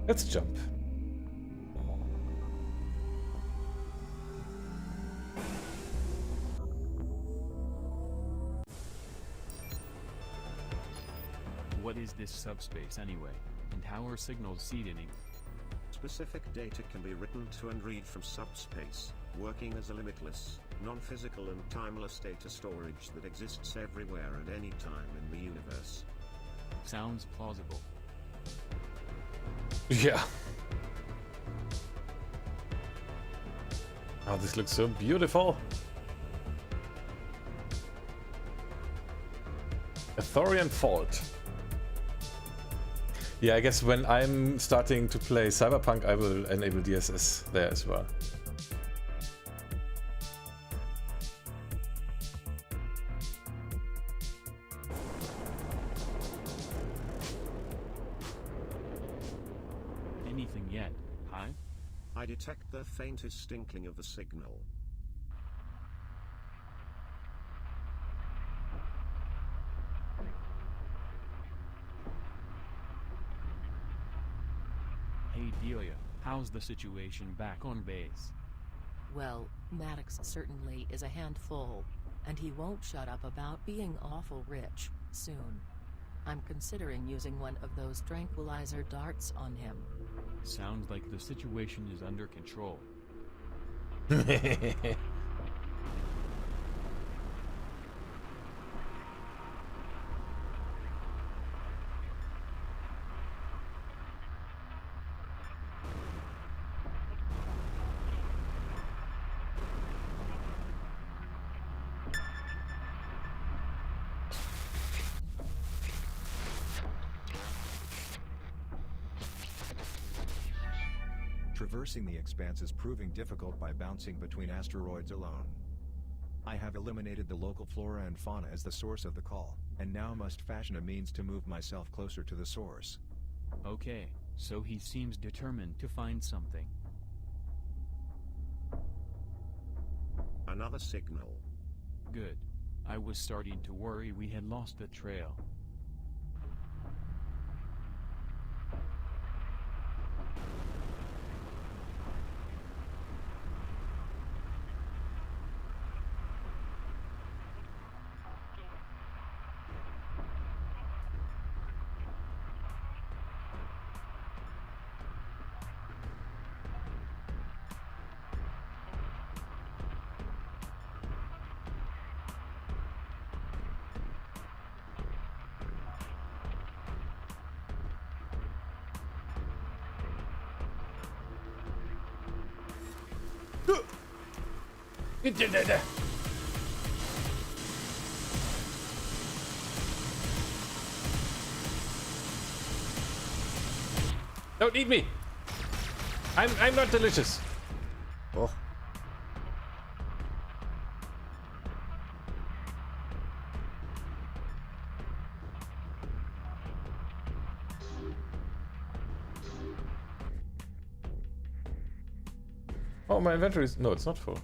Let's jump. What is this subspace anyway? And how are signals seeding? Specific data can be written to and read from subspace, working as a limitless, non-physical and timeless data storage that exists everywhere at any time in the universe. Sounds plausible. Yeah. Oh, this looks so beautiful. A Thorian Fault. Yeah, I guess when I'm starting to play Cyberpunk, I will enable DLSS there as well. Anything yet, huh? I detect the faintest inkling of a signal. Hey Delia, how's the situation back on base? Well, Maddox certainly is a handful, and he won't shut up about being awful rich soon. I'm considering using one of those tranquilizer darts on him. Sounds like the situation is under control. Traversing the expanse is proving difficult by bouncing between asteroids alone. I have eliminated the local flora and fauna as the source of the call, and now must fashion a means to move myself closer to the source. Okay, so he seems determined to find something. Another signal. Good. I was starting to worry we had lost the trail. Don't eat me! I'm not delicious. Oh. Oh, my inventory is... No, it's not full.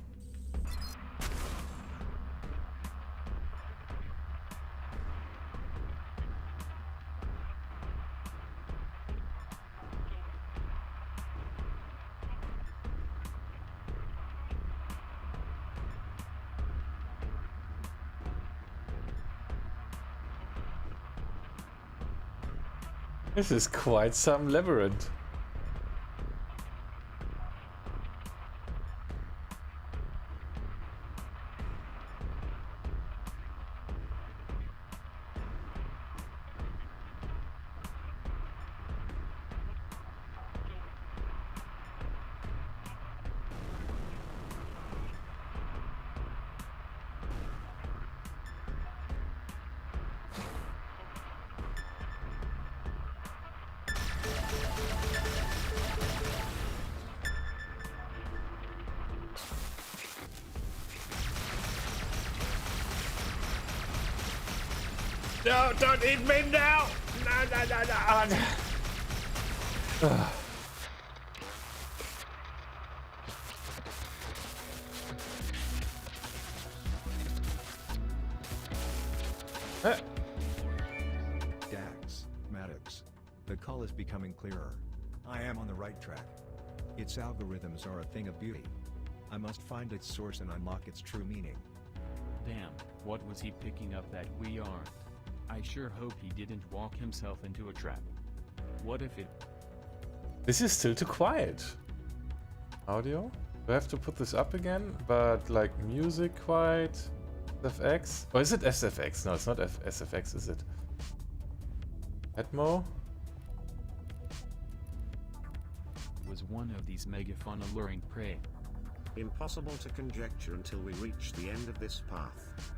This is quite some labyrinth. No, don't eat me now! No. Dax, Maddox. The call is becoming clearer. I am on the right track. Its algorithms are a thing of beauty. I must find its source and unlock its true meaning. Damn, what was he picking up that we aren't? I sure hope he didn't walk himself into a trap. What if it... This is still too quiet. Audio? Do I have to put this up again? But like music quiet? SFX? Or is it SFX? No, it's not SFX, is it? Atmo? was one of these megaphone alluring prey? Impossible to conjecture until we reach the end of this path.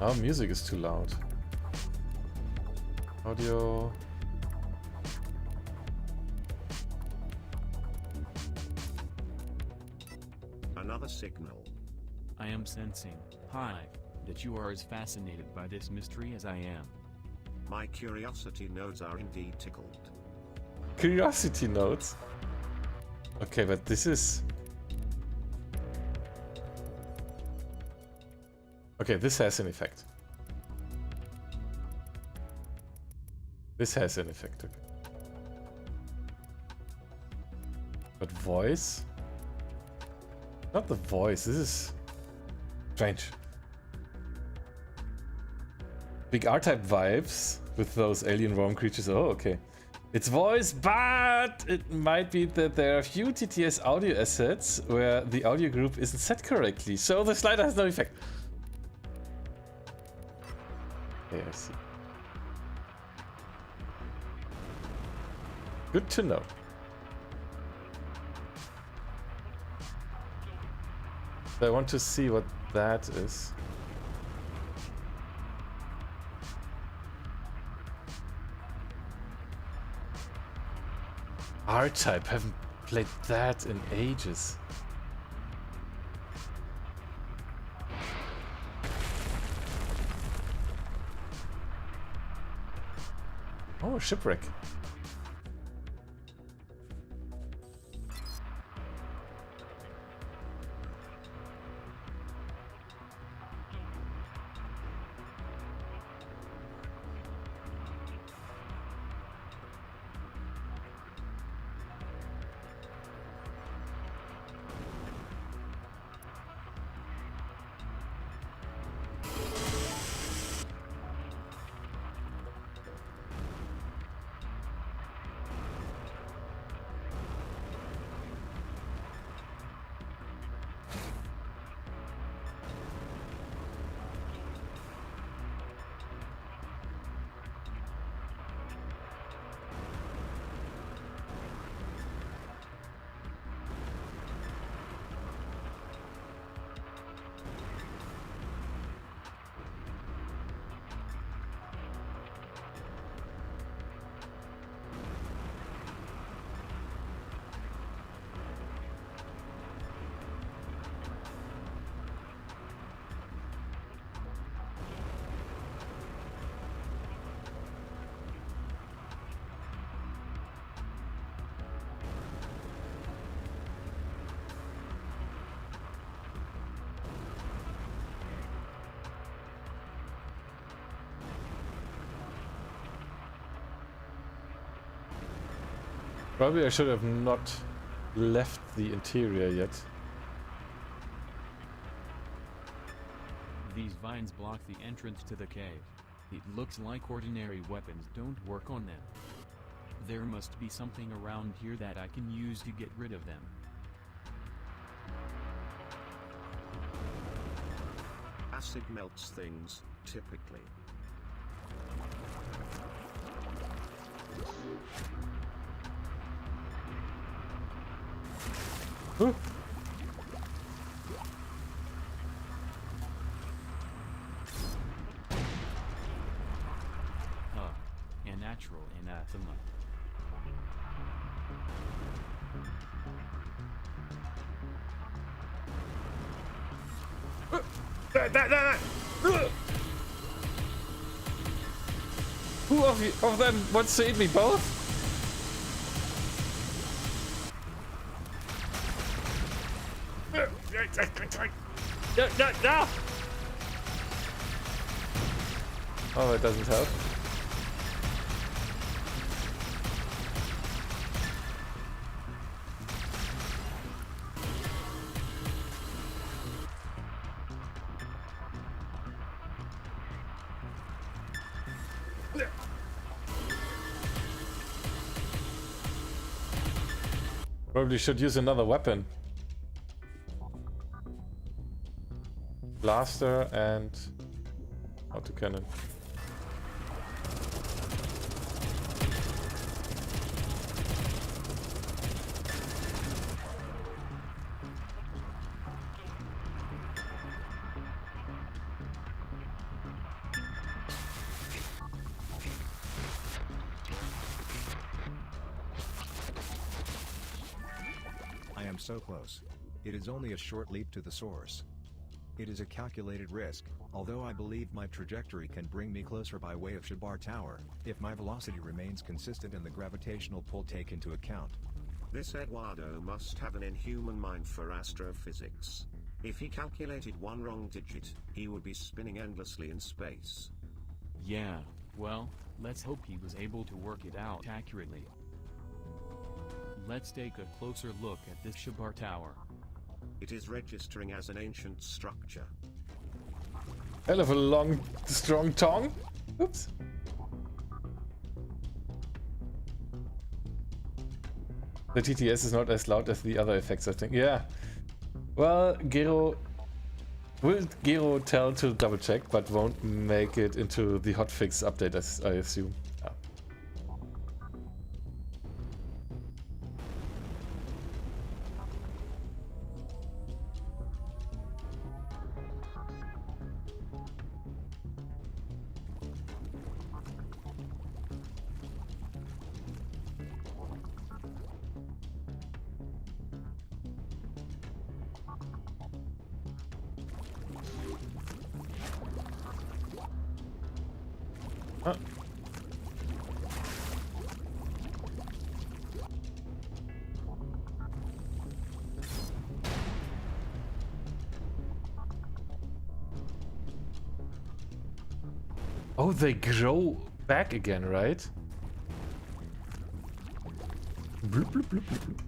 Our music is too loud. Audio. Another signal. I am sensing, Hive, that you are as fascinated by this mystery as I am. My curiosity nodes are indeed tickled. Curiosity nodes? Okay, but this is... Okay, this has an effect. This has an effect, okay. But voice? Not the voice, this is... strange. Big R-type vibes with those alien worm creatures. Oh, okay. It's voice, but it might be that there are a few TTS audio assets where the audio group isn't set correctly, so the slider has no effect. Okay, I see. Good to know. I want to see what that is. R-Type, haven't played that in ages. Oh, Shipwreck. Probably I should have not left the interior yet. These vines block the entrance to the cave. It looks like ordinary weapons don't work on them. There must be something around here that I can use to get rid of them. Acid melts things, typically. Huh? A natural anathema. Who of them wants to eat me both? No! Oh, it doesn't help. Probably should use another weapon. Blaster and autocannon. I am so close. It is only a short leap to the source. It is a calculated risk, although I believe my trajectory can bring me closer by way of Shabar Tower, if my velocity remains consistent and the gravitational pull take into account. This Eduardo must have an inhuman mind for astrophysics. If he calculated one wrong digit, he would be spinning endlessly in space. Yeah, well, let's hope he was able to work it out accurately. Let's take a closer look at this Shabar Tower. It is registering as an ancient structure. Hell of a long, strong tongue. Oops. The TTS is not as loud as the other effects, I think. Yeah. Well, Gero will tell to double check, but won't make it into the hotfix update, as I assume. Yeah. Oh, they grow back again, right? Bloop, bloop, bloop, bloop, bloop.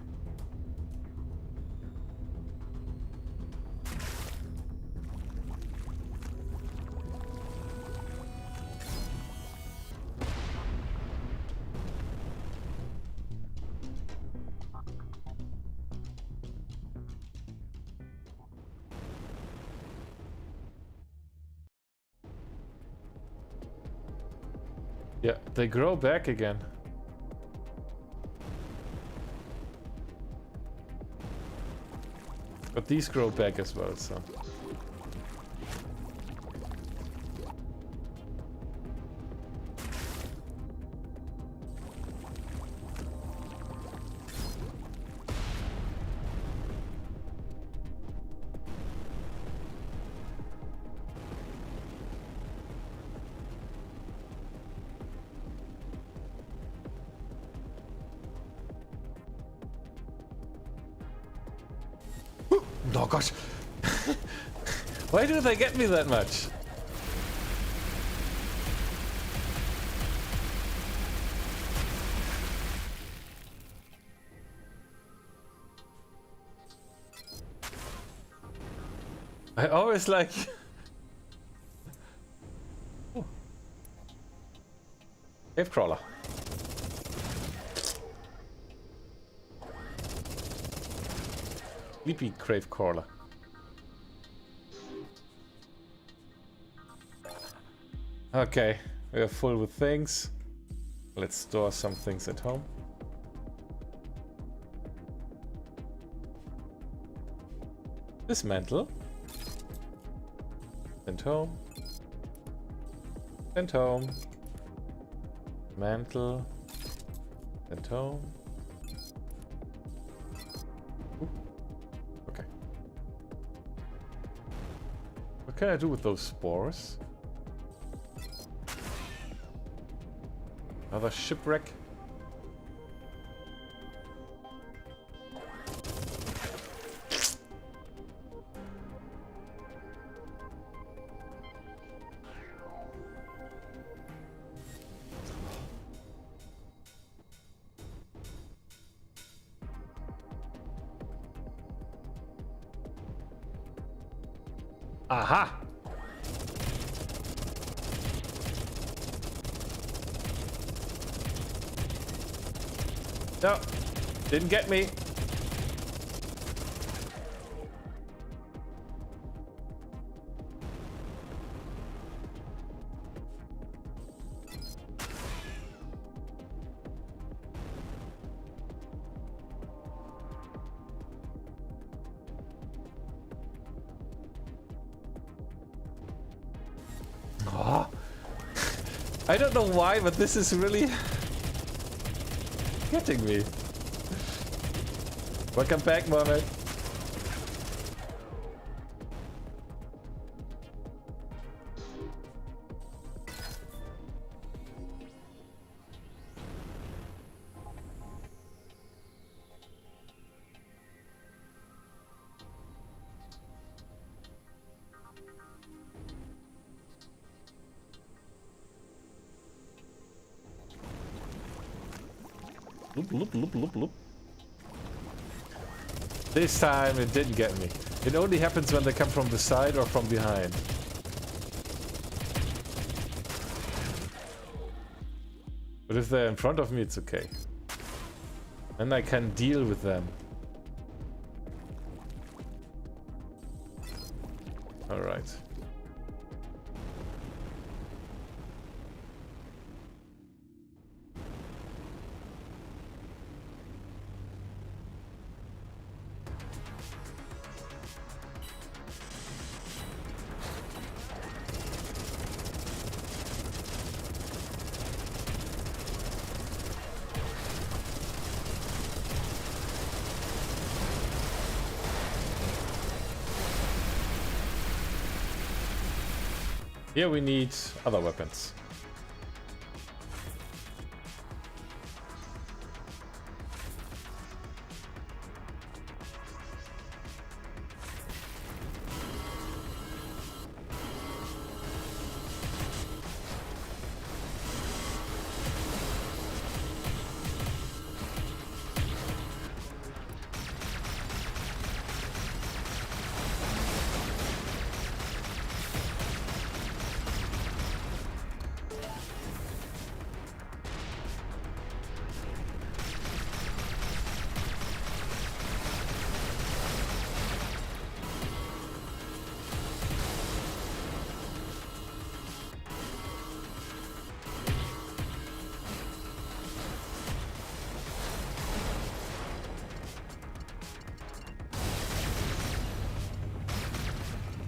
Yeah, they grow back again. But these grow back as well, so... Oh gosh! Why do they get me that much? I always like... Ooh. Cave crawler. Sleepy crave crawler. Okay, we are full with things. Let's store some things at home. Dismantle. Send home. Send home. Mantle. Send home. can I do with those spores? Another shipwreck. Aha! No, didn't get me. Oh. I don't know why, but this is really getting me. Welcome back, Mohammed. Loop, loop, loop, loop, loop. This time it didn't get me. It only happens when they come from the side or from behind. But if they're in front of me, it's okay. Then I can deal with them. Alright. Here we need other weapons.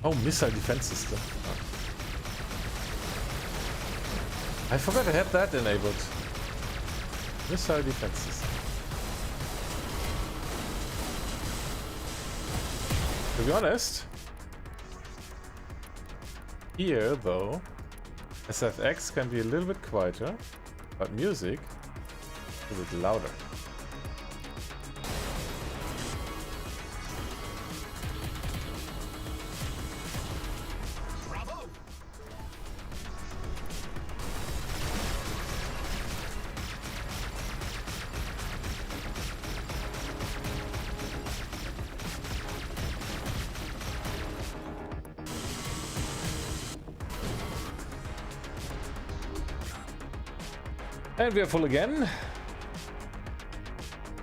Oh, missile defense system. I forgot I had that enabled. Missile defense system. To be honest, here though, SFX can be a little bit quieter, but music is a bit louder. And we are full again.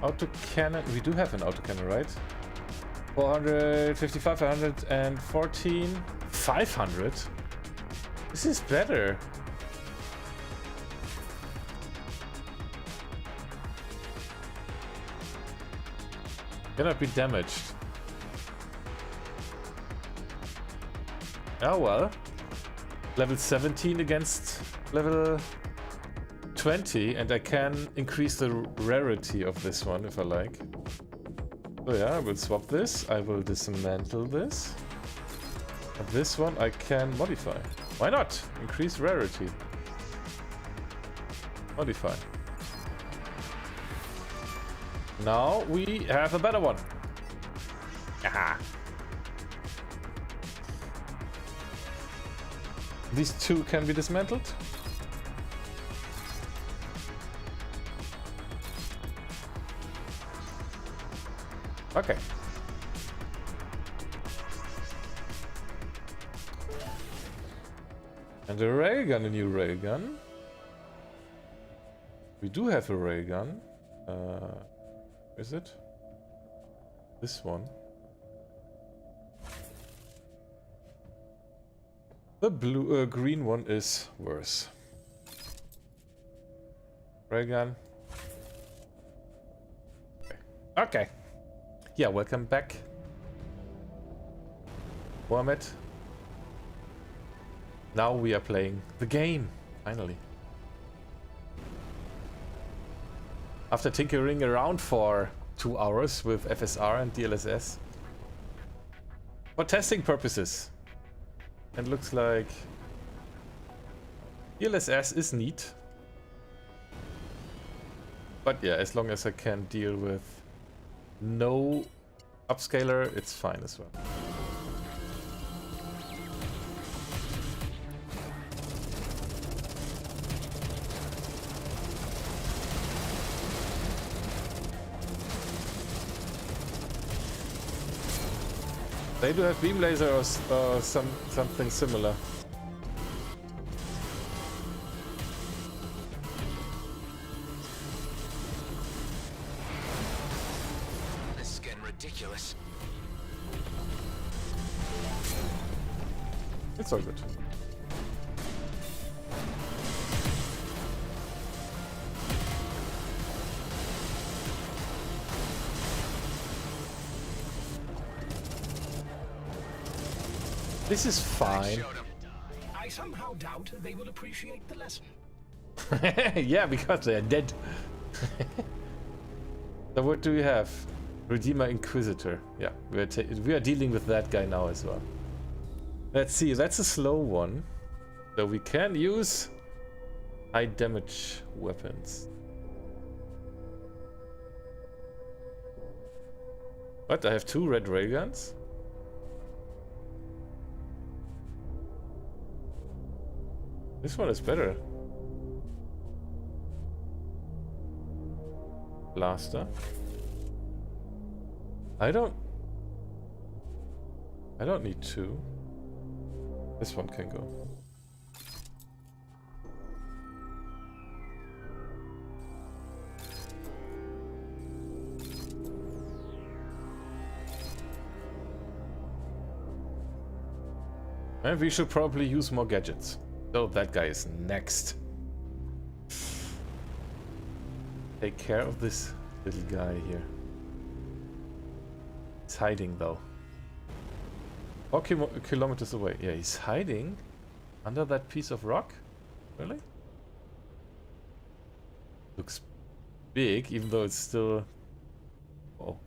Autocannon. We do have an autocannon, right? 455, 514, 500. This is better. Cannot be damaged. Oh well. Level 17 against level 20, and I can increase the rarity of this one if I like. So yeah, I will swap this. I will dismantle this. But this one I can modify. Why not? Increase rarity. Modify. Now we have a better one. Aha. These two can be dismantled. Okay. And a railgun, a new railgun. We do have a railgun. Is it? This one. The blue, green one is worse. Railgun. Okay. Yeah, welcome back, Mohammed. Now we are playing the game, finally. After tinkering around for 2 hours with FSR and DLSS. For testing purposes. And looks like DLSS is neat. But yeah, as long as I can deal with no upscaler, it's fine as well. They do have beam laser or something similar. This is getting ridiculous. It's all good. This is fine. I somehow doubt they will appreciate the lesson. Yeah, because they're dead. So what do we have? Redeemer Inquisitor. Yeah, we are dealing with that guy now as well. Let's see, that's a slow one. So we can use high damage weapons. What? I have 2 red railguns? This one is better. Blaster. I don't need 2. This one can go. And we should probably use more gadgets. So that guy is next. Take care of this little guy here. He's hiding though. 4 kilometers away. Yeah, he's hiding under that piece of rock. Really? Looks big, even though it's still... Oh.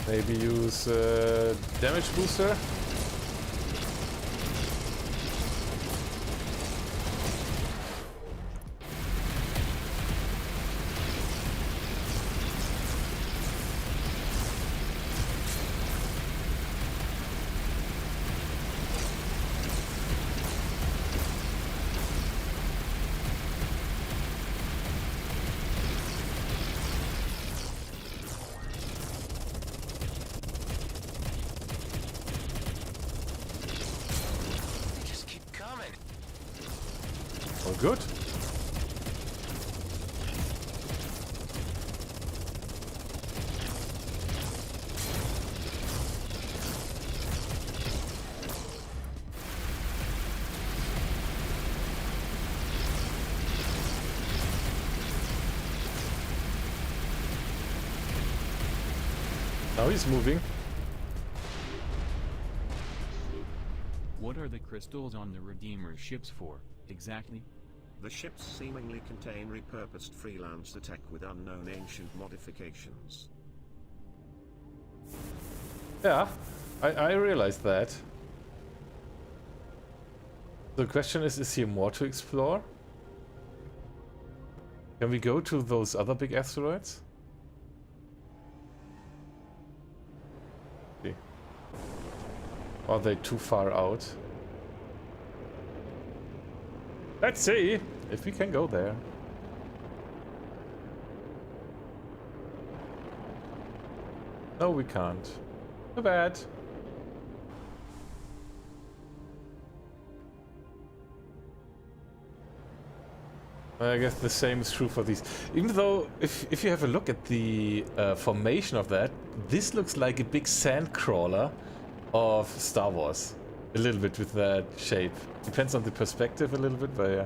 Maybe use damage booster. Good. Now he's moving. What are the crystals on the Redeemer's ships for, exactly? The ships seemingly contain repurposed freelance tech with unknown ancient modifications. Yeah, I realized that. The question is here more to explore? Can we go to those other big asteroids? Okay. Are they too far out? Let's see if we can go there. No, we can't. Too bad. I guess the same is true for these. Even though, if you have a look at the formation of that, this looks like a big sand crawler of Star Wars. A little bit with that shape. Depends on the perspective a little bit, but yeah.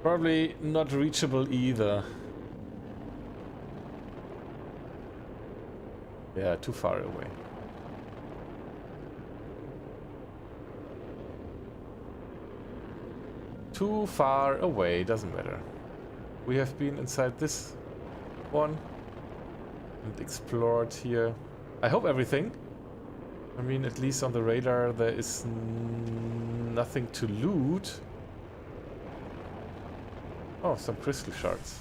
Probably not reachable either. Yeah, too far away. Too far away, doesn't matter. We have been inside this one and explored here. I hope everything. I mean, at least on the radar there is nothing to loot. Oh, some crystal shards.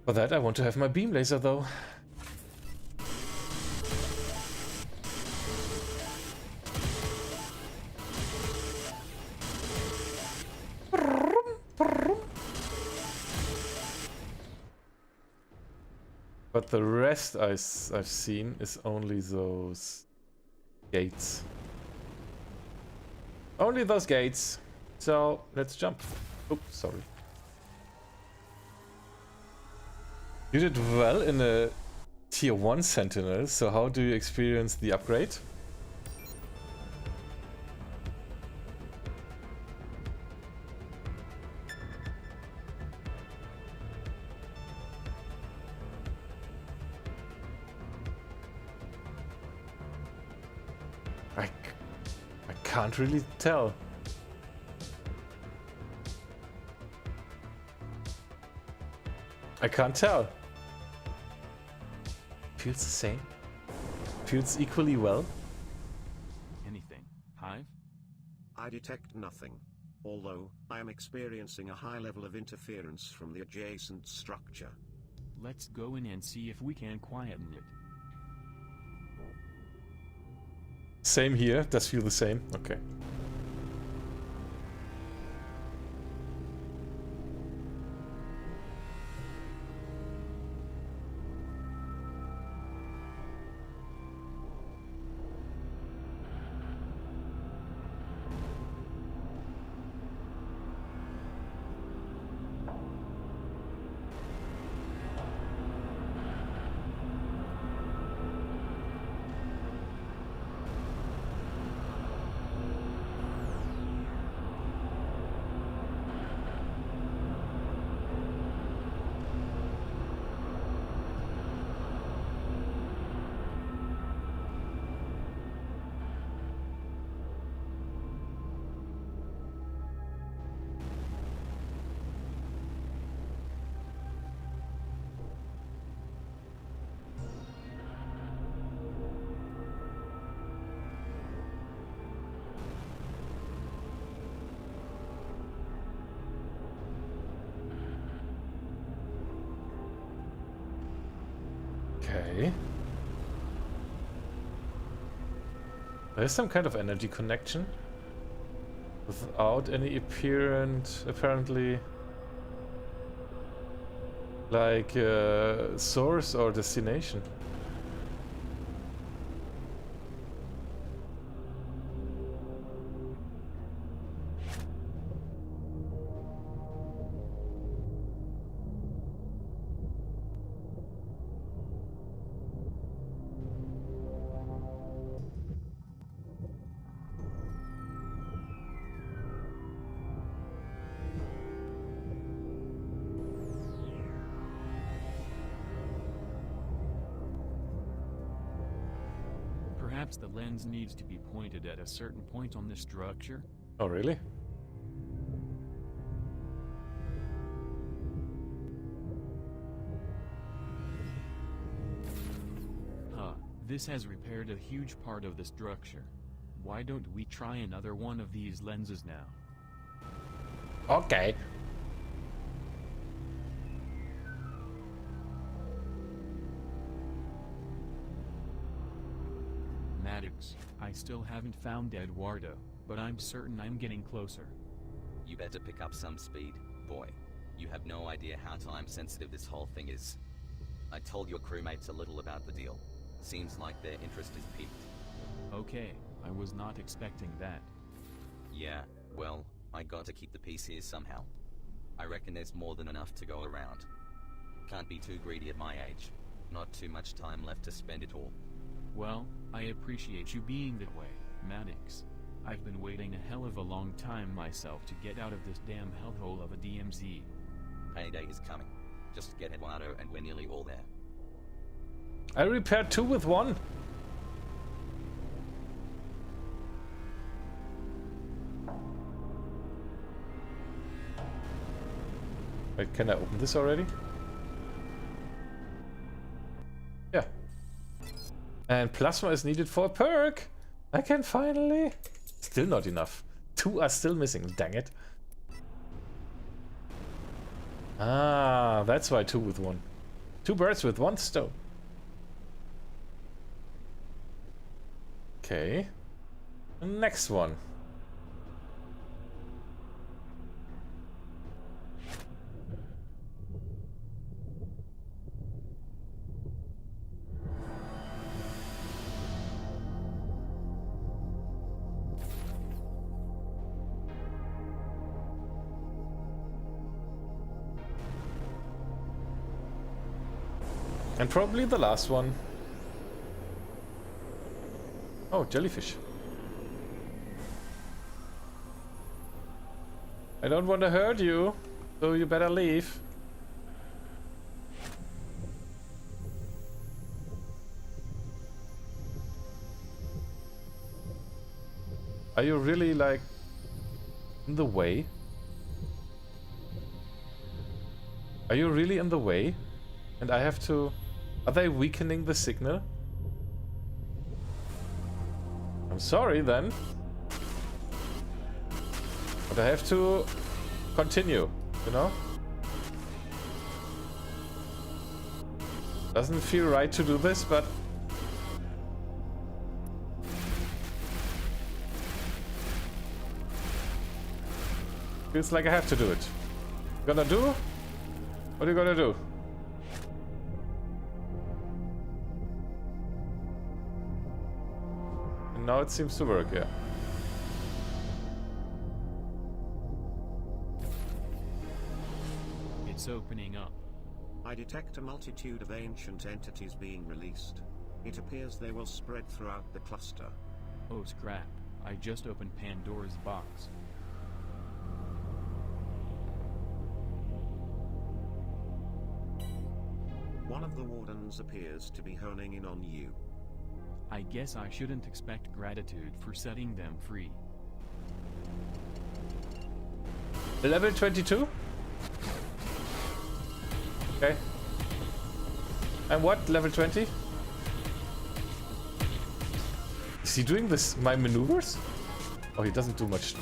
For that I want to have my beam laser though. But the rest I've seen is only those gates. Only those gates. So let's jump. Oops, sorry. You did well in a tier 1 sentinel, so how do you experience the upgrade? I can't really tell. I can't tell. Feels the same. Feels equally well. Anything. Hive? I detect nothing. Although, I am experiencing a high level of interference from the adjacent structure. Let's go in and see if we can quieten it. Same here. Does feel the same. Okay. Okay. There's some kind of energy connection without any apparently like source or destination. Perhaps the lens needs to be pointed at a certain point on the structure? Oh, really? Huh, this has repaired a huge part of the structure. Why don't we try another one of these lenses now? Okay. Maddox, I still haven't found Eduardo, but I'm certain I'm getting closer. You better pick up some speed, boy. You have no idea how time-sensitive this whole thing is. I told your crewmates a little about the deal. Seems like their interest is piqued. Okay, I was not expecting that. Yeah, well, I gotta keep the peace here somehow. I reckon there's more than enough to go around. Can't be too greedy at my age. Not too much time left to spend it all. Well, I appreciate you being that way, Maddox. I've been waiting a hell of a long time myself to get out of this damn hellhole of a DMZ. Payday is coming. Just get Eduardo and we're nearly all there. I repaired 2 with 1. Wait, can I open this already? Yeah. And plasma is needed for a perk. I can finally. Still not enough. 2 are still missing. Dang it. Ah, that's why 2 with 1. 2 birds with 1 stone. Okay. Next one. And probably the last one. Oh, jellyfish. I don't want to hurt you, so you better leave. Are you really, like, in the way? Are you really in the way? And I have to... Are they weakening the signal? I'm sorry then. But I have to continue, you know? Doesn't feel right to do this, but... feels like I have to do it. Gonna do? What are you gonna do? And now it seems to work, yeah. It's opening up. I detect a multitude of ancient entities being released. It appears they will spread throughout the cluster. Oh scrap, I just opened Pandora's box. One of the wardens appears to be honing in on you. I guess I shouldn't expect gratitude for setting them free. Level 22? Okay. And what? Level 20? Is he doing this, my maneuvers? Oh, he doesn't do much.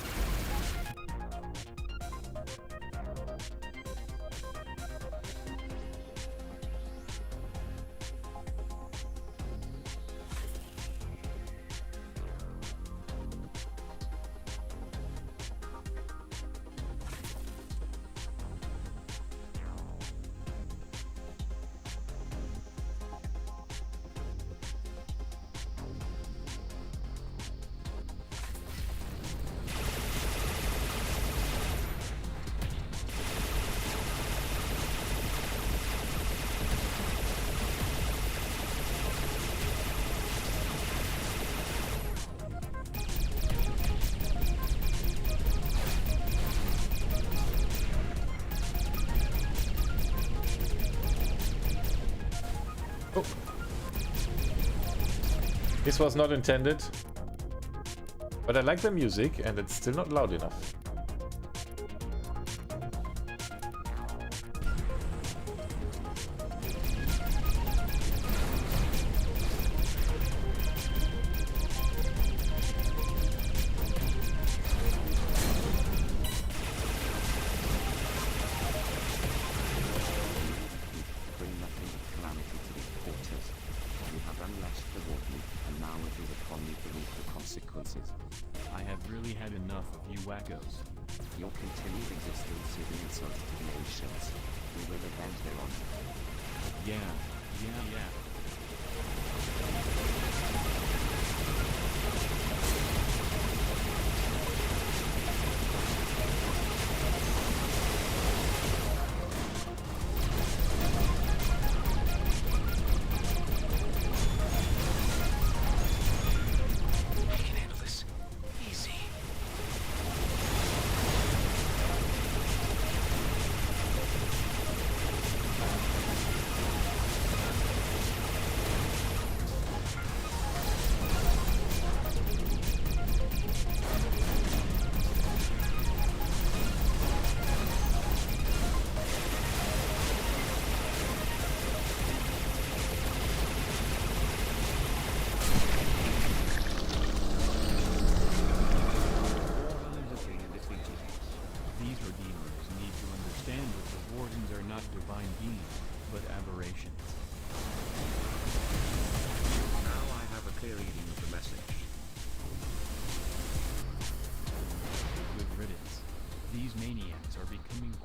This was not intended. But I like the music and it's still not loud enough. I have really had enough of you wackos. Your continued existence is an insult to the ancients. We will avenge their honor. Yeah.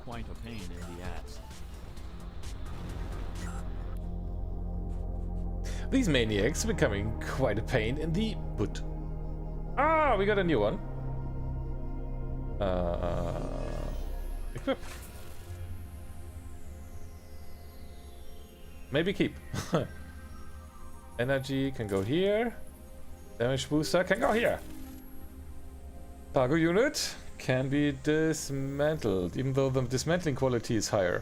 Quite a pain in the ass. These maniacs are becoming quite a pain in the butt. Ah, we got a new one. Equip. Maybe keep. Energy can go here. Damage booster can go here. Cargo unit can be dismantled, even though the dismantling quality is higher.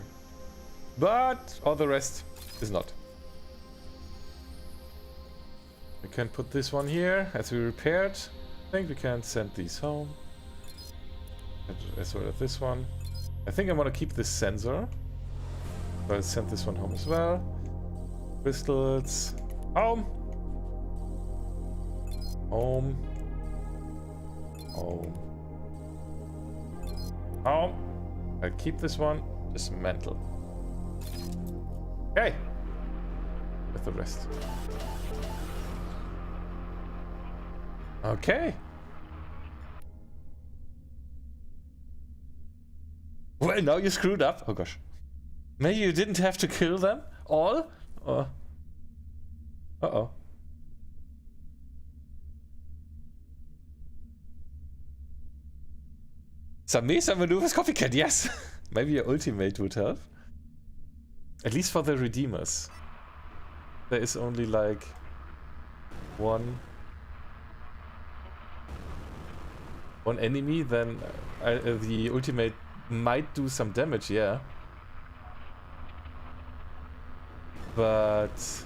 But all the rest is not. We can put this one here as we repaired. I think we can send these home. As well as this one. I think I want to keep this sensor. So I'll send this one home as well. Crystals. Home! Home. Home. Home. I'll keep this one. Dismantle. Okay. With the rest. Okay. Well, now you screwed up. Oh gosh. Maybe you didn't have to kill them all? Or... Uh-oh. Some Mesa maneuvers copycat, yes! Maybe your ultimate would help. At least for the Redeemers. There is only like one enemy, then the ultimate might do some damage, yeah. But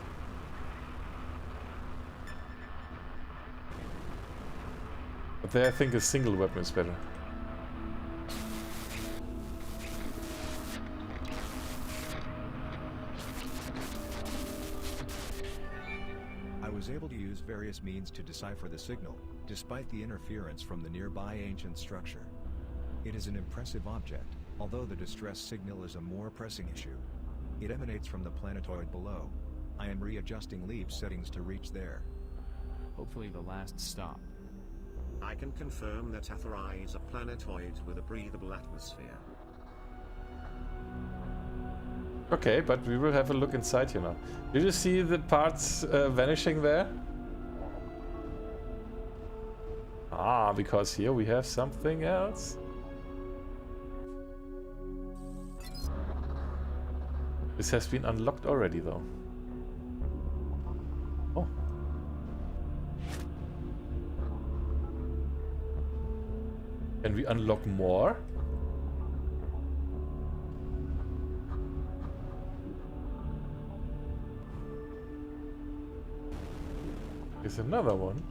there I think a single weapon is better. I was able to use various means to decipher the signal, despite the interference from the nearby ancient structure. It is an impressive object, although the distress signal is a more pressing issue. It emanates from the planetoid below. I am readjusting leap settings to reach there. Hopefully the last stop. I can confirm that Atherai is a planetoid with a breathable atmosphere. Okay, but we will have a look inside here now. Did you see the parts vanishing there? Ah, because here we have something else. This has been unlocked already, though. Oh. Can we unlock more? There's another one.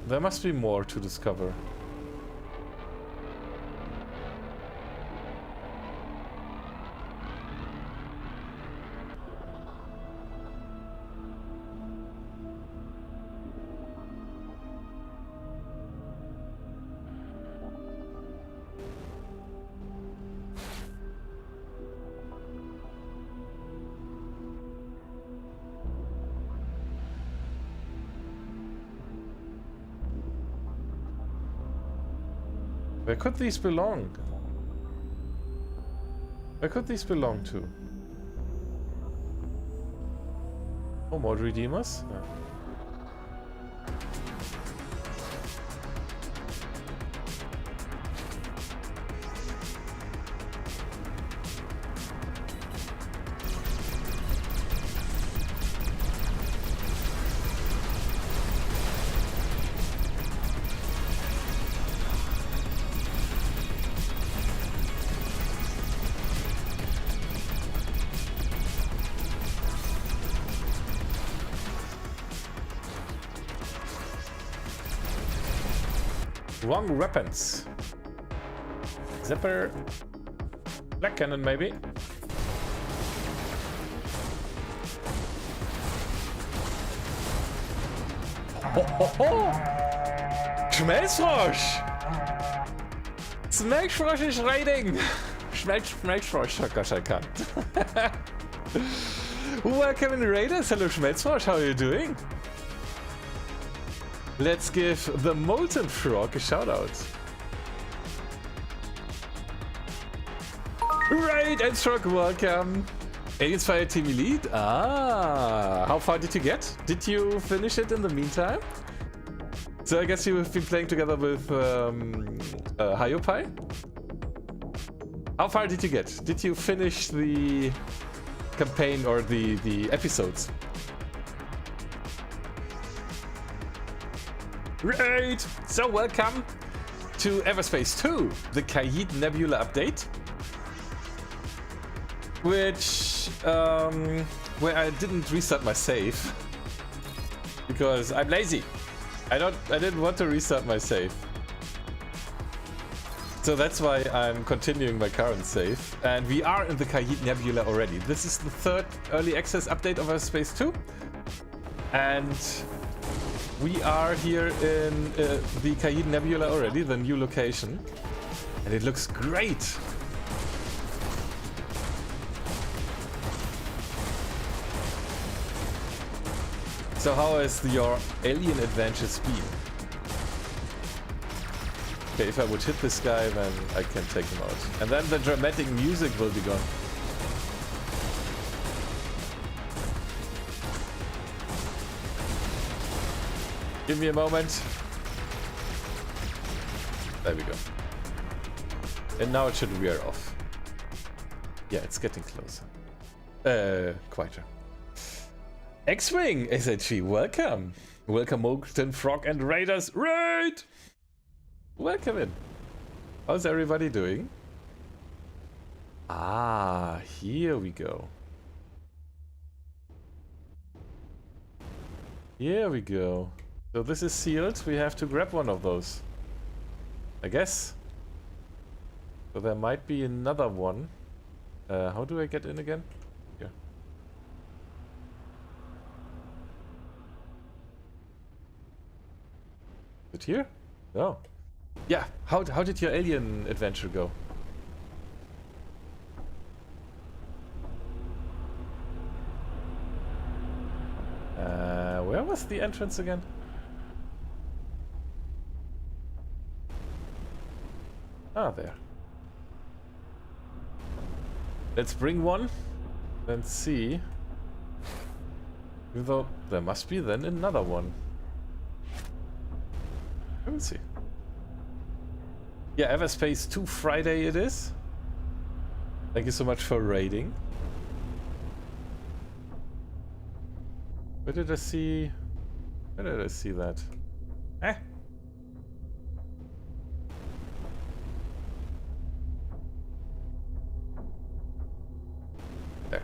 There must be more to discover. Where could these belong? Where could these belong to? Oh, more redeemers? Yeah. Wrong weapons. Zipper. Black cannon, maybe. Ho, ho, ho. Schmelzfrosch! Schmelzfrosch is raiding! Schmelzfrosch, oh gosh, I can't. Welcome in Raiders. Hello, Schmelzfrosch, how are you doing? Let's give the Molten Frog a shout out. Right, and Frog, welcome. Aliens Fire Team Elite. Ah, how far did you get? Did you finish it in the meantime? So I guess you have been playing together with Hayopai. How far did you get? Did you finish the campaign or the episodes? Right! So welcome to Everspace 2, the Khaït Nebula update. Which, where I didn't restart my save. Because I'm lazy. I didn't want to restart my save. So that's why I'm continuing my current save. And we are in the Khaït Nebula already. This is the third early access update of Everspace 2. And we are here in the Khaït Nebula already, the new location. And it looks great! So how has your alien adventures been? Okay, if I would hit this guy, then I can take him out. And then the dramatic music will be gone. Give me a moment. There we go. And now it should wear off. Yeah, it's getting closer. Quieter. X-Wing SHG, welcome. Welcome, Molten Frog and Raiders. Right! Welcome in. How's everybody doing? Ah, here we go. Here we go. So this is sealed. We have to grab one of those, I guess. So there might be another one. How do I get in again? Here. Is it here? No. Yeah. How did your alien adventure go? Where was the entrance again? Ah, there. Let's bring one and see. Though there must be then another one. We will see. Yeah, Everspace 2 Friday it is. Thank you so much for raiding. Where did I see? Where did I see that? Eh? There.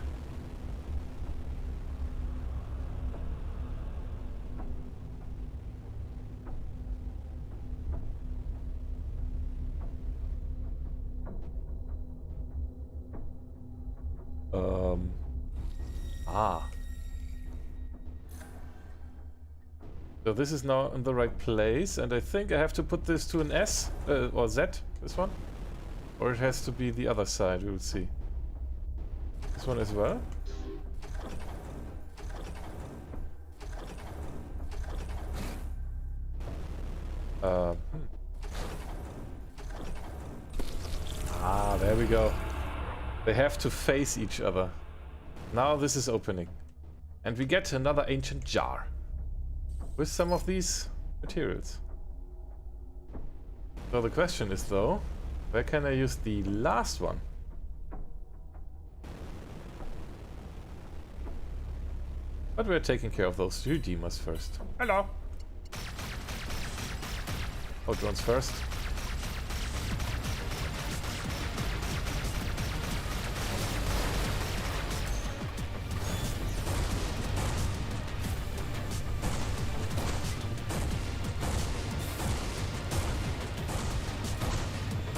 So this is now in the right place, and I think I have to put this to an S or Z, this one. Or it has to be the other side, we will see. This one as well. Ah, there we go. They have to face each other. Now this is opening. And we get another ancient jar. With some of these materials. So the question is though, where can I use the last one? But we're taking care of those two demons first. Hello! Oh, drones first.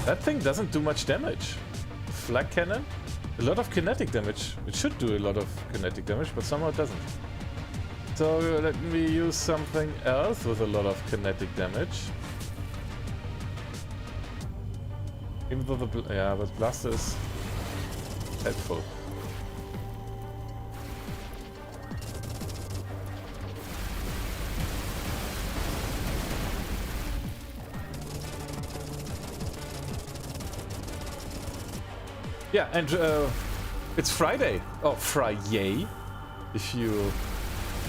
That thing doesn't do much damage. Flag cannon, a lot of kinetic damage. It should do a lot of kinetic damage, but somehow it doesn't. So let me use something else with a lot of kinetic damage. Even though but blaster is helpful. Yeah, and it's Friday. Oh, Friday. If you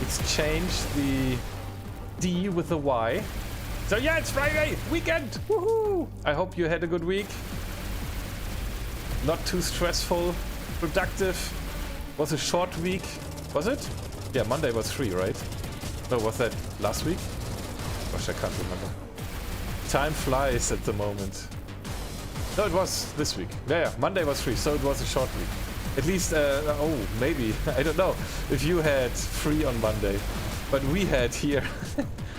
exchange the D with the Y. So yeah, it's Friday! Weekend! Woohoo! I hope you had a good week. Not too stressful. Productive. Was a short week. Was it? Yeah, Monday was free, right? No, was that last week? Gosh, I can't remember. Time flies at the moment. No, it was this week. Yeah, Monday was free, so it was a short week. At least, oh, maybe. I don't know if you had free on Monday. But we had here.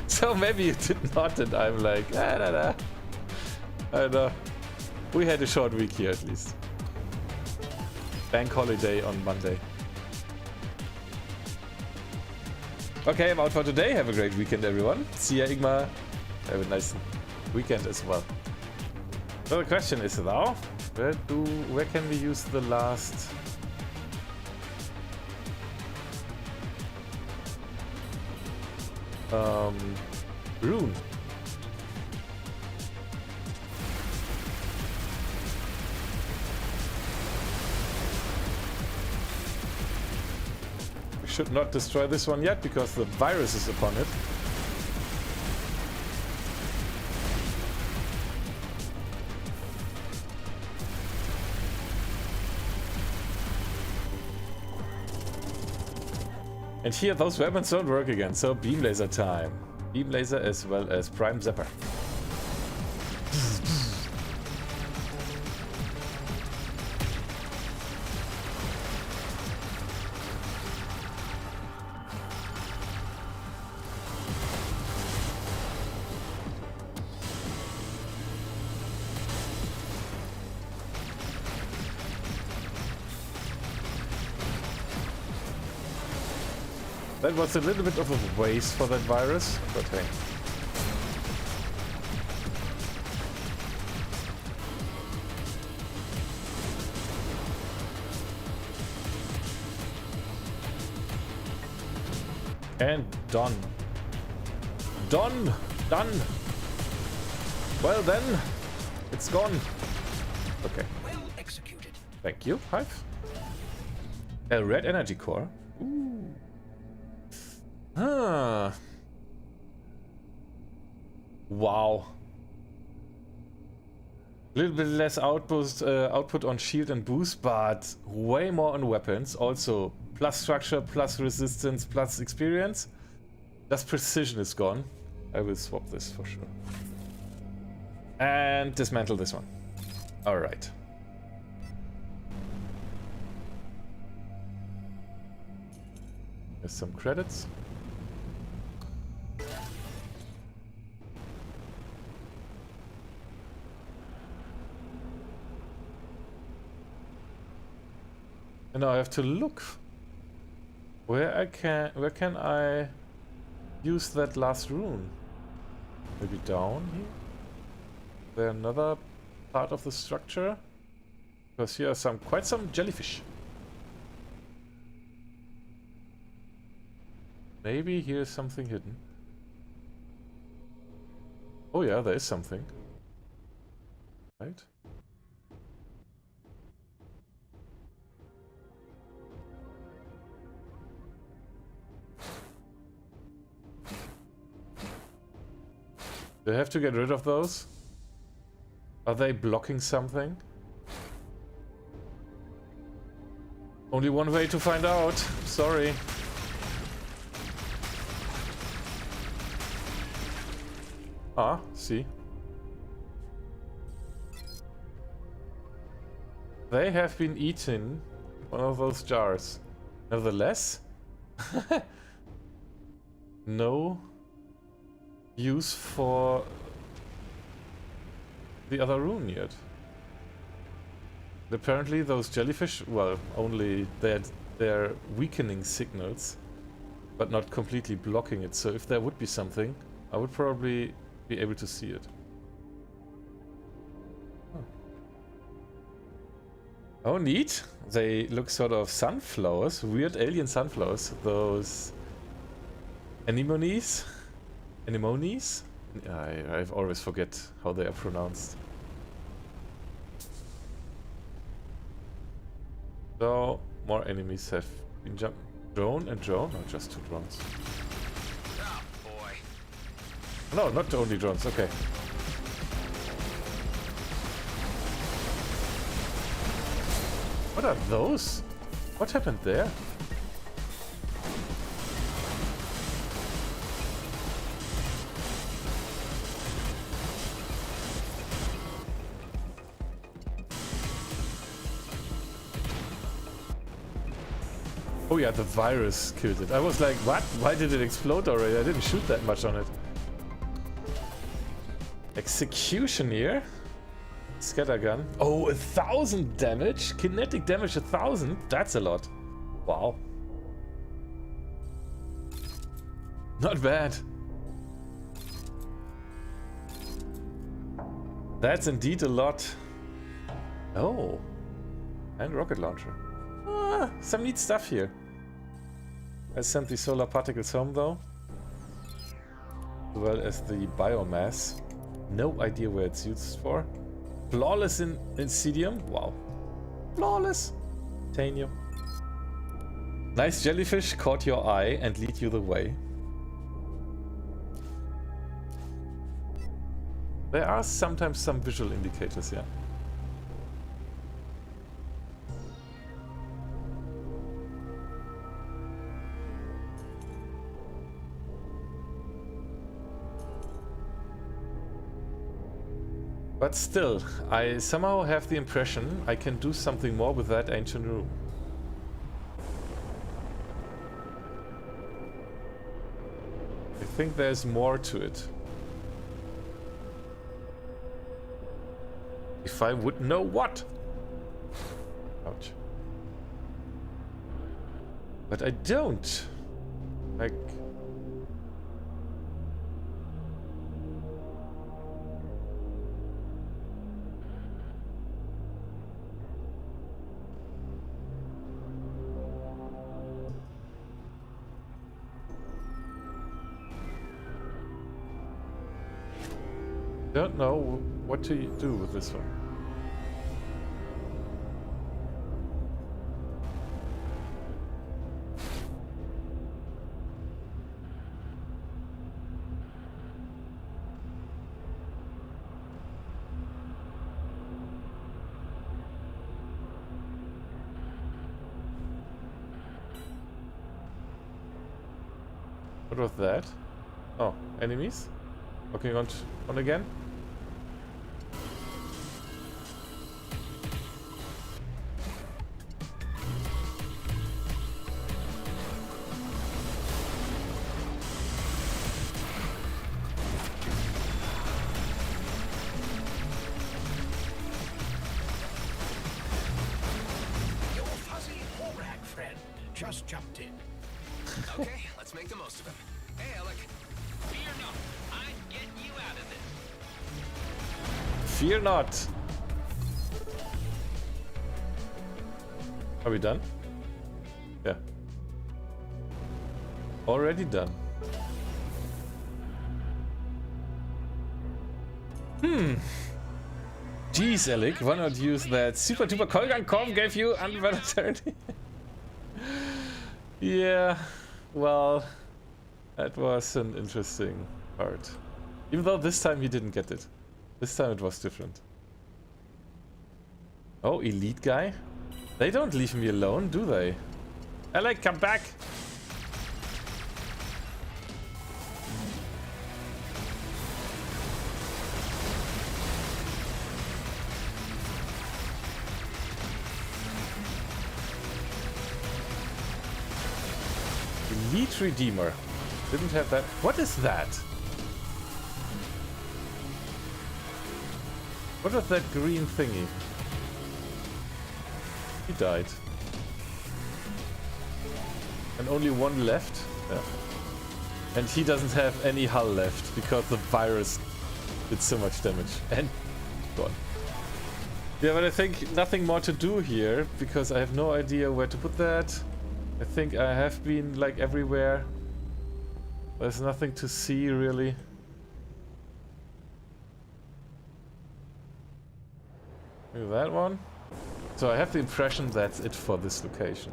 So maybe you did not, and I'm like, I don't know. We had a short week here at least. Bank holiday on Monday. Okay, I'm out for today. Have a great weekend, everyone. See ya, Igmar. Have a nice weekend as well. So the question is now, where can we use the last rune? We should not destroy this one yet because the virus is upon it. And here those weapons don't work again, so beam laser time. Beam laser as well as prime zapper. That was a little bit of a waste for that virus, but hey. And done. Done! Well then, it's gone. Okay. Well executed. Thank you, Hive. A red energy core. Ooh. Ah. Wow. A little bit less output on shield and boost, but way more on weapons. Also, plus structure, plus resistance, plus experience. Just precision is gone. I will swap this for sure. And dismantle this one. Alright. Here's some credits. And now I have to look. Where can I use that last rune? Maybe down here? Is there another part of the structure? Because here are quite some jellyfish. Maybe here's something hidden. Oh yeah, there is something. Right? Do I have to get rid of those? Are they blocking something? Only one way to find out. Sorry. Ah, see. They have been eating one of those jars. Nevertheless, no use for the other rune yet. Apparently those jellyfish, well, only they're weakening signals, but not completely blocking it. So if there would be something, I would probably be able to see it. Oh, neat. They look sort of sunflowers, weird alien sunflowers. Those anemones? Anemones? I always forget how they are pronounced. So, more enemies have been jumped. Drone and drone? Or just 2 drones? Oh, boy. No, not only drones, okay. What are those? What happened there? Oh yeah, the virus killed it. I was like, what? Why did it explode already? I didn't shoot that much on it. Executioner? Scattergun. Oh, 1,000 damage? Kinetic damage 1,000? That's a lot. Wow. Not bad. That's indeed a lot. Oh. And rocket launcher. Ah, some neat stuff here. I sent the solar particles home though. As well as the biomass. No idea where it's used for. Flawless in Insidium. Wow. Flawless. Titanium. Nice jellyfish caught your eye and lead you the way. There are sometimes some visual indicators, yeah. But still, I somehow have the impression I can do something more with that ancient room. I think there's more to it. If I would know what! Ouch. But I don't. Like... don't know what to do with this one. What was that? Oh, enemies? Looking on again? Your fuzzy just jumped in. Okay, let's make the most of him. Hey, Alec. Fear not. I'm getting you out of this. Fear not. Are we done? Yeah. Already done. Jeez, Alec, why not use that super duper Colgan com gave you unvoluntarily? Yeah, well, that was an interesting part. Even though this time he didn't get it. This time it was different. Oh, elite guy? They don't leave me alone, do they? Alec, come back! Elite Redeemer. Didn't have that. What is that? What was that green thingy? He died. And only one left? Yeah. And he doesn't have any hull left because the virus did so much damage. And gone. Yeah, but I think nothing more to do here because I have no idea where to put that. I think I have been like everywhere. There's nothing to see really. Maybe that one. So I have the impression that's it for this location.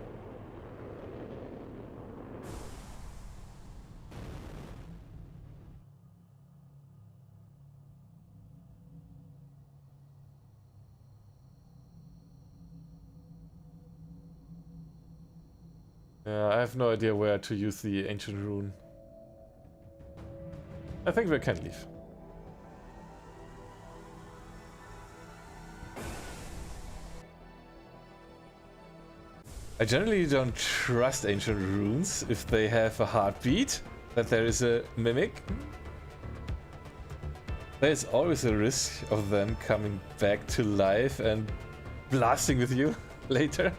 Yeah, I have no idea where to use the ancient rune. I think we can leave. I generally don't trust ancient runes if they have a heartbeat, that there is a mimic. There's always a risk of them coming back to life and blasting with you later.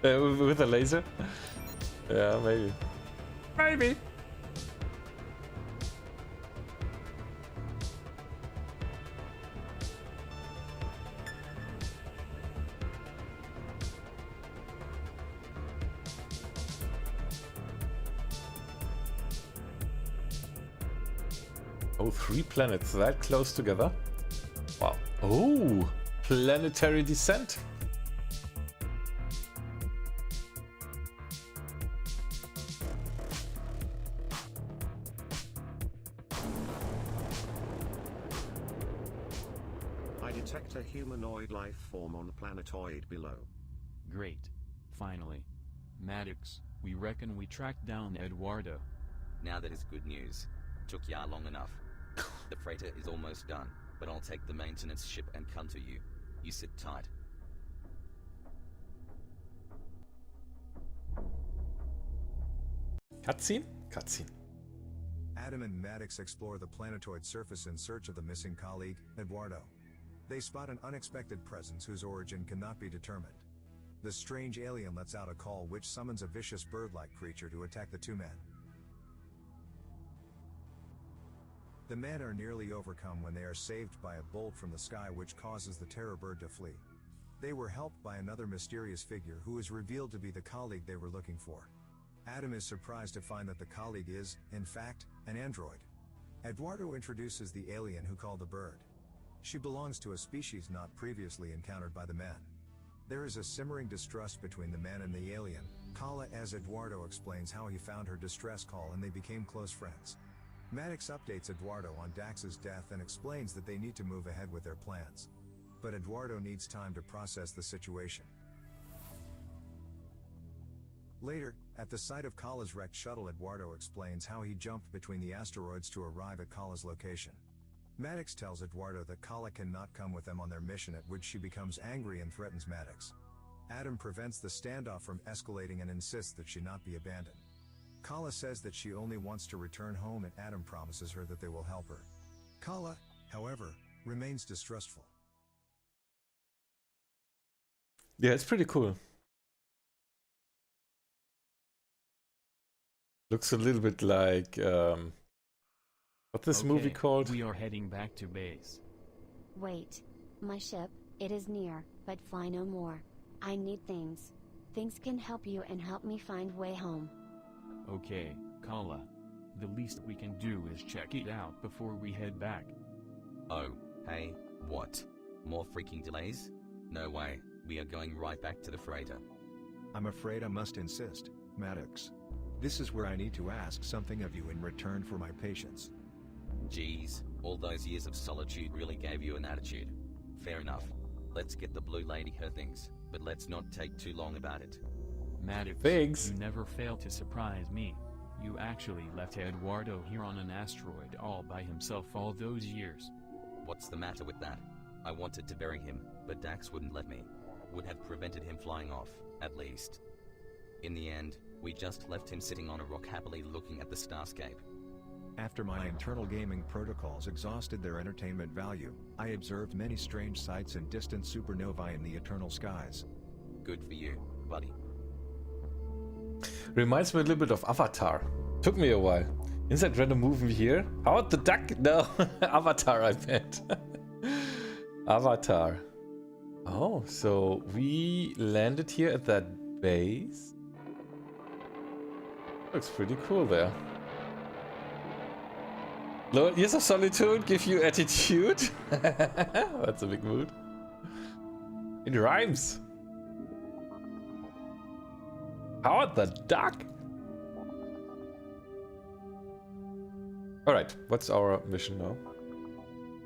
With a laser. Yeah, maybe. Maybe. Oh, 3 planets that close together? Wow. Oh, planetary descent. I detect a humanoid life form on the planetoid below. Great. Finally. Maddox, we reckon we tracked down Eduardo. Now that is good news. Took ya long enough. The freighter is almost done, but I'll take the maintenance ship and come to you. You sit tight. Cutscene? Cutscene. Adam and Maddox explore the planetoid surface in search of the missing colleague, Eduardo. They spot an unexpected presence whose origin cannot be determined. The strange alien lets out a call which summons a vicious bird-like creature to attack the two men. The men are nearly overcome when they are saved by a bolt from the sky which causes the terror bird to flee. They were helped by another mysterious figure who is revealed to be the colleague they were looking for. Adam is surprised to find that the colleague is, in fact, an android. Eduardo introduces the alien who called the bird. She belongs to a species not previously encountered by the men. There is a simmering distrust between the men and the alien, Kala, as Eduardo explains how he found her distress call and they became close friends. Maddox updates Eduardo on Dax's death and explains that they need to move ahead with their plans. But Eduardo needs time to process the situation. Later, at the site of Kala's wrecked shuttle, Eduardo explains how he jumped between the asteroids to arrive at Kala's location. Maddox tells Eduardo that Kala cannot come with them on their mission, at which she becomes angry and threatens Maddox. Adam prevents the standoff from escalating and insists that she not be abandoned. Kala says that she only wants to return home and Adam promises her that they will help her. Kala, however, remains distrustful. Yeah, it's pretty cool. Looks a little bit like what's this movie Okay, called? We are heading back to base. Wait. My ship, it is near, but fly no more. I need things. Things can help you and help me find way home. Okay, Kala. The least we can do is check it out before we head back. Oh, hey, what? More freaking delays? No way, we are going right back to the freighter. I'm afraid I must insist, Maddox. This is where I need to ask something of you in return for my patience. Jeez, all those years of solitude really gave you an attitude. Fair enough. Let's get the blue lady her things, but let's not take too long about it. Maddox, Thanks. you never fail to surprise me. You actually left Eduardo here on an asteroid all by himself all those years. What's the matter with that? I wanted to bury him, but Dax wouldn't let me. Would have prevented him flying off, at least. In the end, we just left him sitting on a rock happily looking at the starscape. After my internal gaming protocols exhausted their entertainment value, I observed many strange sights and distant supernovae in the eternal skies. Good for you, buddy. Reminds me a little bit of Avatar. Took me a while. Inside random movie here. Howard the Duck? No, Avatar I meant. Avatar. Oh, so we landed here at that base. Looks pretty cool there. Years of Solitude give you attitude. That's a big mood. It rhymes. Howard the Duck? Alright, what's our mission now?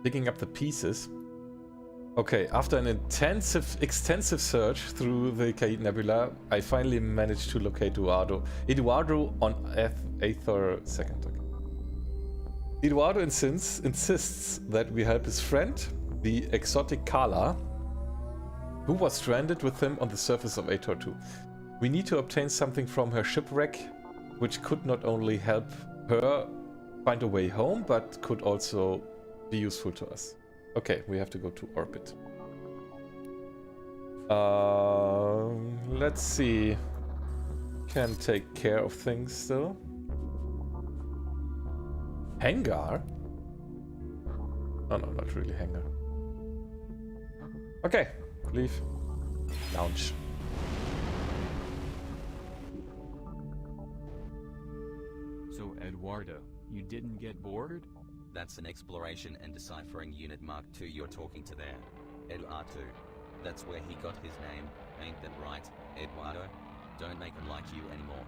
Picking up the pieces. Okay, after an extensive search through the Khaït Nebula, I finally managed to locate Eduardo. Eduardo on Aether 2nd. Okay. Eduardo insists that we help his friend, the exotic Kala, who was stranded with him on the surface of Aether 2. We need to obtain something from her shipwreck, which could not only help her find a way home, but could also be useful to us. Okay, we have to go to orbit. Let's see. Can take care of things still. Hangar? Oh no, not really hangar. Okay, leave. Lounge. So Eduardo, you didn't get bored? That's an exploration and deciphering unit Mark II you're talking to there. Edu-R2. That's where he got his name, ain't that right, Eduardo? Don't make him like you anymore.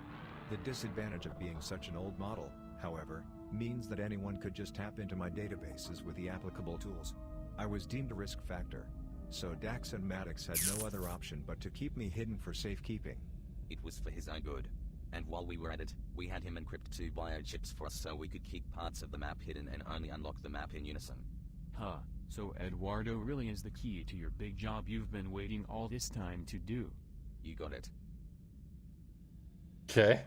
The disadvantage of being such an old model, however, means that anyone could just tap into my databases with the applicable tools. I was deemed a risk factor, so Dax and Maddox had no other option but to keep me hidden for safekeeping. It was for his own good. And while we were at it, we had him encrypt 2 biochips for us so we could keep parts of the map hidden and only unlock the map in unison. Huh, so Eduardo really is the key to your big job you've been waiting all this time to do. You got it. Okay.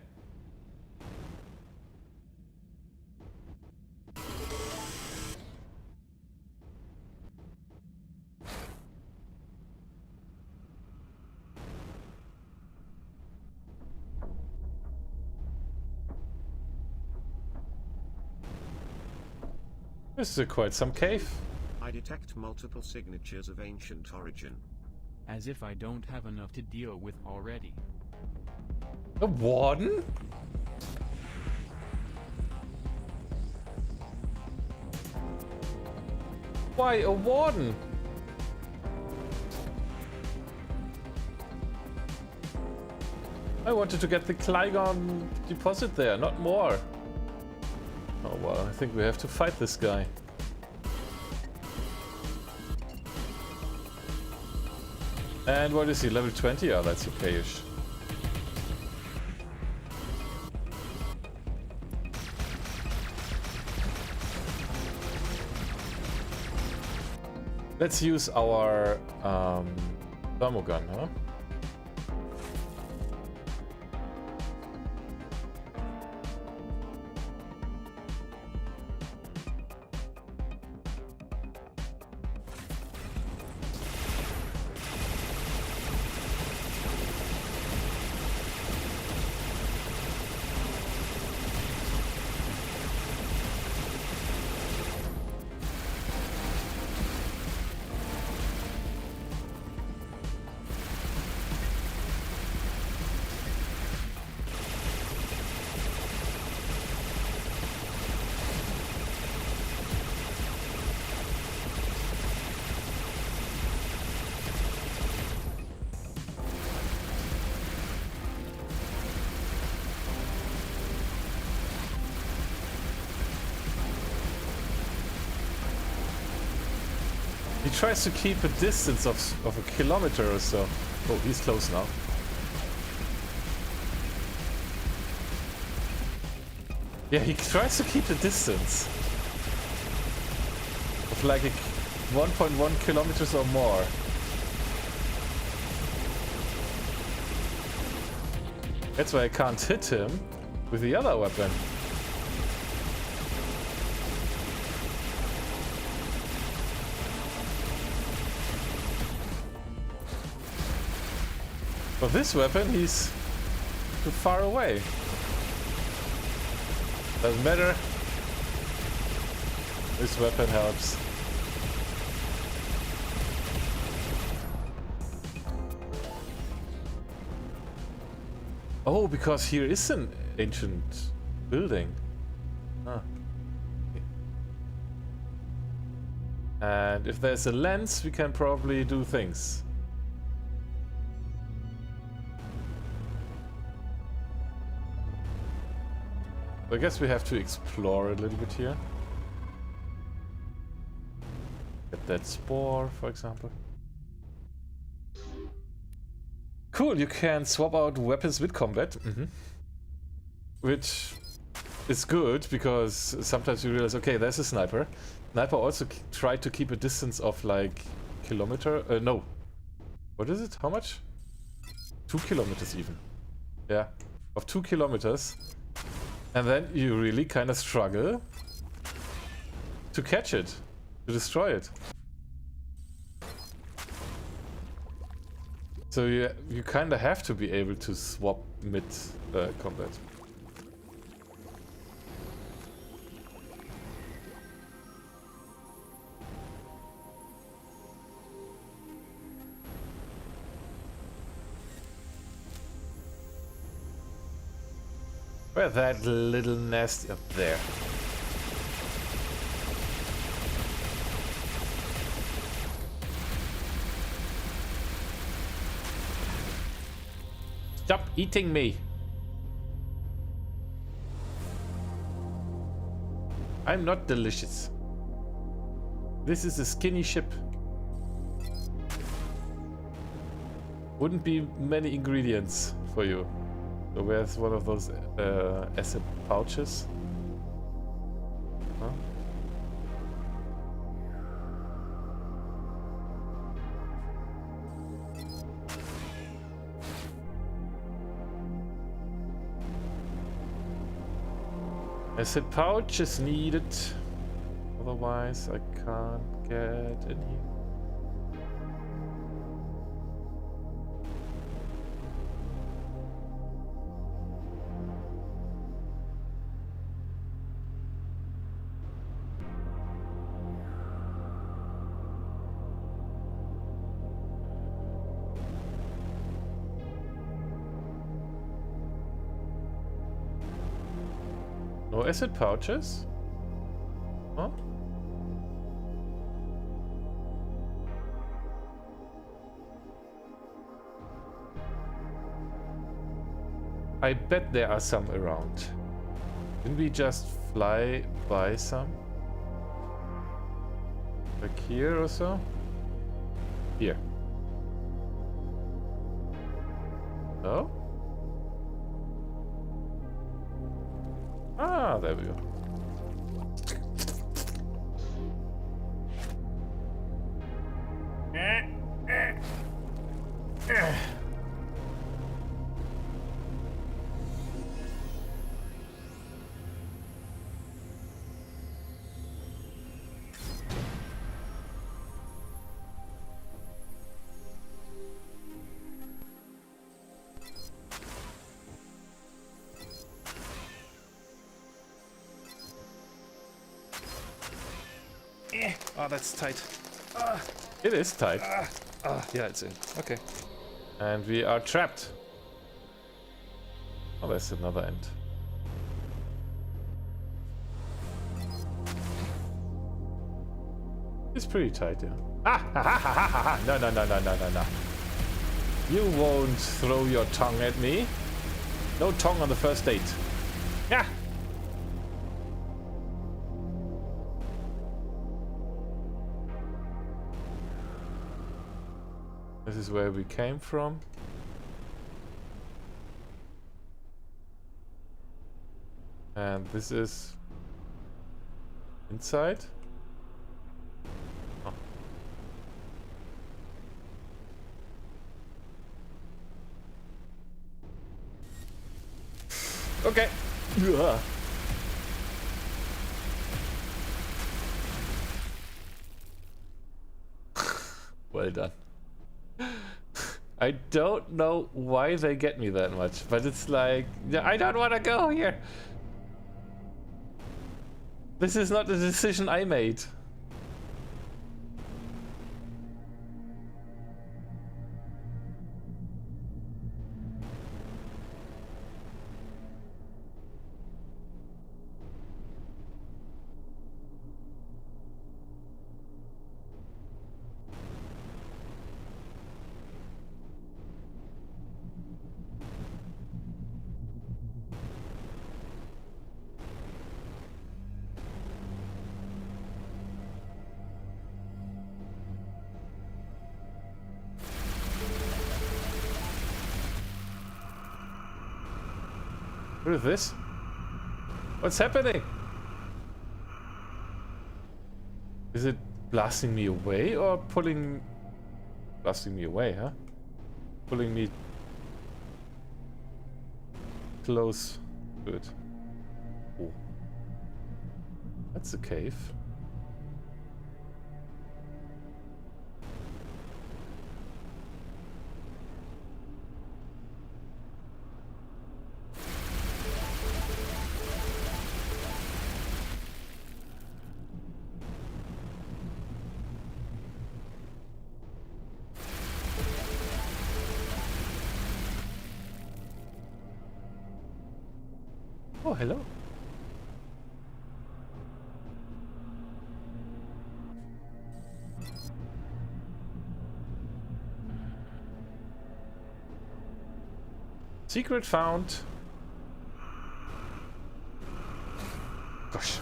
This is quite some cave. I detect multiple signatures of ancient origin. As if I don't have enough to deal with already. A warden? Why a warden? I wanted to get the Klygon deposit there, not more. Oh well, I think we have to fight this guy. And what is he, level 20? Oh, that's okay-ish. Let's use our thermogun, huh? He tries to keep a distance of a kilometer or so. Oh, he's close now. Yeah, he tries to keep the distance of like 1.1 kilometers or more. That's why I can't hit him with the other weapon. For this weapon, he's too far away. Doesn't matter. This weapon helps. Oh, because here is an ancient building. Huh. Okay. And if there's a lens, we can probably do things. I guess we have to explore a little bit here. Get that spore, for example. Cool, you can swap out weapons with combat. Which is good, because sometimes you realize, okay, there's a sniper. Sniper also tried to keep a distance of like kilometer. No. What is it? How much? 2 kilometers even. Yeah. Of 2 kilometers. And then you really kind of struggle to catch it, to destroy it. So you kind of have to be able to swap mid combat. Where's that little nest up there? Stop eating me! I'm not delicious. This is a skinny ship. Wouldn't be many ingredients for you. So where's one of those acid pouches? Huh? Acid pouch is needed. Otherwise, I can't get in here. No acid pouches? Huh? I bet there are some around. Can we just fly by some? Like here or so? Here. No? Ah, there we go. Oh, that's tight. It is tight. Yeah, it's in. Okay. And we are trapped. Oh, there's another end. It's pretty tight, yeah. No, no, no, no, no, no, no. You won't throw your tongue at me. No tongue on the first date. Yeah. This is where we came from. And this is inside. Oh. Okay. Ugh. Well done. I don't know why they get me that much, but it's like, I don't want to go here. This is not a decision I made. What is this? What's happening? Is it blasting me away or pulling... Blasting me away, huh? Pulling me close to it. Oh. That's a cave. Oh, hello. Secret found. Gosh.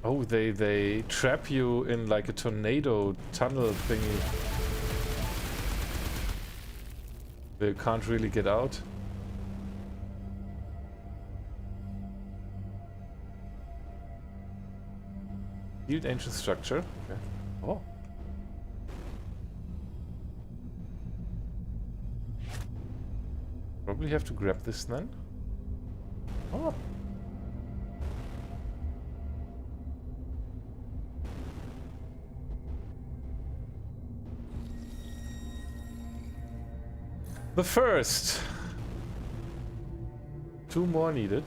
Oh, they trap you in like a tornado tunnel thingy. They can't really get out. Yield ancient structure. Okay. Oh. Probably have to grab this then. Oh. The first. 2 more needed.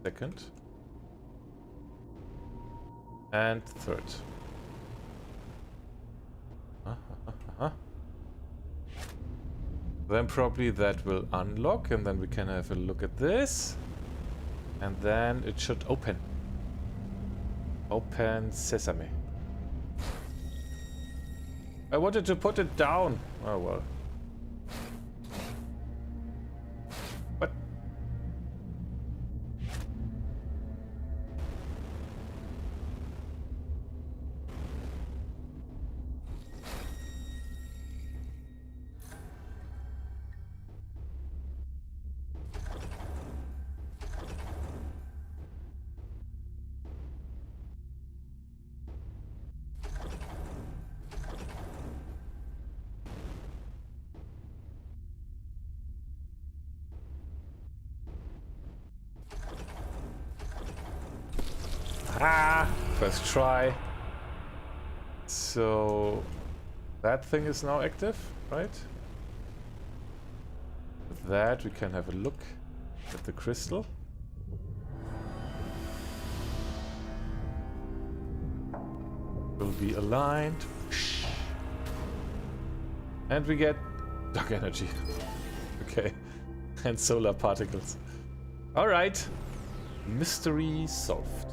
Second. And third. Then probably that will unlock, and then we can have a look at this. And then it should open. Open sesame. I wanted to put it down. Oh well. What? Ah, first try. So that thing is now active, right? With that we can have a look at the crystal. Will be aligned. And we get dark energy. Okay. And solar particles. Alright. Mystery solved.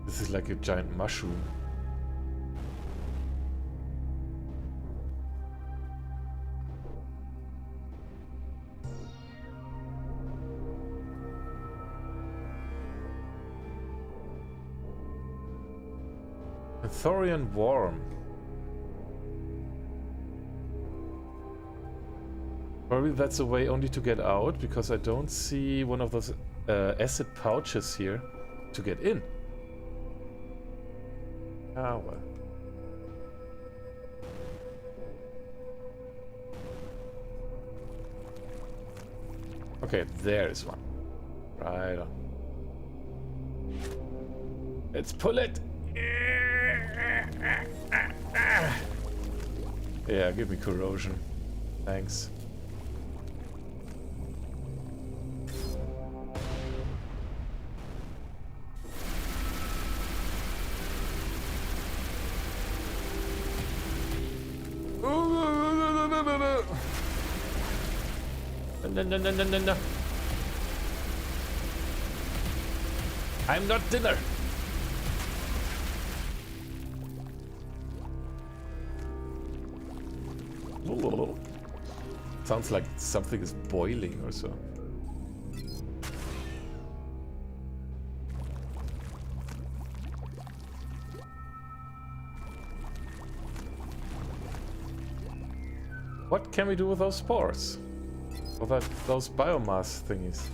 This is like a giant mushroom. Thorian worm. Probably that's a way only to get out, because I don't see one of those acid pouches here to get in. Ah, well. Okay, there is one. Right on. Let's pull it! Yeah, give me corrosion. Thanks. No. I'm not dinner. Ooh. Sounds like something is boiling or so. What can we do with those spores? Or those biomass thingies?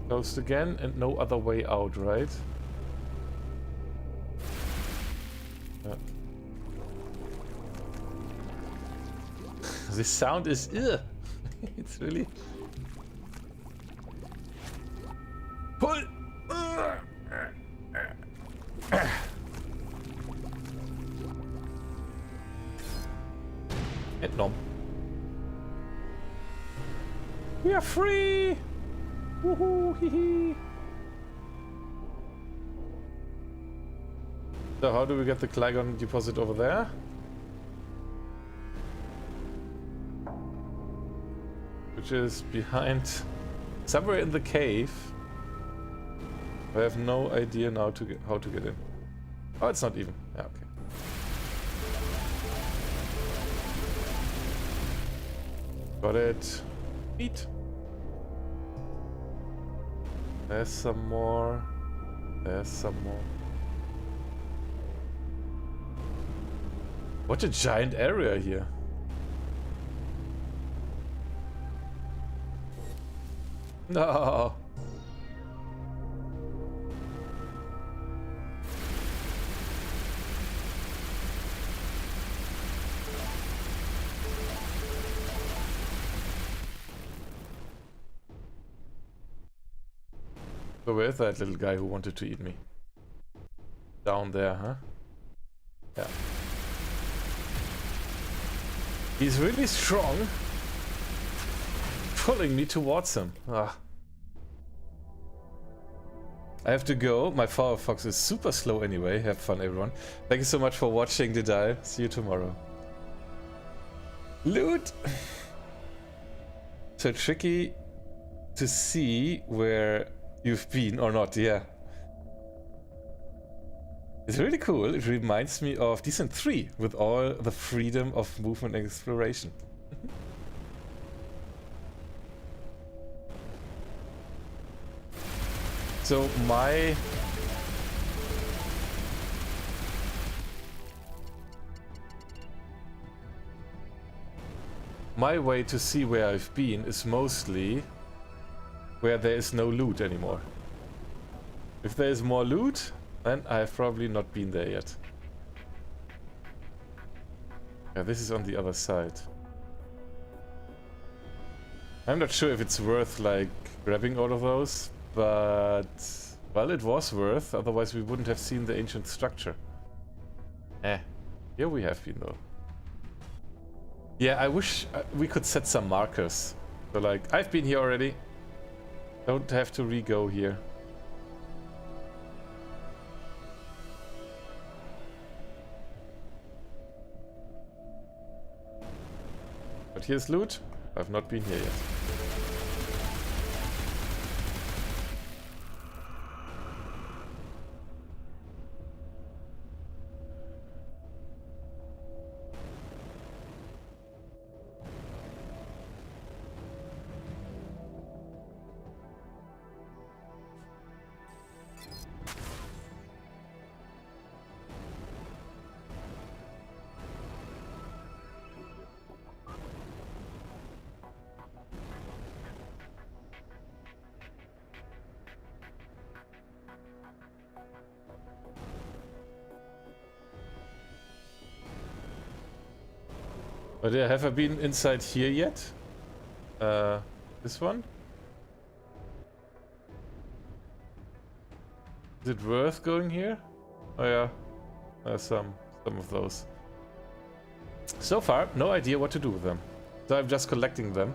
Closed again and no other way out, right? The sound is it's really pull. And nom. We are free. Woohoo! Hee hee. So how do we get the Clygon deposit over there? Which is behind, somewhere in the cave. I have no idea now how to get in. Oh, it's not even. Yeah, okay. Got it. Eat. There's some more. There's some more. What a giant area here. No. So where's that little guy who wanted to eat me? Down there, huh? Yeah. He's really strong. Pulling me towards him. Ah. I have to go. My Firefox is super slow anyway. Have fun, everyone. Thank you so much for watching, Didal. See you tomorrow. Loot! So tricky to see where you've been or not, yeah. It's really cool. It reminds me of Descent 3 with all the freedom of movement and exploration. So my way to see where I've been is mostly where there is no loot anymore. If there is more loot, then I have probably not been there yet. Yeah, this is on the other side. I'm not sure if it's worth like grabbing all of those, but well, it was worth, otherwise we wouldn't have seen the ancient structure. Here we have been though. Yeah, I wish we could set some markers. So like, I've been here already. Don't have to re-go here. But here's loot. I've not been here yet. But yeah, have I been inside here yet? This one? Is it worth going here? Oh yeah, there's some of those. So far, no idea what to do with them. So I'm just collecting them.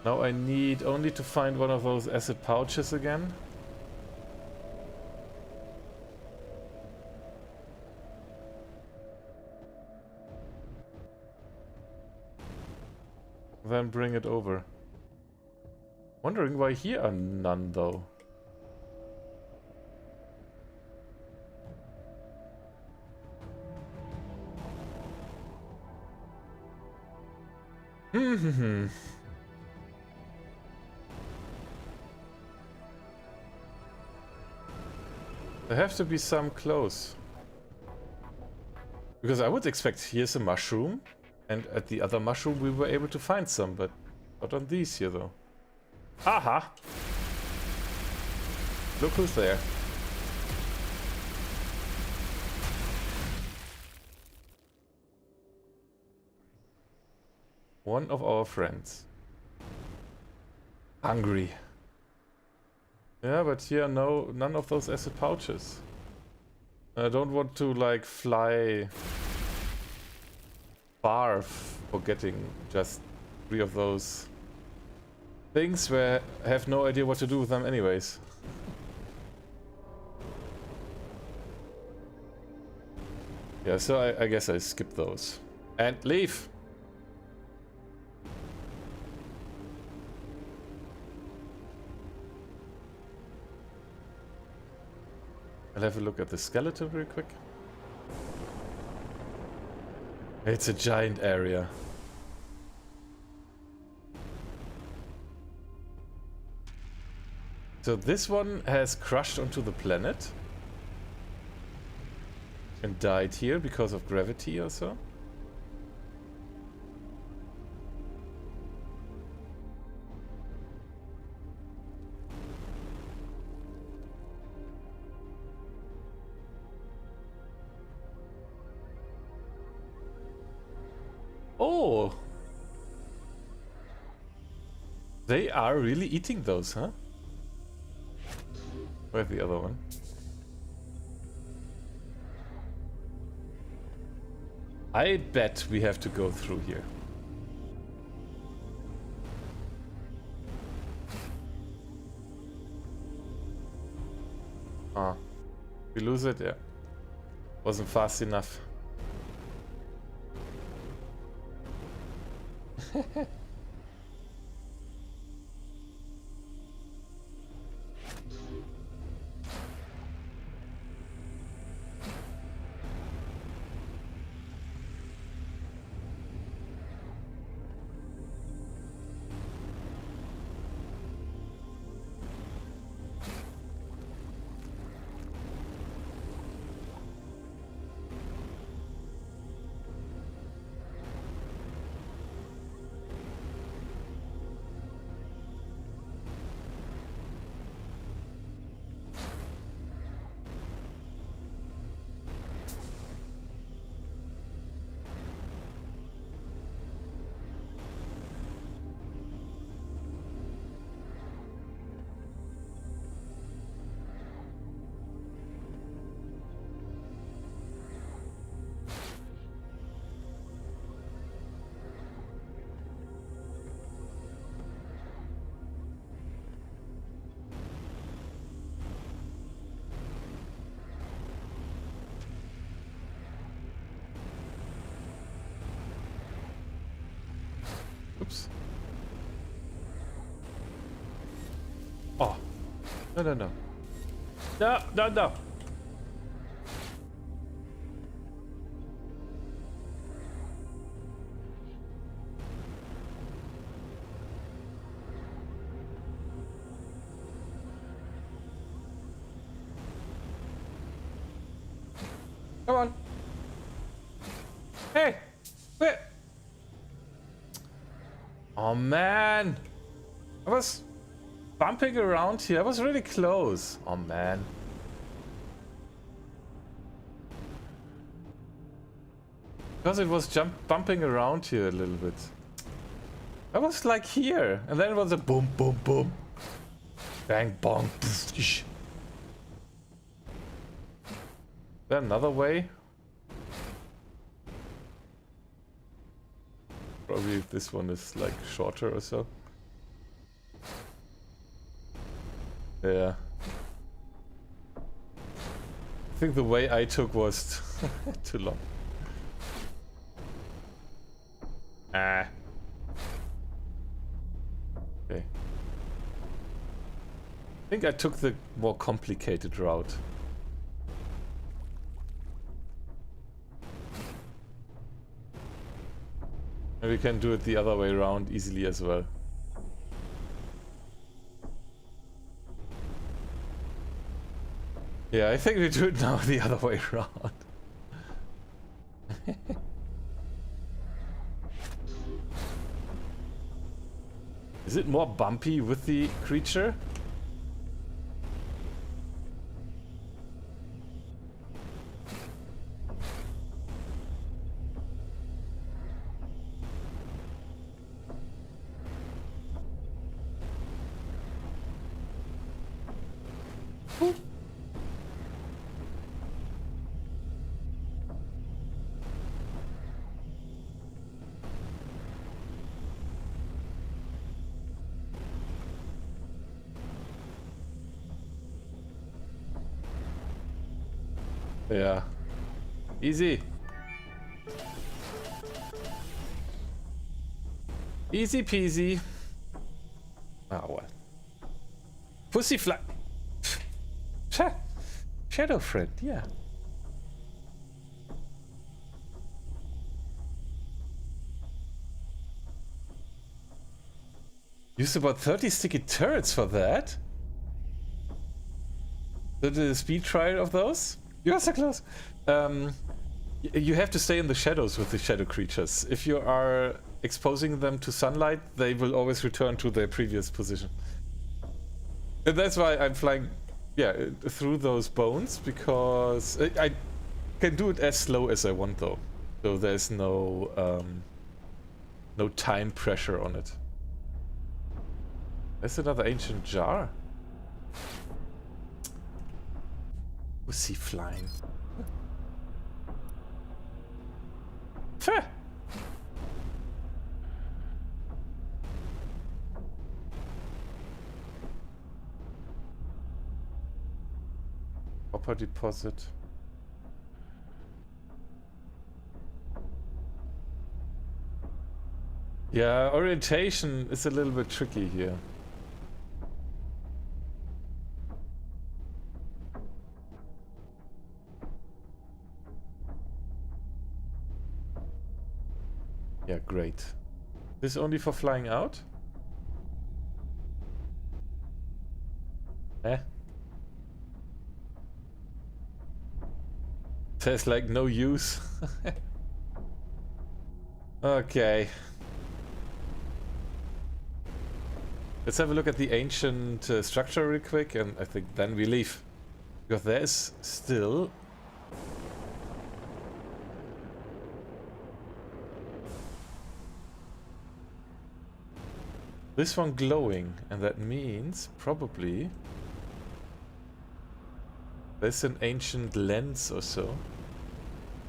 Now I need only to find one of those acid pouches again. Then bring it over. Wondering why here are none though. There have to be some close. Because I would expect here's a mushroom, and at the other mushroom we were able to find some, but not on these here though. Aha! Look who's there. One of our friends. Hungry. Yeah, but here none of those acid pouches. I don't want to like fly far for getting just 3 of those things where I have no idea what to do with them anyways. Yeah, so I guess I skip those. And leave! I'll have a look at the skeleton real quick. It's a giant area. So this one has crashed onto the planet and died here because of gravity or so. Oh! They are really eating those, huh? Where's the other one? I bet we have to go through here. Ah. We lose it? Yeah. Wasn't fast enough. Oops. Oh. No, no, no. No, no, no. Come on. Hey! Wait! Oh man! I was bumping around here. I was really close. Oh man. Because it was bumping around here a little bit. I was like here, and then it was a boom, boom, boom. Bang, bong. Is there another way? Probably this one is like shorter or so. Yeah. I think the way I took was too long. Ah. Okay. I think I took the more complicated route. And we can do it the other way around easily as well. Yeah, I think we do it now the other way around. Is it more bumpy with the creature? Yeah. Easy. Easy peasy. Oh, well. Pussy fly. Shadow friend, yeah. Used about 30 sticky turrets for that? The speed trial of those? You're so close. You have to stay in the shadows with the shadow creatures. If you are exposing them to sunlight, they will always return to their previous position. And that's why I'm flying, yeah, through those bones, because I can do it as slow as I want, though. So there's no no time pressure on it. There's another ancient jar. Was he flying? Fair. Copper deposit. Yeah, orientation is a little bit tricky here. Yeah, great. This only for flying out? Eh? There's like no use. Okay. Let's have a look at the ancient structure real quick, and I think then we leave. Because there is still... this one glowing, and that means probably there's an ancient lens or so,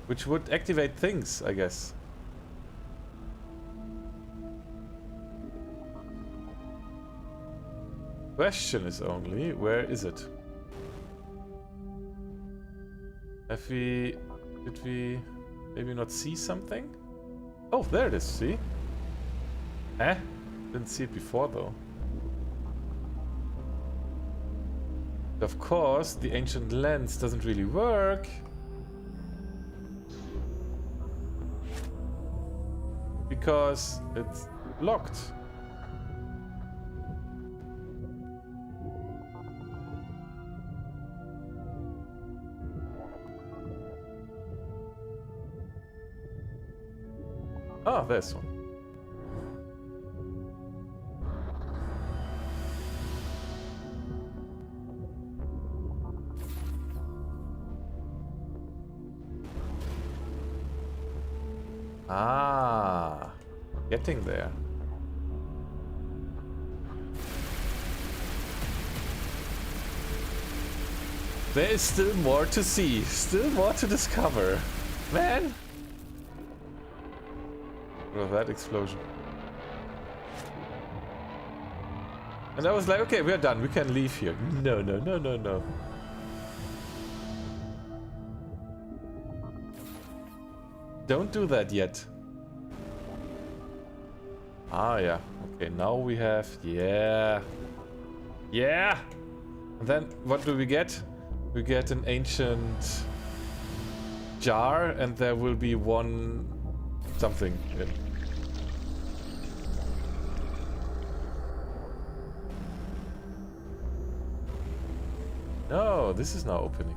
which would activate things, I guess. Question is only, where is it? Have we... did we maybe not see something? Oh, there it is, see? Eh? Didn't see it before though. Of course, the ancient lens doesn't really work. Because it's locked. Ah, there's one. Ah, getting there. There is still more to see, still more to discover. Man! Look at that explosion. And I was like, okay, we're done, we can leave here. No, no, no, no, no. Don't do that yet. Ah, yeah. Okay, now we have... Yeah! Yeah! And then, what do we get? We get an ancient jar, and there will be one something in. No, this is now opening.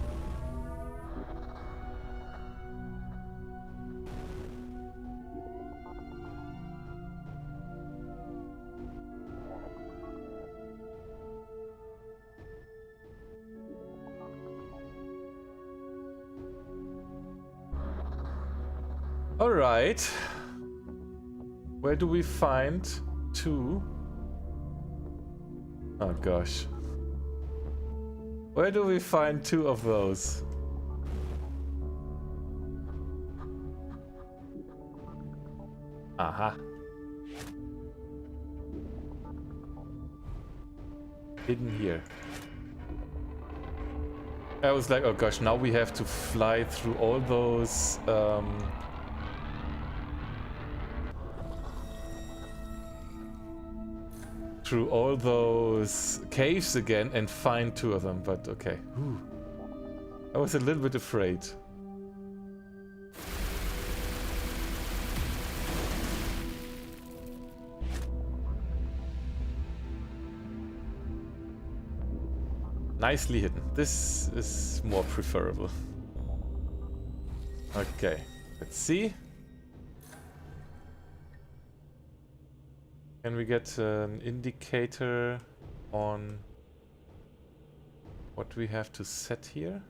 Alright. Where do we find two? Oh gosh. Where do we find two of those? Aha. Hidden here. I was like, oh gosh, now we have to fly through all those caves again and find two of them, but okay. Whew. I was a little bit afraid. Nicely hidden. This is more preferable. Okay, let's see. Can we get an indicator on what we have to set here?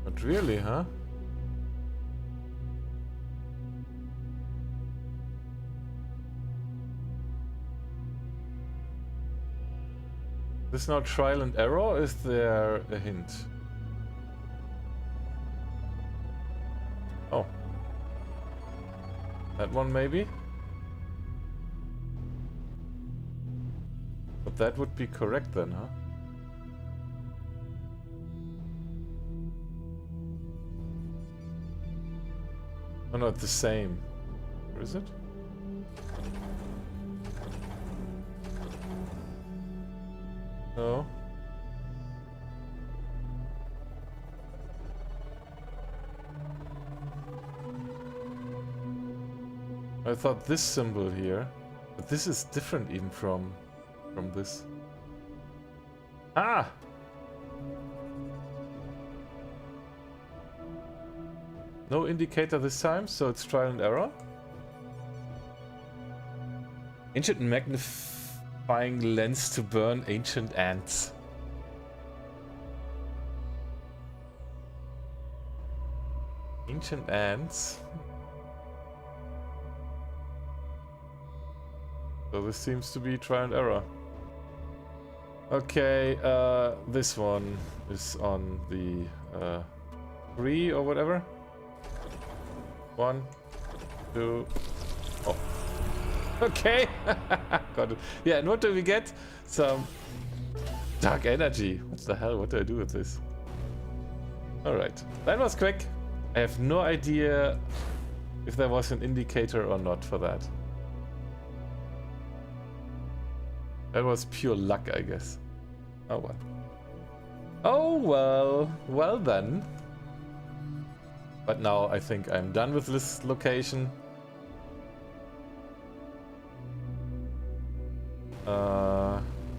Not really, huh? This is now trial and error, or is there a hint? Oh. That one maybe? But that would be correct then, huh? Oh no, it's the same. Or is it? No. I thought this symbol here, but this is different even from this. Ah! No indicator this time, so it's trial and error. Ancient magnifying lens to burn ancient ants. Ancient ants. So this seems to be trial and error. Okay, this one is on the 3 or whatever. 1, 2, oh. Okay, got it. Yeah, and what do we get? Some dark energy. What the hell? What do I do with this? Alright, that was quick. I have no idea if there was an indicator or not for that. That was pure luck, I guess. Oh well. Oh well, well then. But now I think I'm done with this location.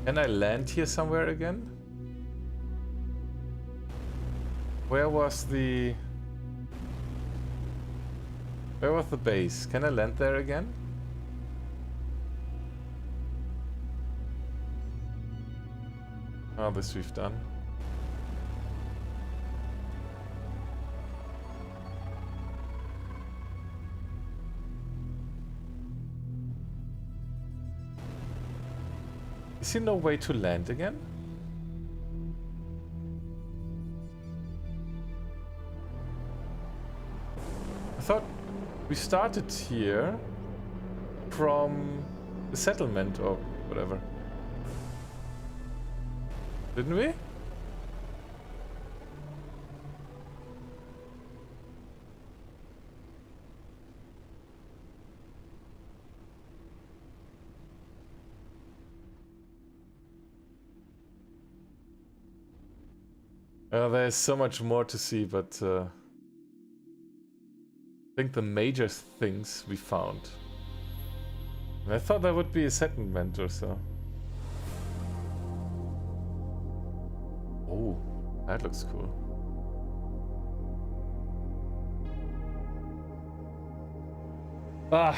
Can I land here somewhere again? Where was the base? Can I land there again? Oh, this we've done. Is there no way to land again? I thought we started here from the settlement or whatever. Didn't we? There's so much more to see, but I think the major things we found. And I thought there would be a settlement or so. Oh, that looks cool. But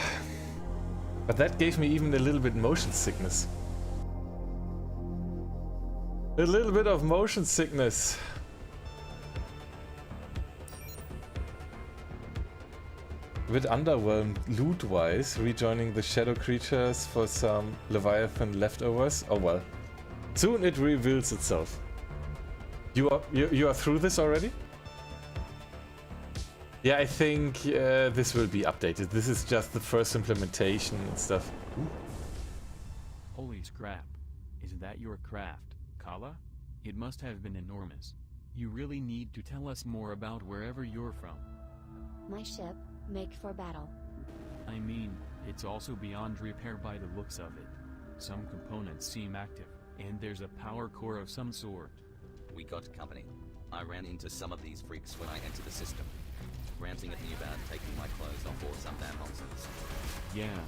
that gave me even a little bit motion sickness. A little bit of motion sickness. A bit underwhelmed loot-wise, rejoining the shadow creatures for some Leviathan leftovers. Oh well. Soon it reveals itself. You are through this already? Yeah, I think this will be updated. This is just the first implementation and stuff. Ooh. Holy scrap. Is that your craft, Kala? It must have been enormous. You really need to tell us more about wherever you're from. My ship, make for battle. I mean, it's also beyond repair by the looks of it. Some components seem active, and there's a power core of some sort. We got company. I ran into some of these freaks when I entered the system, ranting at me about taking my clothes off or some damn nonsense. Yeah,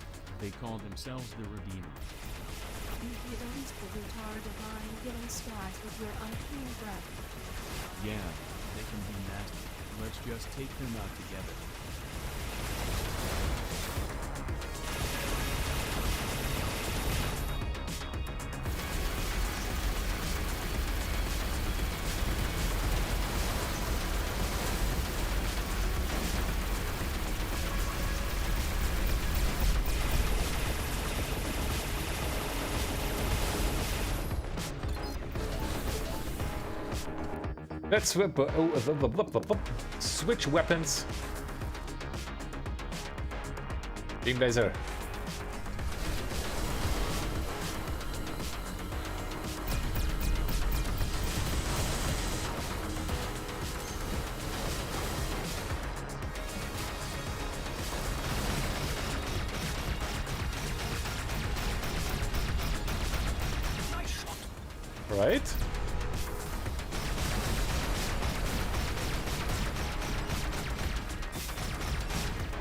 they call themselves the Redeemer. You could at least pollute our divine given skies with your unclean breath. Yeah, they can be nasty. Let's just take them out together. Let's switch weapons. Beam laser. Right?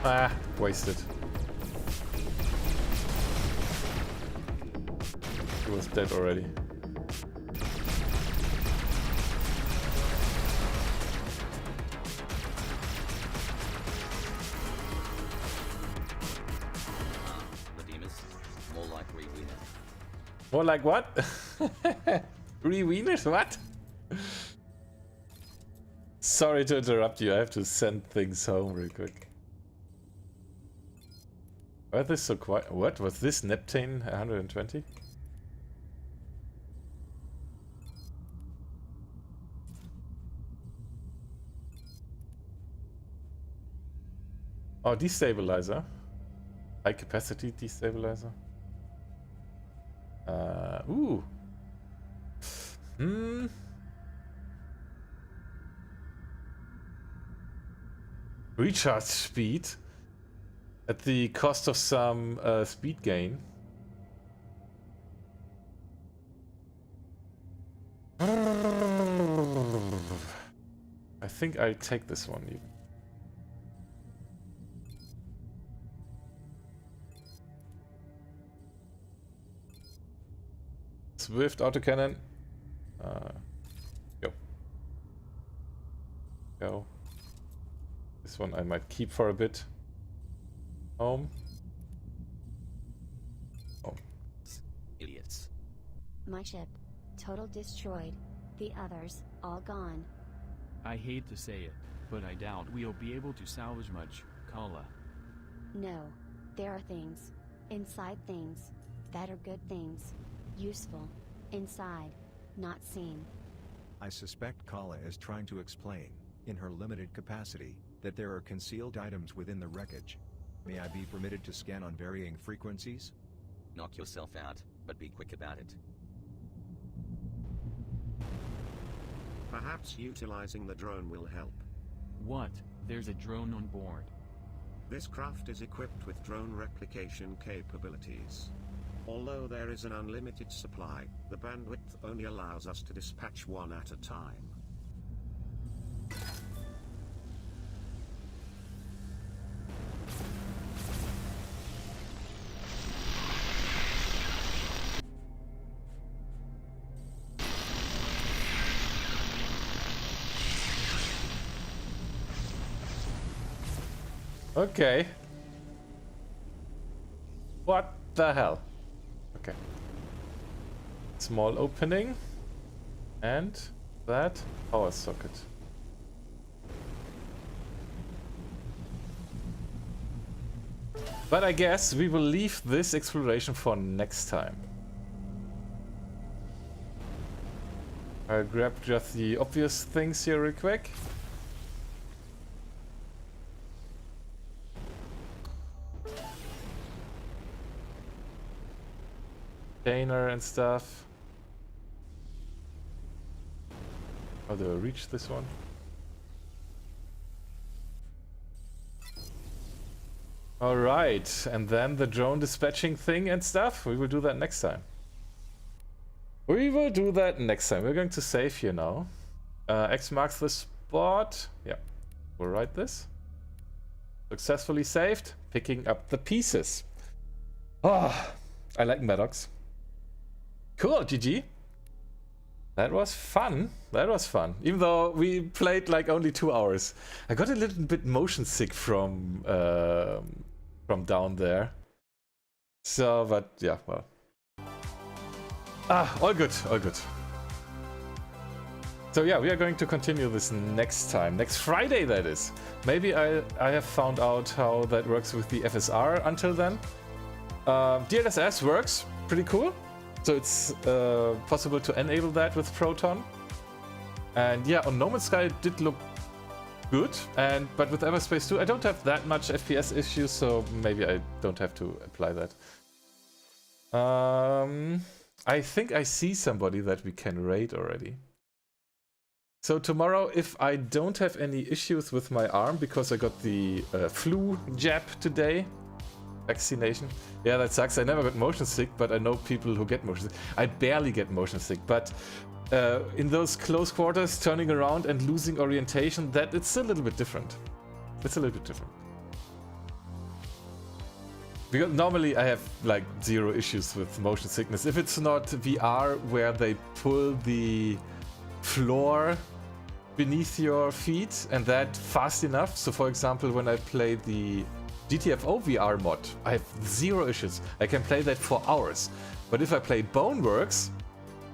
Ah, wasted. He was dead already. Redeemers, more like re-wieners. More like what? Re-wieners? What? Sorry to interrupt you, I have to send things home real quick. Why is this so quiet? What was this? Neptune 120? Oh, destabilizer. High capacity destabilizer. Ooh. Recharge speed. At the cost of some speed gain. think I'll take this one even. Swift autocannon. Go. This one I might keep for a bit. Home. Oh. Idiots. My ship. Total destroyed. The others, all gone. I hate to say it, but I doubt we'll be able to salvage much, Kala. No. There are things. Inside things. That are good things. Useful. Inside. Not seen. I suspect Kala is trying to explain, in her limited capacity, that there are concealed items within the wreckage. May I be permitted to scan on varying frequencies? Knock yourself out, but be quick about it. Perhaps utilizing the drone will help. What? There's a drone on board. This craft is equipped with drone replication capabilities. Although there is an unlimited supply, the bandwidth only allows us to dispatch one at a time. Okay. What the hell? Okay. Small opening. And that power socket. But I guess we will leave this exploration for next time. I'll grab just the obvious things here real quick. Container and stuff. How do I reach this one? Alright, and then the drone dispatching thing and stuff. We will do that next time. We will do that next time. We're going to save here now. X marks the spot. Yeah, we'll write this. Successfully saved. Picking up the pieces. Ah, I like Maddox. Cool, GG. That was fun. That was fun. Even though we played like only 2 hours. I got a little bit motion sick from down there. So, but yeah, well. Ah, all good, all good. So yeah, we are going to continue this next time. Next Friday, that is. Maybe I have found out how that works with the FSR until then. DLSS works pretty cool. So it's possible to enable that with Proton. And yeah, on No Man's Sky it did look good, but with Everspace 2 I don't have that much FPS issues, so maybe I don't have to apply that. I think I see somebody that we can raid already. So tomorrow, if I don't have any issues with my arm, because I got the flu jab today, vaccination. Yeah, that sucks. I never got motion sick, but I know people who get motion sick. I barely get motion sick, but in those close quarters, turning around and losing orientation, it's a little bit different. It's a little bit different. Because normally I have like 0 issues with motion sickness. If it's not VR where they pull the floor beneath your feet and that fast enough. So for example, when I play the GTFO VR mod, I have 0 issues. I can play that for hours. But if I play Boneworks,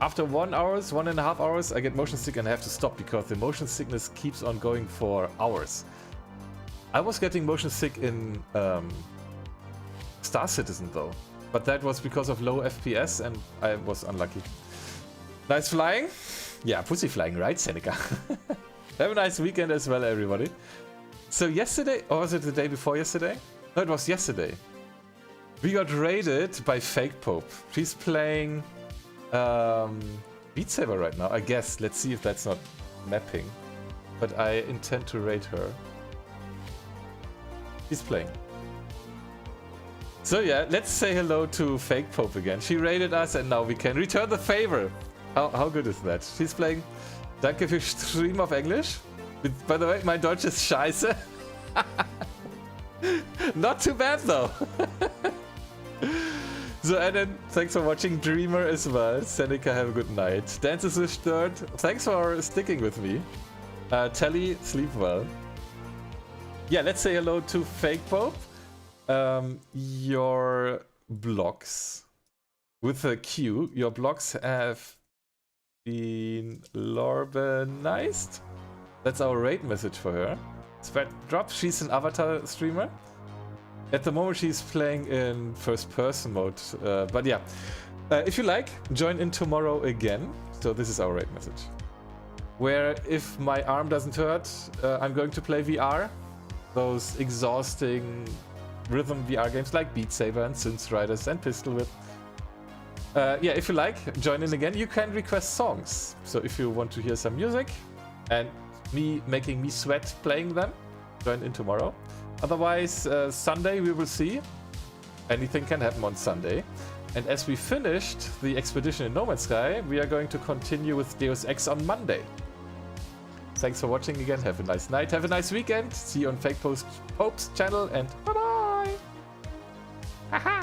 after 1 hour, 1.5 hours, I get motion sick and I have to stop because the motion sickness keeps on going for hours. I was getting motion sick in Star Citizen though, but that was because of low FPS and I was unlucky. Nice flying? Yeah, pussy flying, right, Seneca? Have a nice weekend as well, everybody. So yesterday, or was it the day before yesterday? No, it was yesterday. We got raided by Fake Pope. She's playing Beat Saber right now, I guess. Let's see if that's not mapping. But I intend to raid her. She's playing. So yeah, let's say hello to Fake Pope again. She raided us and now we can return the favor. How good is that? She's playing Danke für Stream auf Englisch. By the way, my Deutsch is scheiße. Not too bad though. So, and then thanks for watching, Dreamer as well. Seneca, have a good night. Dances is third. Thanks for sticking with me. Telly, sleep well. Yeah, let's say hello to Fake Pope. Your blocks with a Q. Your blocks have been Lorbenized. That's our raid message for her. Spread drop. She's an avatar streamer. At the moment, she's playing in first-person mode. But yeah, if you like, join in tomorrow again. So this is our raid message. Where if my arm doesn't hurt, I'm going to play VR. Those exhausting rhythm VR games like Beat Saber and Synth Riders and Pistol Whip. Yeah, if you like, join in again. You can request songs. So if you want to hear some music and me making me sweat playing them, join in tomorrow. Otherwise, Sunday we will see. Anything can happen on Sunday. And as we finished the expedition in No Man's Sky, we are going to continue with Deus Ex on Monday. Thanks for watching again. Have a nice night. Have a nice weekend. See you on Fake Pope's channel and bye-bye. Haha.